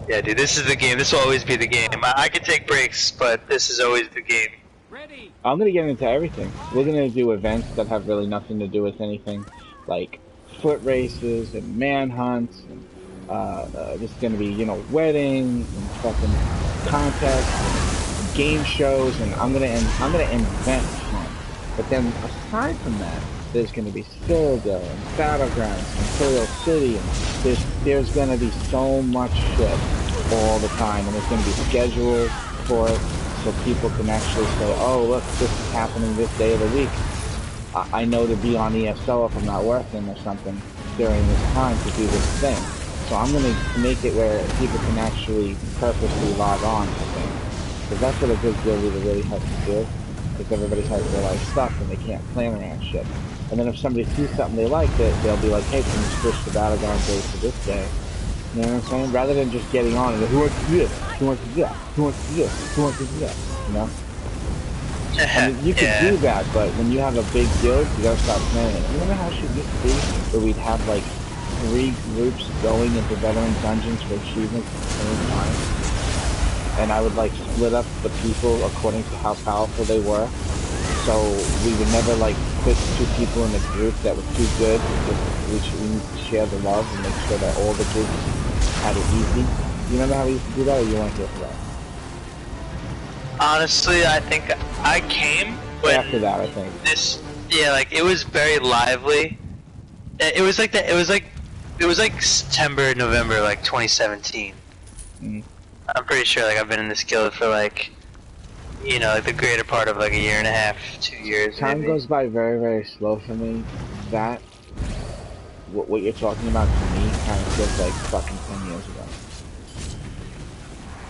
Yeah, dude, this is the game. This will always be the game. I can take breaks, but this is always the game. Ready. I'm gonna get into everything. We're gonna do events that have really nothing to do with anything, like foot races and manhunts, and there's gonna be, you know, weddings and fucking contests, and game shows, and I'm gonna invent fun. But then aside from that, there's gonna be Citadel and Battlegrounds, Imperial City, and there's gonna be so much shit all the time, and there's gonna be schedules for it. So people can actually say, oh, look, this is happening this day of the week. I know to be on ESO if I'm not working or something during this time to do this thing. So I'm going to make it where people can actually purposely log on to things. Because that's what a good guild leader really has to do. Because everybody has their life stuck and they can't plan around shit. And then if somebody sees something they like, they'll be like, hey, can you switch the Battleground day to this day? You know what I'm saying? Rather than just getting on and who wants to do this? Who wants to do that? Who wants to do this? Who wants to do that? You know? I mean, you can do that, but when you have a big guild, you gotta start planning it. You remember how shit used to be? Where we'd have like 3 groups going into veteran dungeons for achievements at the same time? And I would like split up the people according to how powerful they were. So we would never like put 2 people in a group that were too good because we need to share the love and make sure that all the groups had it easy. You remember how we used to do that, or you weren't here for that? Honestly, I think I came when after that, I think. Like it was very lively. It was like September, November, like 2017. Mm. I'm pretty sure like I've been in this guild for like, you know, like the greater part of like a year and a half, 2 years. Time maybe. goes by very, very slow for me. That what you're talking about to me kind of feels like fucking 10 years ago.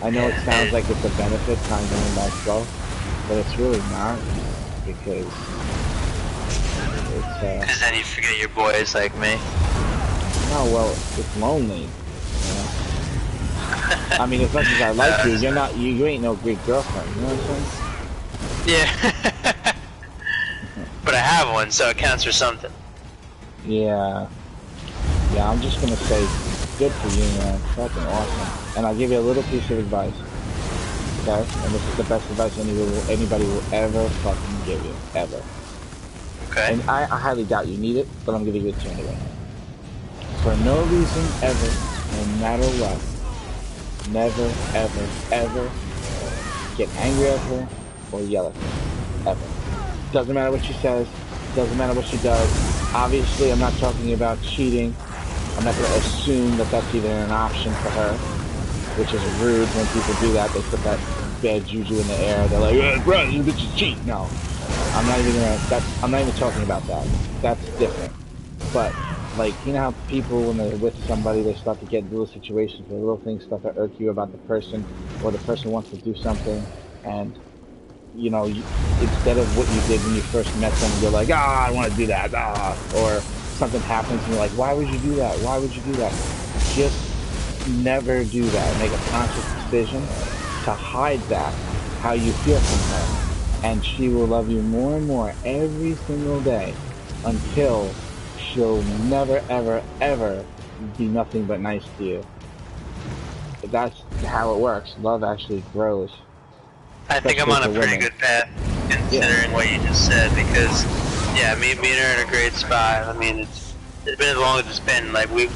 I know it sounds like it's a benefit, time going by slow, but it's really not, because it's Because then you forget your boys like me. No, well, it's lonely, you know? I mean, as much as I like you ain't no Greek girlfriend, you know what I'm saying? Yeah. But I have one, so it counts for something. Yeah. Yeah, I'm just gonna say, good for you, man. Fucking awesome. And I'll give you a little piece of advice. Okay? And this is the best advice anybody will ever fucking give you. Ever. Okay. And I highly doubt you need it, but I'm going to give it to you anyway. For no reason ever, no matter what, never, ever, ever get angry at her or yell at her. Ever. Doesn't matter what she says. Doesn't matter what she does. Obviously, I'm not talking about cheating. I'm not going to assume that that's even an option for her, which is rude when people do that. They put that bad juju in the air. They're like, bro, you bitches cheat. No. I'm not even talking about that. That's different. But, like, you know how people, when they're with somebody, they start to get into little situations where little things start to irk you about the person, or the person wants to do something, and, you know, instead of what you did when you first met them, you're like, I want to do that, or something happens and you're like, why would you do that? Why would you do that? Just never do that. Make a conscious decision to hide that, how you feel from her. And she will love you more and more every single day until she'll never, ever, ever be nothing but nice to you. That's how it works. Love actually grows. I think I'm on a pretty good path, considering what you just said, because, yeah, me and her in a great spot. I mean, it's been as long as it's been. Like, we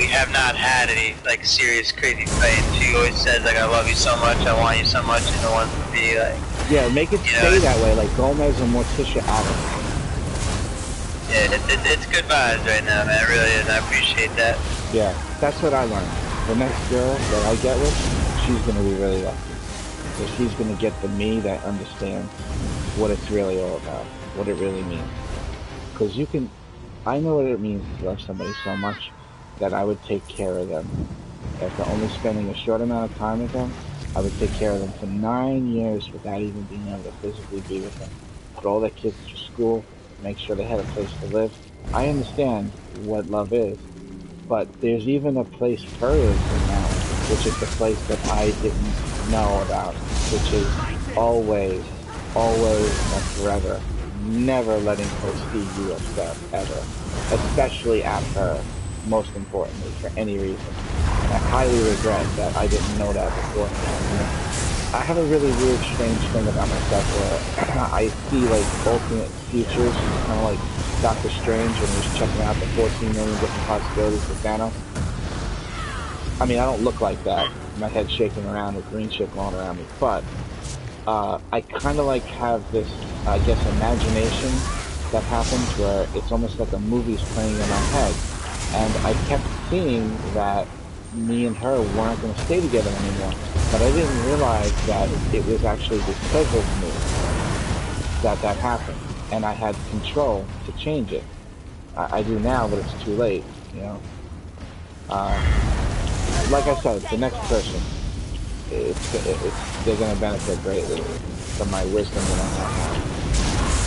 have not had any, like, serious, crazy fight. She always says, like, I love you so much, I want you so much, and no one to be, like... Yeah, make it stay that way, like Gomez and Morticia Adams. Yeah, it's good vibes right now, man. It really is. I appreciate that. Yeah, that's what I learned. The next girl that I get with, she's gonna be really lucky. So she's gonna get the me that understands what it's really all about, what it really means. Because I know what it means to love somebody so much that I would take care of them. After only spending a short amount of time with them, I would take care of them for 9 years without even being able to physically be with them. Put all their kids through school, make sure they had a place to live. I understand what love is, but there's even a place further than that, which is the place that I didn't know about, which is always, and forever, never letting her see you upset, ever. Especially at her, most importantly, for any reason. I highly regret that I didn't know that before. I have a really weird, strange thing about myself where I see, like, alternate futures, kind of like Doctor Strange when he was checking out the 14 million different possibilities for Thanos. I mean, I don't look like that. My head's shaking around with green shit going around me, but I kind of like have this, I guess, imagination that happens where it's almost like a movie's playing in my head. And I kept seeing that me and her weren't going to stay together anymore. But I didn't realize that it was actually because of me that happened. And I had control to change it. I do now, but it's too late, you know. Like I said, the next person, they're going to benefit greatly from my wisdom that I have.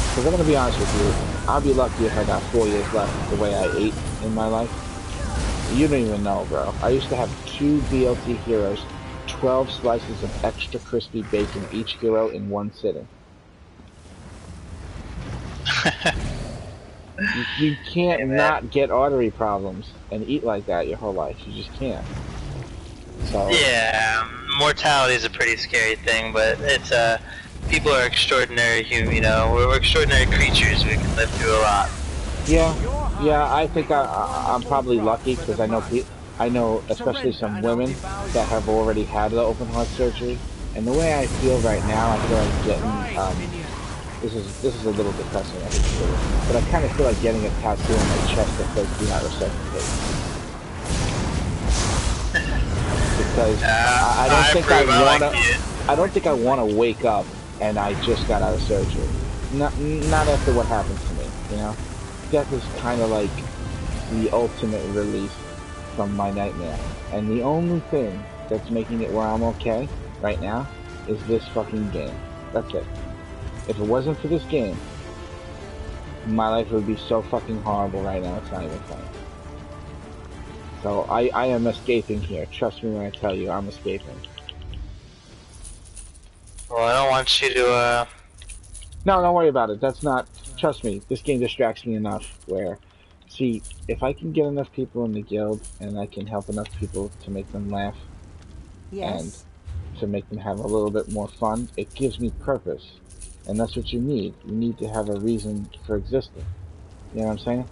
Because I'm going to be honest with you, I'll be lucky if I got 4 years left the way I ate in my life. You don't even know, bro. I used to have 2 BLT heroes, 12 slices of extra crispy bacon each hero in one sitting. you can't not get artery problems and eat like that your whole life. You just can't. So yeah, mortality is a pretty scary thing, but it's people are extraordinary you know, we're extraordinary creatures. We can live through a lot. Yeah, I think I'm probably lucky because I know especially some women that have already had the open heart surgery, and the way I feel right now, I feel like getting this is a little depressing, I hate to say it, but I kind of feel like getting a tattoo on my chest that says "Do not resuscitate." Because I don't think I want to wake up and I just got out of surgery. Not after what happened to me, you know. Death is kind of like the ultimate release from my nightmare. And the only thing that's making it where I'm okay right now is this fucking game. That's it. If it wasn't for this game, my life would be so fucking horrible right now, it's not even funny. So I am escaping here. Trust me when I tell you, I'm escaping. Well, I don't want you to, No, don't worry about it. That's not... Trust me, this game distracts me enough where... See, if I can get enough people in the guild, and I can help enough people to make them laugh, Yes. and to make them have a little bit more fun, it gives me purpose. And that's what you need. You need to have a reason for existing. You know what I'm saying?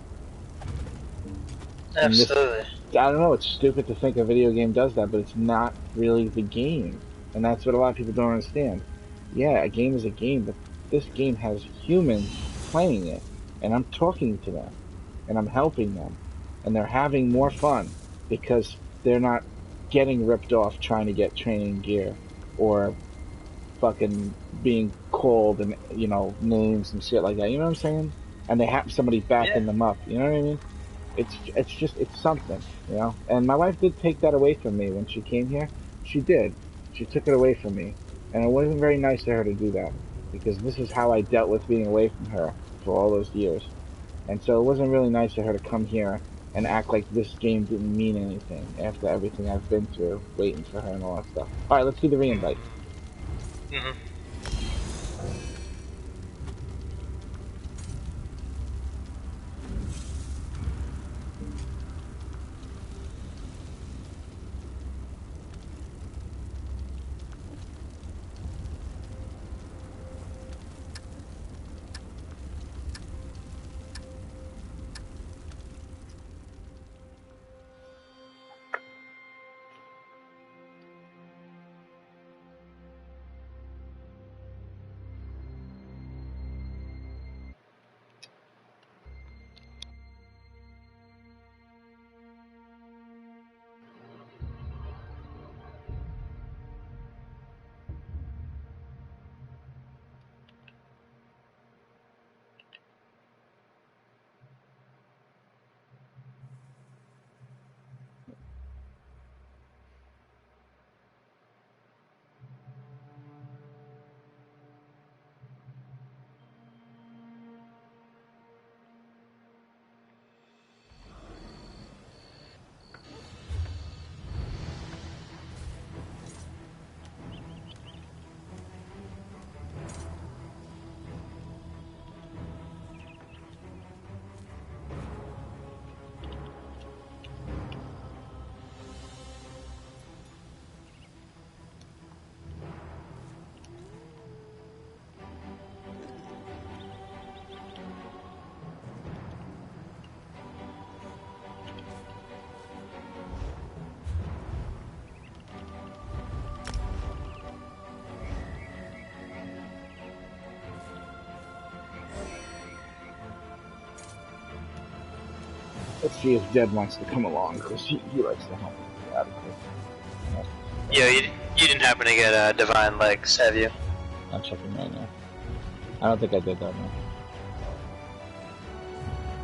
Absolutely. I don't know, it's stupid to think a video game does that, but it's not really the game. And that's what a lot of people don't understand. Yeah, a game is a game, but this game has humans playing it. And I'm talking to them. And I'm helping them. And they're having more fun because they're not getting ripped off trying to get training gear or fucking being called and, you know, names and shit like that. You know what I'm saying? And they have somebody backing them up. You know what I mean? It's something, you know? And my wife did take that away from me when she came here. She did. She took it away from me. And it wasn't very nice of her to do that. Because this is how I dealt with being away from her for all those years. And so it wasn't really nice of her to come here and act like this game didn't mean anything after everything I've been through, waiting for her and all that stuff. Alright, let's do the re-invite. Mm-hmm. Let's see if Jed wants to come along, because he likes to help me out of here. Yeah, you didn't happen to get divine legs, have you? I'm checking right now. I don't think I did that, man.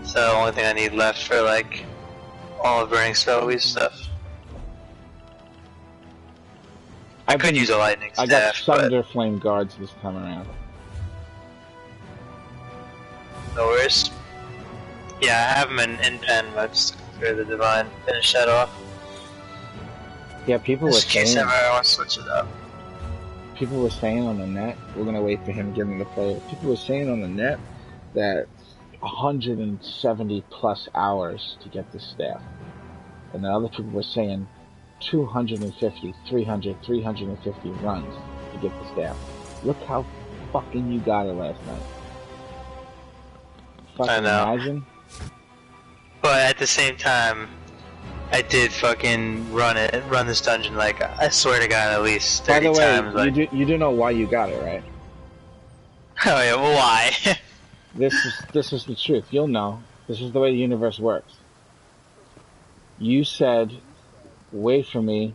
It's the only thing I need left for, like, all of burning spellweve stuff. I could use a lightning staff, I got Thunder Flame Guards this time around. No worries. Yeah, I have them in pen, but just for the divine, finish that off. Yeah, people were saying... In case ever I want to switch it up. People were saying on the net, we're gonna wait for him to get me the play. People were saying on the net that 170 plus hours to get the staff. And then other people were saying 250, 300, 350 runs to get the staff. Look how fucking you got it last night. Fucking I know. Imagine. But at the same time, I did fucking run this dungeon, like, I swear to God, at least 30 times. By the way, like... you do know why you got it, right? Oh yeah, well, why? This is the truth. You'll know. This is the way the universe works. You said, wait for me,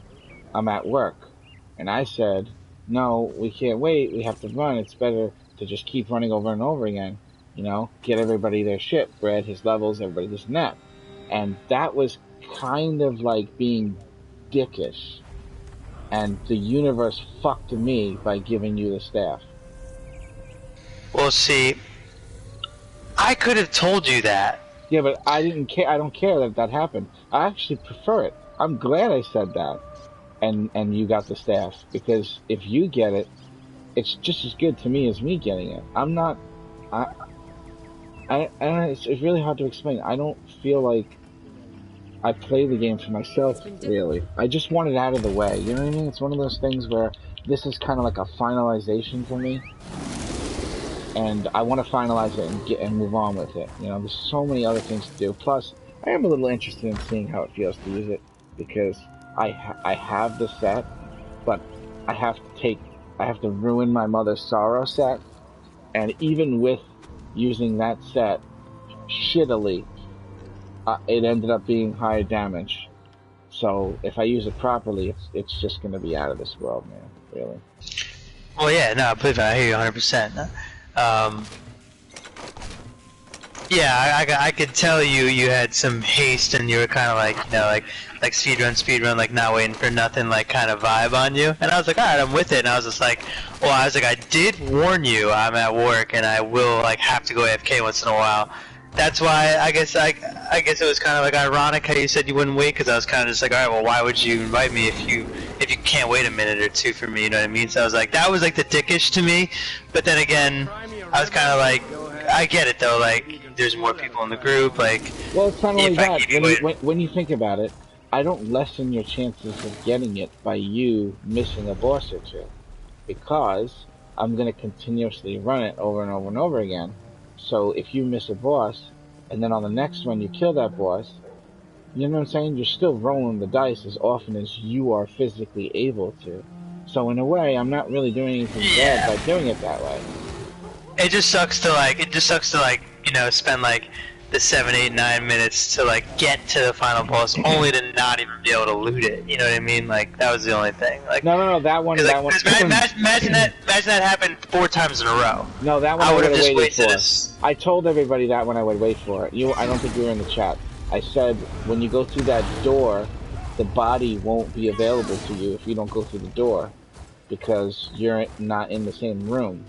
I'm at work. And I said, no, we can't wait, we have to run, it's better to just keep running over and over again. You know, get everybody their shit, Brad, his levels, everybody this and that. And that was kind of like being dickish. And the universe fucked me by giving you the staff. Well, see, I could have told you that. Yeah, but I didn't care. I don't care that happened. I actually prefer it. I'm glad I said that. And you got the staff. Because if you get it, it's just as good to me as me getting it. I'm not... it's really hard to explain. I don't feel like I play the game for myself, really. I just want it out of the way. You know what I mean? It's one of those things where this is kind of like a finalization for me. and I want to finalize it and move on with it. You know, there's so many other things to do. Plus, I am a little interested in seeing how it feels to use it because I have the set, but I have to ruin my Mother's Sorrow set, and even with using that set shittily, it ended up being higher damage. So if I use it properly, it's just going to be out of this world, man. Really. Well, yeah, no, I hear you 100%. Yeah, I could tell you had some haste and you were kind of like, you know, like speedrun, like not waiting for nothing, like kind of vibe on you. And I was like, alright, I'm with it. And I was just like, well, I did warn you I'm at work and I will like have to go AFK once in a while. That's why I guess it was kind of like ironic how you said you wouldn't wait, because I was kind of just like, alright, well, why would you invite me if you can't wait a minute or two for me, you know what I mean? So I was like, that was like the dickish to me, but then again, I was kind of like, I get it though, like, there's more people in the group, like... Well, it's not only that, when you think about it, I don't lessen your chances of getting it by you missing a boss or two, because I'm going to continuously run it over and over and over again. So if you miss a boss, and then on the next one you kill that boss, you know what I'm saying? You're still rolling the dice as often as you are physically able to. So in a way, I'm not really doing anything bad by doing it that way. It just sucks to like, you know, spend like the 7, 8, 9 minutes to like get to the final boss, only to not even be able to loot it. You know what I mean? Like that was the only thing. Like no, that one. Imagine that happened 4 times in a row. No, that one I would have just waited for. This. I told everybody that one I would wait for it. I don't think you were in the chat. I said when you go through that door, the body won't be available to you if you don't go through the door, because you're not in the same room.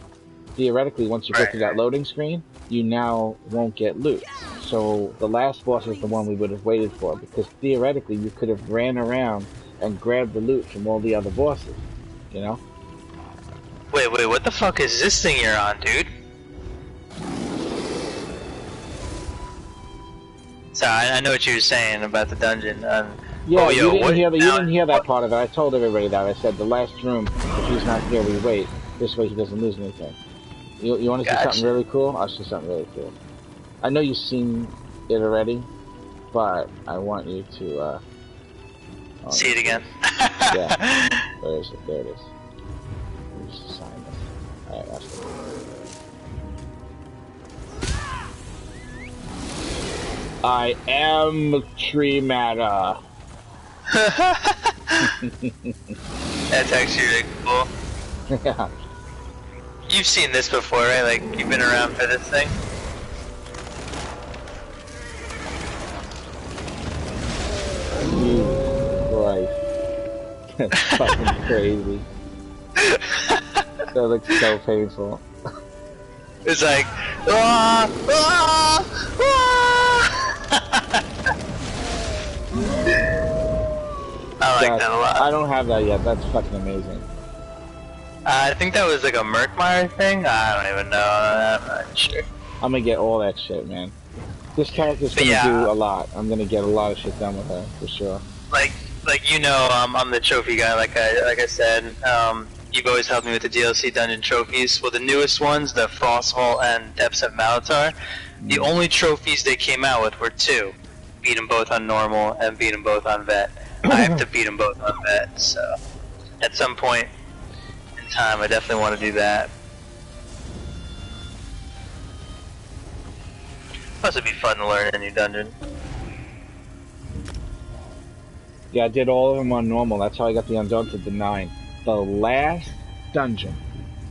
Theoretically, once you go through that loading screen, you now won't get loot. So the last boss is the one we would have waited for, because theoretically you could have ran around and grabbed the loot from all the other bosses, you know? Wait, what the fuck is this thing you're on, dude? So I know what you were saying about the dungeon. Yeah, you didn't hear that part of it. I told everybody that. I said the last room, if he's not here, we wait. This way he doesn't lose anything. You want to see something really cool? I'll see something really cool. I know you've seen it already, but I want you to see it again. Yeah. Where is it? There it is. Let me just assign this. Alright, that's it. I am tree matter. That's actually really cool. Yeah. You've seen this before, right? Like, you've been around for this thing? Jesus Christ. That's fucking crazy. That looks so painful. It's like, I like that a lot. I don't have that yet. That's fucking amazing. I think that was like a Murkmire thing? I don't even know. I'm not sure. I'm gonna get all that shit, man. This character's gonna do a lot. I'm gonna get a lot of shit done with her, for sure. Like you know, I'm the trophy guy, like I said. You've always helped me with the DLC dungeon trophies. Well, the newest ones, the Frostvault and Depths of Malatar, the only trophies they came out with were 2. Beat them both on normal and beat them both on vet. I have to beat them both on vet, so at some point in time I definitely want to do that. Plus it'd be fun to learn a new dungeon. Yeah, I did all of them on normal. That's how I got the Undaunted to 9. The last dungeon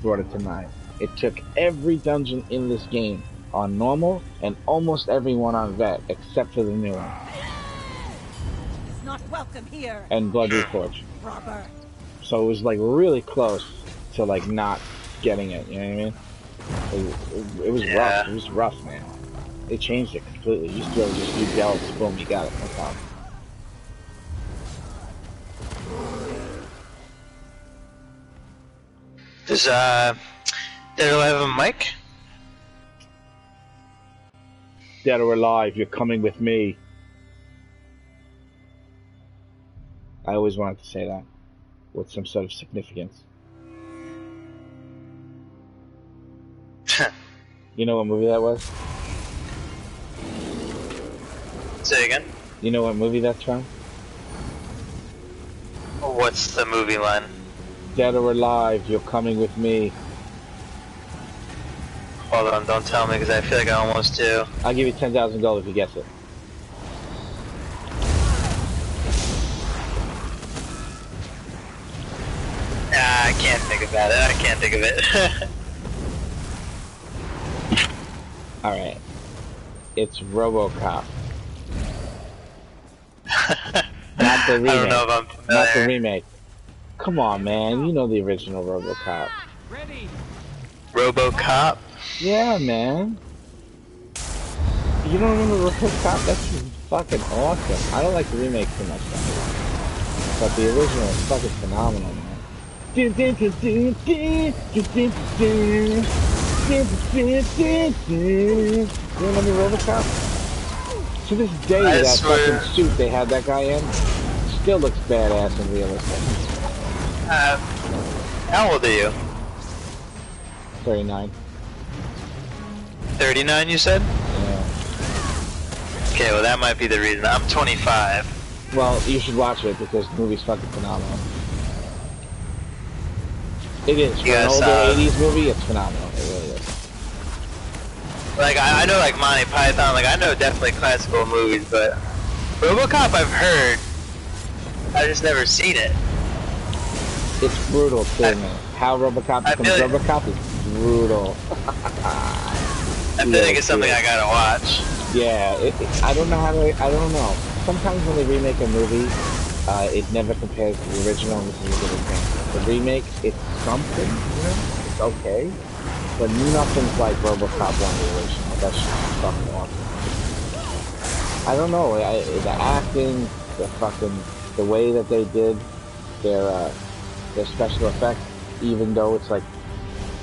brought it to 9. It took every dungeon in this game on normal and almost everyone on vet except for the new one. It's not welcome here. And Blood Reforged. Robber. So it was like really close to like not getting it, you know what I mean? It was rough. It was rough, man. They changed it completely. You used to be able to just do delves, boom, you got it, no problem. Does Dead or have a mic? Dead or alive, you're coming with me. I always wanted to say that with some sort of significance. You know what movie that was? Say again? You know what movie that's from? What's the movie line? Dead or Alive, You're Coming With Me. Hold on, don't tell me because I feel like I almost do. I'll give you $10,000 if you guess it. I can't think about it. I can't think of it. Alright. It's RoboCop. Not the remake. I don't know if I'm familiar. Not the remake. Come on, man. You know the original RoboCop. Ready. RoboCop? Yeah, man. You don't remember RoboCop? That's fucking awesome. I don't like the remake too much, though. But the original is fucking phenomenal, man. You remember RoboCop? To this day, that fucking suit they had that guy in still looks badass and realistic. How old are you? 39. 39, you said? Yeah. Okay, well that might be the reason. I'm 25. Well, you should watch it because the movie's fucking phenomenal. It is. For an older 80s movie, it's phenomenal. It really is. Like, I know, like, Monty Python, like, I know definitely classical movies, but RoboCop I've heard. I've just never seen it. It's brutal, too, man. How RoboCop becomes RoboCop is brutal. I feel like it's something I gotta watch. Yeah, I don't know how to, I don't know. Sometimes when they remake a movie, it never compares to the original, and this is a good example. The remake, it's something, you know? It's okay. But nothing's like RoboCop 1, the original. That's just fucking awesome. I don't know, the acting, the way that they did their special effects, even though it's like,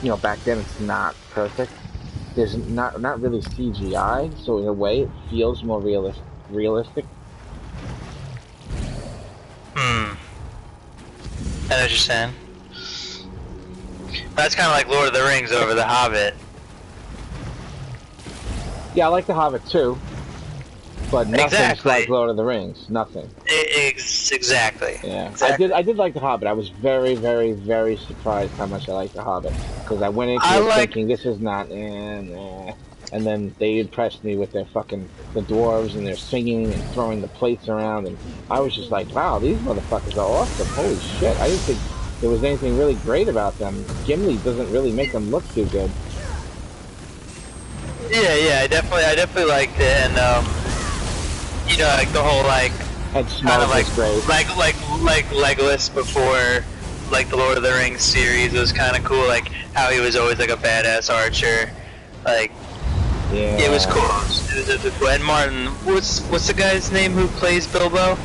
you know, back then it's not perfect. There's not really CGI, so in a way it feels more realistic. I know what you're saying. That's kind of like Lord of the Rings over The Hobbit. Yeah, I like The Hobbit too, but nothing's like Lord of the Rings. Nothing. Exactly. Yeah, exactly. I did like The Hobbit. I was very, very, very surprised how much I liked The Hobbit because I went into it thinking this is not, and then they impressed me with their the dwarves and their singing and throwing the plates around, and I was just like, wow, these motherfuckers are awesome. Holy shit! I didn't think there was anything really great about them. Gimli doesn't really make them look too good. Yeah, I definitely liked it, and you know, like the whole like kind of like Legolas before like the Lord of the Rings series was kind of cool. Like how he was always like a badass archer. Like it was cool. It was cool. And Martin, what's the guy's name who plays Bilbo?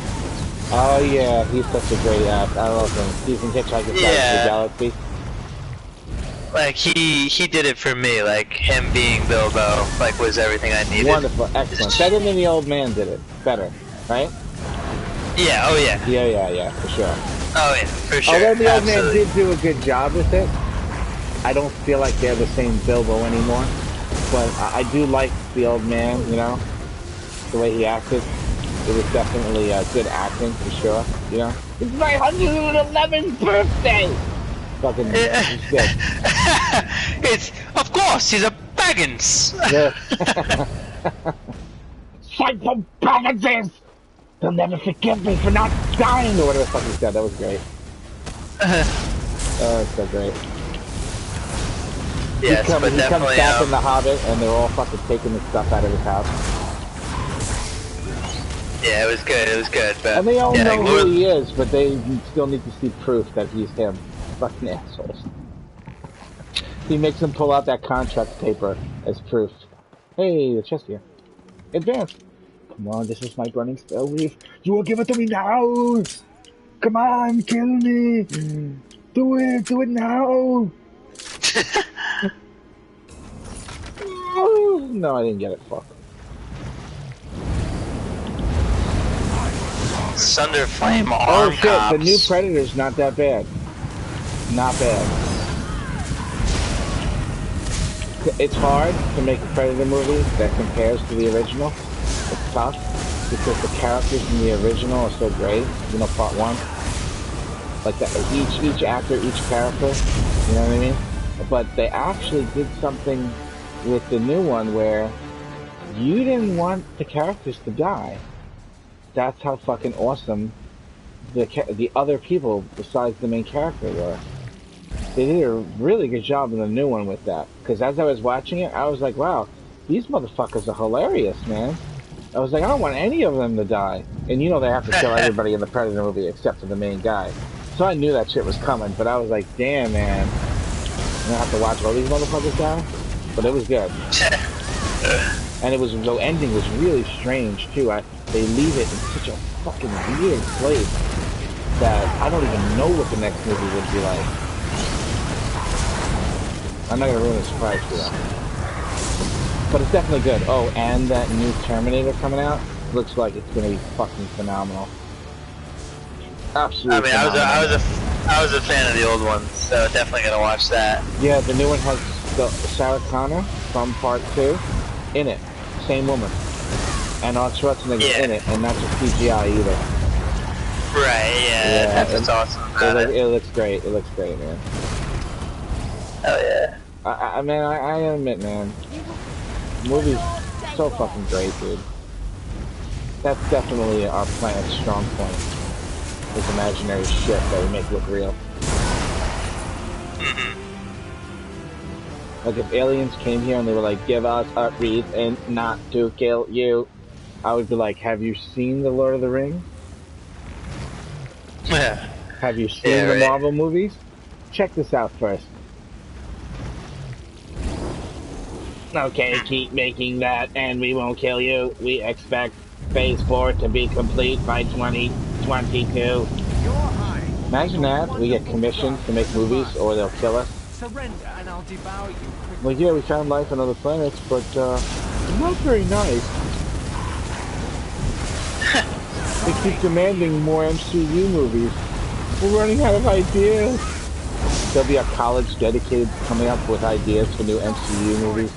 Oh yeah, he's such a great actor. I love him. He's in Hitchhiker's Guide to the Galaxy. Like he did it for me. Like him being Bilbo, like was everything I needed. Wonderful, excellent. Better than the old man did it. Better, right? Yeah. Oh yeah. Yeah, for sure. Oh yeah, for sure. Although the old man did do a good job with it, I don't feel like they're the same Bilbo anymore. But I do like the old man, you know, the way he acted. It was definitely good acting, for sure, you know. It's my 111th birthday! Fucking shit. It's, of course, he's a Baggins! Psycho Bagginses! They'll never forgive me for not dying, or whatever the fuck he said. That was great. Oh, it's so great. Yes, he comes definitely, back in The Hobbit, and they're all fucking taking the stuff out of his house. Yeah, it was good, but... And they all know who he is, but they still need to see proof that he's him. Fucking assholes. He makes them pull out that contract paper as proof. Hey, the chest here. Advance. Come on, this is my burning spellweve. You will give it to me now! Come on, kill me! Do it now! No, I didn't get it. Fuck. Sunder Flame Arm Oh shit, Cops. the new Predator's not that bad. Not bad. It's hard to make a Predator movie that compares to the original. It's tough because the characters in the original are so great. You know, part one. Like that, each actor, each character. You know what I mean? But they actually did something with the new one where you didn't want the characters to die. That's how fucking awesome the other people besides the main character were. They did a really good job in the new one with that. Because as I was watching it, I was like, wow, these motherfuckers are hilarious, man. I was like, I don't want any of them to die. And you know they have to kill everybody in the Predator movie except for the main guy. So I knew that shit was coming, but I was like, damn, man. I'm gonna have to watch all these motherfuckers die? But it was good. And the ending was really strange, too. They leave it in such a fucking weird place that I don't even know what the next movie would be like. I'm not gonna ruin the surprise for that. But it's definitely good. Oh, and that new Terminator coming out looks like it's gonna be fucking phenomenal. Absolutely. I mean, I was a fan of the old one, so definitely gonna watch that. Yeah, the new one has Sarah Connor from Part 2 in it. Same woman. And Arnold Schwarzenegger in it, and not just CGI either. Right, yeah, that's what's awesome about it. It looks great. It looks great, man. Oh yeah. I admit, man, the movie's so fucking great, dude. That's definitely our planet's strong point. This imaginary shit that we make look real. Like if aliens came here and they were like, give us a reason not to kill you, I would be like, have you seen The Lord of the Rings? Yeah. Have you seen the Marvel movies? Check this out first. Okay, keep making that and we won't kill you. We expect Phase 4 to be complete by 2022. Imagine that, we get commissioned to make movies or they'll kill us. Surrender and I'll devour you. Like, yeah, we found life on other planets, but, not very nice. They keep demanding more MCU movies. We're running out of ideas. There'll be a college dedicated to coming up with ideas for new MCU movies.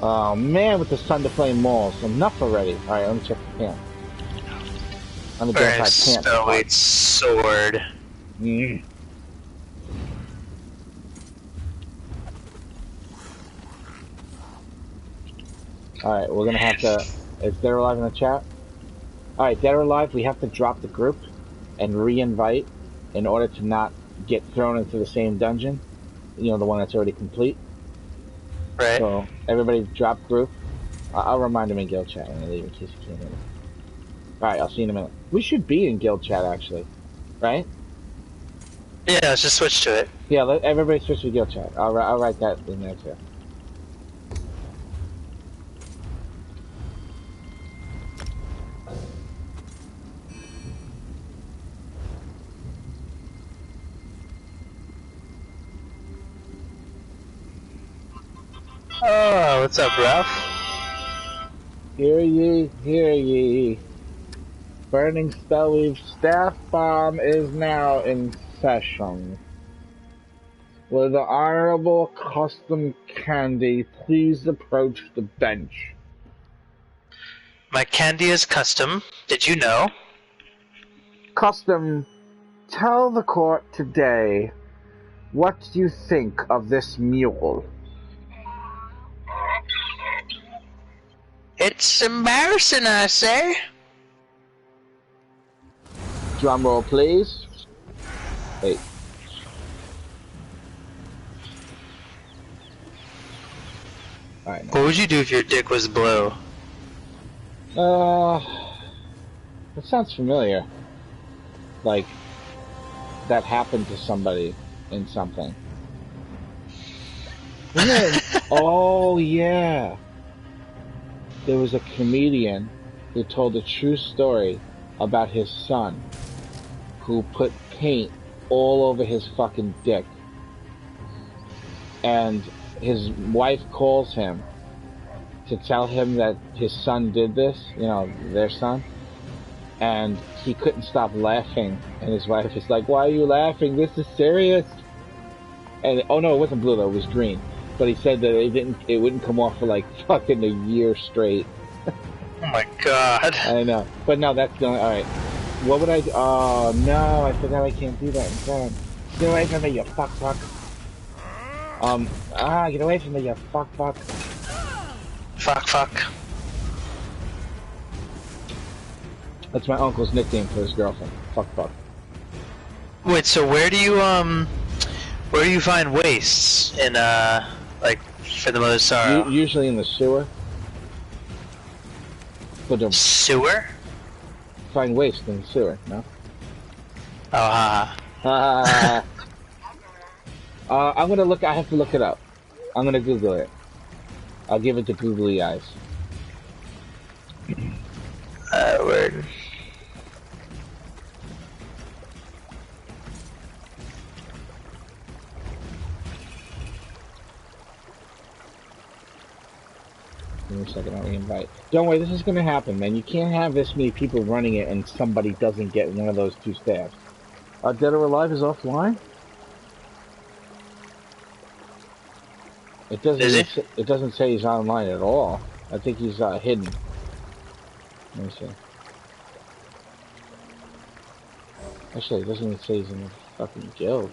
Oh man, with the Sun to Flame Malls. Enough already. Alright, let me check the pants. Let me get my pants. Oh, it's sword. Alright, we're gonna have to... Is Dead or Alive in the chat? Alright, Dead or Alive, we have to drop the group and re-invite in order to not get thrown into the same dungeon. You know, the one that's already complete. Right. So, everybody drop group. I'll remind them in guild chat when I leave in case you can't hear me. Alright, I'll see you in a minute. We should be in guild chat, actually. Right? Yeah, let's just switch to it. Yeah, let everybody switch to guild chat. I'll write that in there too. Oh, what's up, Ralph? Hear ye, hear ye. Burning Spellweve Staff Bomb is now in session. Will the Honorable Custom Candy please approach the bench? My candy is custom. Did you know? Custom, tell the court today, what do you think of this mule? It's embarrassing, I say. Drum roll, please. Wait. Alright. What would you do if your dick was blue? That sounds familiar. Like, that happened to somebody in something. Oh, yeah. There was a comedian who told a true story about his son who put paint all over his fucking dick. And his wife calls him to tell him that his son did this, you know, their son. And he couldn't stop laughing. And his wife is like, why are you laughing? This is serious. And oh no, it wasn't blue though, it was green. But he said that it wouldn't come off for like fucking a year straight. Oh my god. I know. But no, that's the only, alright. What would I do? Oh no, I forgot I can't do that instead. Get away from me, you fuck. Get away from me, you fuck. Fuck. That's my uncle's nickname for his girlfriend. Fuck. Wait, so where do you find wastes in like for the Mother Sorrow? Usually in the sewer. But sewer? Find waste in the sewer, no? Oh, I'm gonna look. I have to look it up. I'm gonna Google it. I'll give it the googly eyes. Word. Give me a second, I'll re-invite. Don't worry, this is gonna happen, man. You can't have this many people running it and somebody doesn't get one of those two stabs. Dead or Alive is offline? It doesn't. It doesn't say he's online at all. I think he's hidden. Let me see. Actually, it doesn't even say he's in the fucking guild.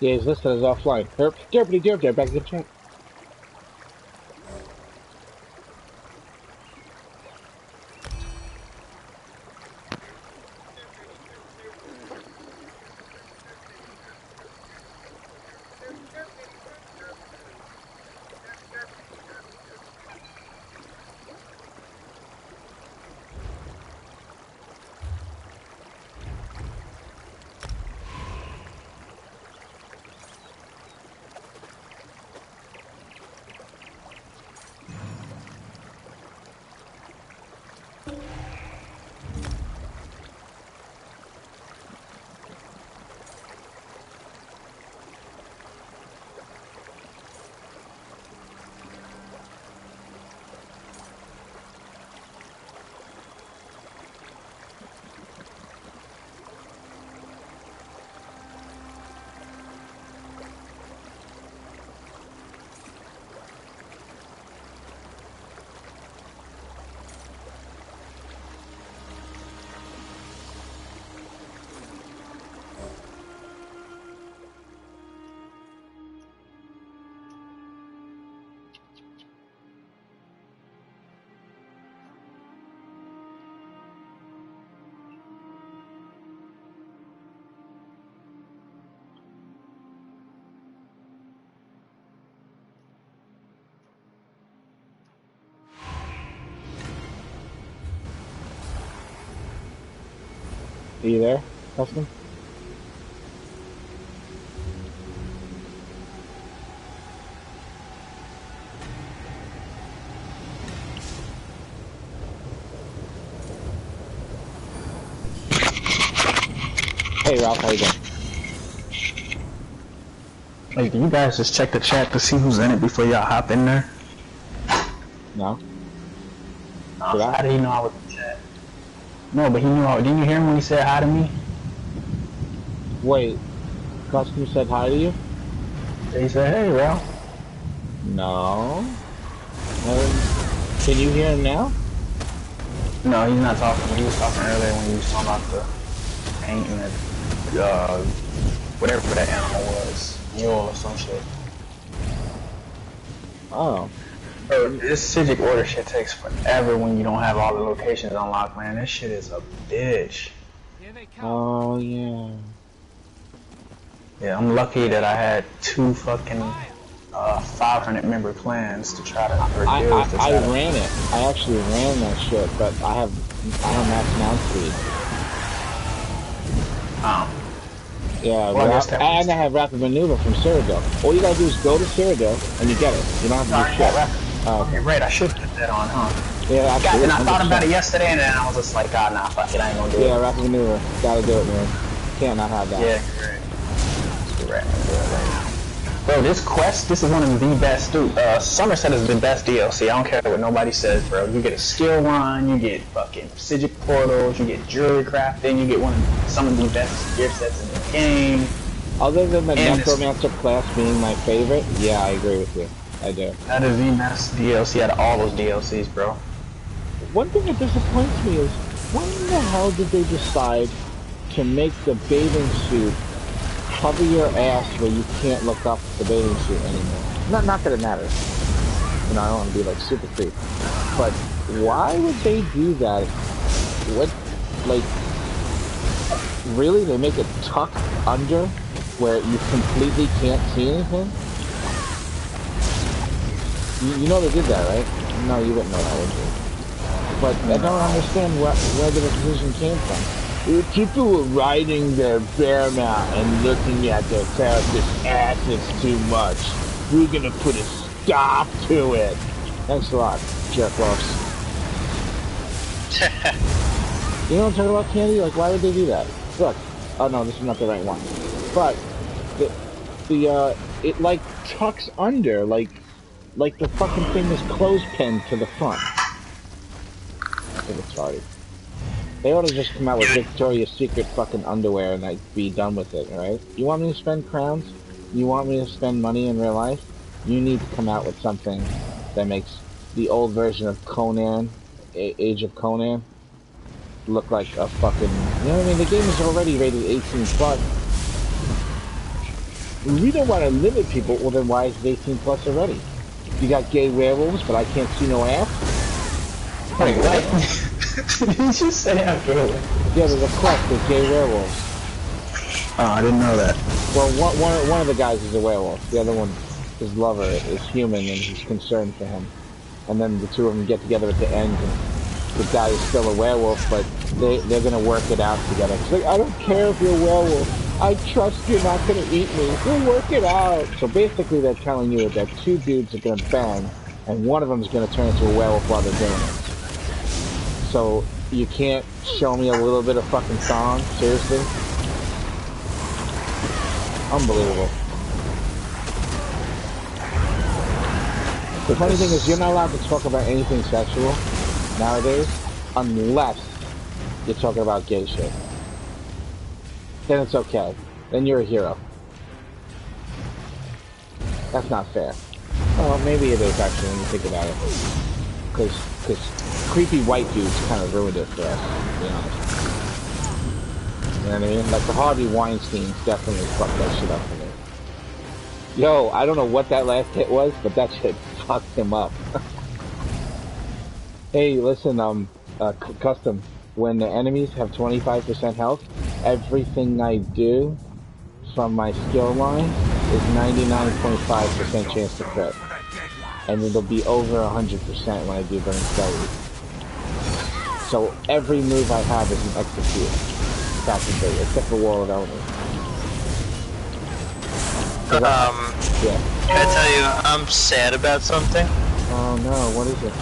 Yeah, he's listed as offline. Derpy, back to the chat. Are you there, Custom? Hey Ralph, how you doing? Hey, can you guys just check the chat to see who's in it before y'all hop in there? No. How did he know I was in the chat? No, but he knew. Didn't you hear him when he said hi to me? Wait, Custom said hi to you? He said, "Hey, Ralph." No. Can you hear him now? No, he's not talking. He was talking earlier when he was talking about the paint and the whatever that animal was, mule or some shit. Oh. Bro, this Sigic order shit takes forever when you don't have all the locations unlocked, man. This shit is a bitch. Oh, yeah. Yeah, I'm lucky that I had 2 fucking 500 member clans to try to rebuild this. I ran it. I actually ran that shit, but I have max mount speed. Oh. Yeah, well, and I have rapid maneuver from Cyrodiil. All you gotta do is go to Cyrodiil and you get it. You don't have to do shit. Okay, right, I should put that on, huh? Yeah, absolutely. And I thought about it yesterday and then I was just like, God, nah, fuck it, I ain't gonna do it. Yeah, rapid maneuver. Gotta do it, man. can't not have that. Yeah, correct. Bro, this quest, this is one of the best, dude. Somerset is the best DLC. I don't care what nobody says, bro. You get a skill run, you get fucking Psijic portals, you get jewelry crafting, you get some of the best gear sets in the game. Other than the Necromancer class being my favorite, yeah, I agree with you. I do. That is the best DLC out of all those DLCs, bro. One thing that disappoints me is, when the hell did they decide to make the bathing suit cover your ass where you can't look up the bathing suit anymore? Not that it matters. You know, I don't want to be like super creep. But why would they do that? What, like, really? They make it tuck under where you completely can't see anything? You know they did that, right? No, you wouldn't know that, would you? But I don't understand where the decision came from. People were riding their bear mount and looking at their character's asses too much. We're gonna put a stop to it. Thanks a lot, jerk-offs. You know what I'm talking about, Candy? Like, why would they do that? Look. Oh no, this is not the right one. But it like tucks under, like the fucking thing is clothespin to the front. I think it's retarded. They ought to just come out with Victoria's Secret fucking underwear and like be done with it, alright? You want me to spend crowns? You want me to spend money in real life? You need to come out with something that makes the old version of Conan, Age of Conan, look like a fucking... You know what I mean? The game is already rated 18+. We don't want to limit people, well then why is it 18+ already? You got gay werewolves, but I can't see no ass? Wait, what? Did you just say after? Yeah, there's a quest with gay werewolves. Oh, I didn't know that. Well, one of the guys is a werewolf. The other one, his lover, is human, and he's concerned for him. And then the two of them get together at the end, and the guy is still a werewolf, but they're gonna work it out together. It's like, I don't care if you're a werewolf. I trust you're not gonna eat me. We'll work it out. So basically, they're telling you that two dudes are gonna bang, and one of them is gonna turn into a werewolf while they're doing it. So, you can't show me a little bit of fucking song? Seriously? Unbelievable. The funny thing is, you're not allowed to talk about anything sexual nowadays, unless you're talking about gay shit. Then it's okay. Then you're a hero. That's not fair. Well, maybe it is actually when you think about it. Because creepy white dudes kind of ruined it for us, to be honest. You know what I mean? Like the Harvey Weinsteins definitely fucked that shit up for me. Yo, I don't know what that last hit was, but that shit fucked him up. Hey, listen, Custom, when the enemies have 25% health, everything I do from my skill line is 99.5% chance to crit. And it'll be over 100% when I do Burning Spellweve. So every move I have is an execute, practically, except for Wall of Elements. Yeah. Can I tell you, I'm sad about something? Oh no, what is it?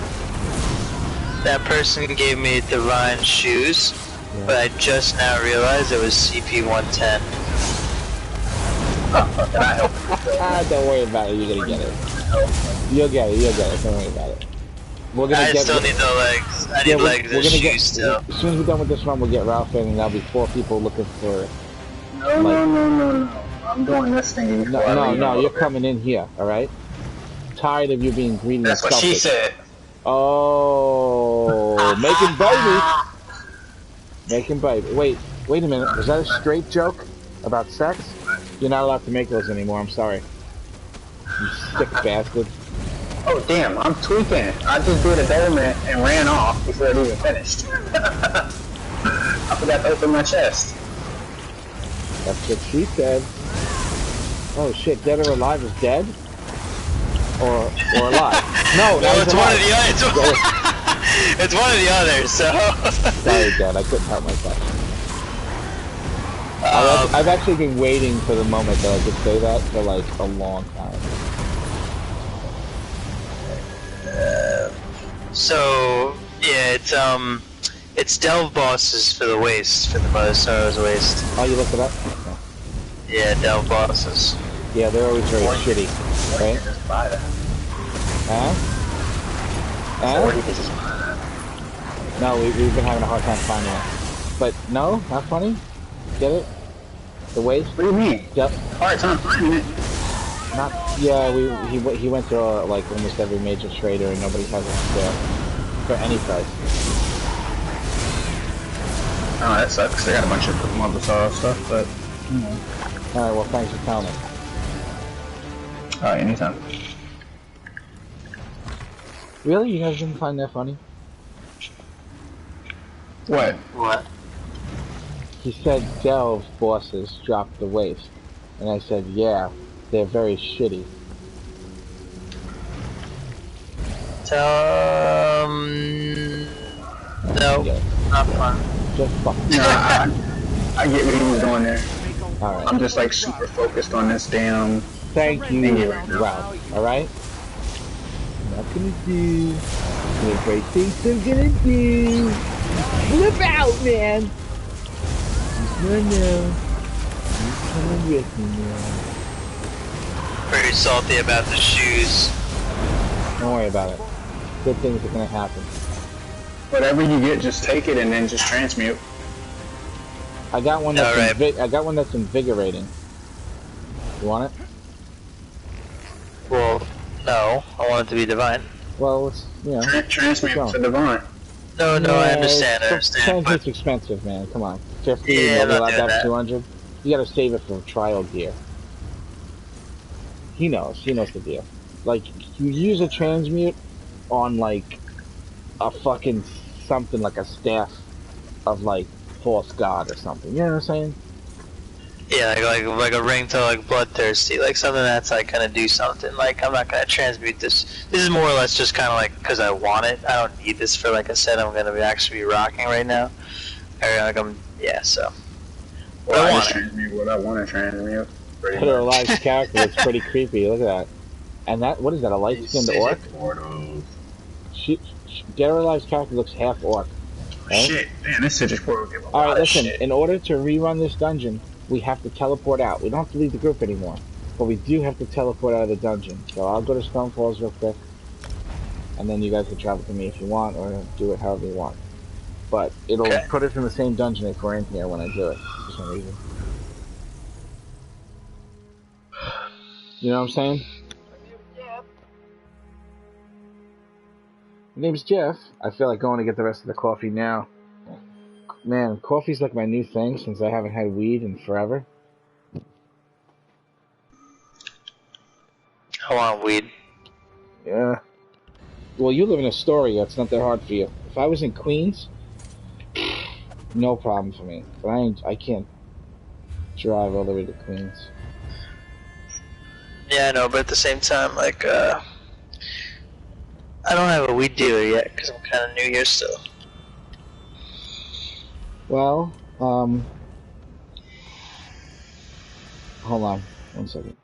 That person gave me Divine Shoes, but I just now realized it was CP110. Don't worry about it, you're gonna get it. You'll get it, don't worry about it. We're gonna still need the legs. I need legs and shoes still. As soon as we're done with this one, we'll get Ralph in, and there'll be 4 people looking for... No. I'm doing this thing. No, you're coming in here, alright? Tired of you being greedy and selfish. That's what she said. Oh, making baby. Wait a minute. Was that a straight joke about sex? You're not allowed to make those anymore. I'm sorry. You sick bastard. Oh damn! I'm tweaking. I just did a betterment and ran off before it even finished. I forgot to open my chest. That's what she said. Oh shit! Dead or alive is dead. Or alive. No, it's one of the other. It's one of the others, so... Sorry, Dad, I couldn't help myself. I've actually been waiting for the moment that I could say that for like a long time. So, yeah, it's, It's delve bosses for the waste, for the Mother Sorrow's waste. Oh, you looked it up? Okay. Yeah, delve bosses. Yeah, they're always very shitty, right? Just buy that. Huh? Or you can just buy that. No, we've been having a hard time finding it. But no, not funny. Get it? The waste? What do you mean? Yep. Hard time finding it. Not. Yeah, he went through like almost every major trader and nobody has it there for any price. Oh, that sucks. I got a bunch of Mother Sorrow stuff, but. Alright, well, thanks for telling me. Alright, anytime. Really? You guys didn't find that funny? What? What? He said delve bosses drop the waste. And I said, yeah, they're very shitty. No, not fun. Just fuck. Nah, I get what he was doing there. Alright. I'm just like super focused on this damn. Thank you, right now. Ralph. Alright? I'm not gonna do the great things I'm gonna do. Flip out, man! No, no. You come with me now. Pretty salty about the shoes. Don't worry about it. Good things are gonna happen. Whatever you get, just take it and then just transmute. I got one that's Alright. I got one that's invigorating. You want it? Well, no. I want it to be divine. Well, it's, you know. Transmute to divine. No, no, I understand, Transmute's but... expensive, man. Come on. 50, Yeah, I'm not allowed to doing have that. 200. You gotta save it for trial gear. He knows the deal. Like, you use a transmute on, like, a fucking something like a staff of, like, false god or something. You know what I'm saying? Yeah, like a ring to like bloodthirsty, like something that's like gonna do something. Like I'm not gonna transmute this. This is more or less just kind of like because I want it. I don't need this for like I said. I'm gonna actually be rocking right now. Yeah. So. Well, I just transmute what I want to transmute. Put her alive character. It's pretty creepy. Look at that. And that, what is that? A light-skinned orc? Get her alive character looks half orc. Right? Shit, man, this Citrus portal give a All right, lot listen. of shit. In order to rerun this dungeon, we have to teleport out. We don't have to leave the group anymore, but we do have to teleport out of the dungeon. So I'll go to Stone Falls real quick, and then you guys can travel to me if you want, or do it however you want. But it'll put us in the same dungeon if we're in here when I do it, for some reason. You know what I'm saying? My name's Jeff. I feel like going to get the rest of the coffee now. Man, coffee's like my new thing since I haven't had weed in forever. I want weed. Yeah. Well, you live in Astoria. It's not that hard for you. If I was in Queens, no problem for me. But I can't drive all the way to Queens. Yeah, I know, but at the same time, like, I don't have a weed dealer yet because I'm kind of new here still. Well, hold on 1 second.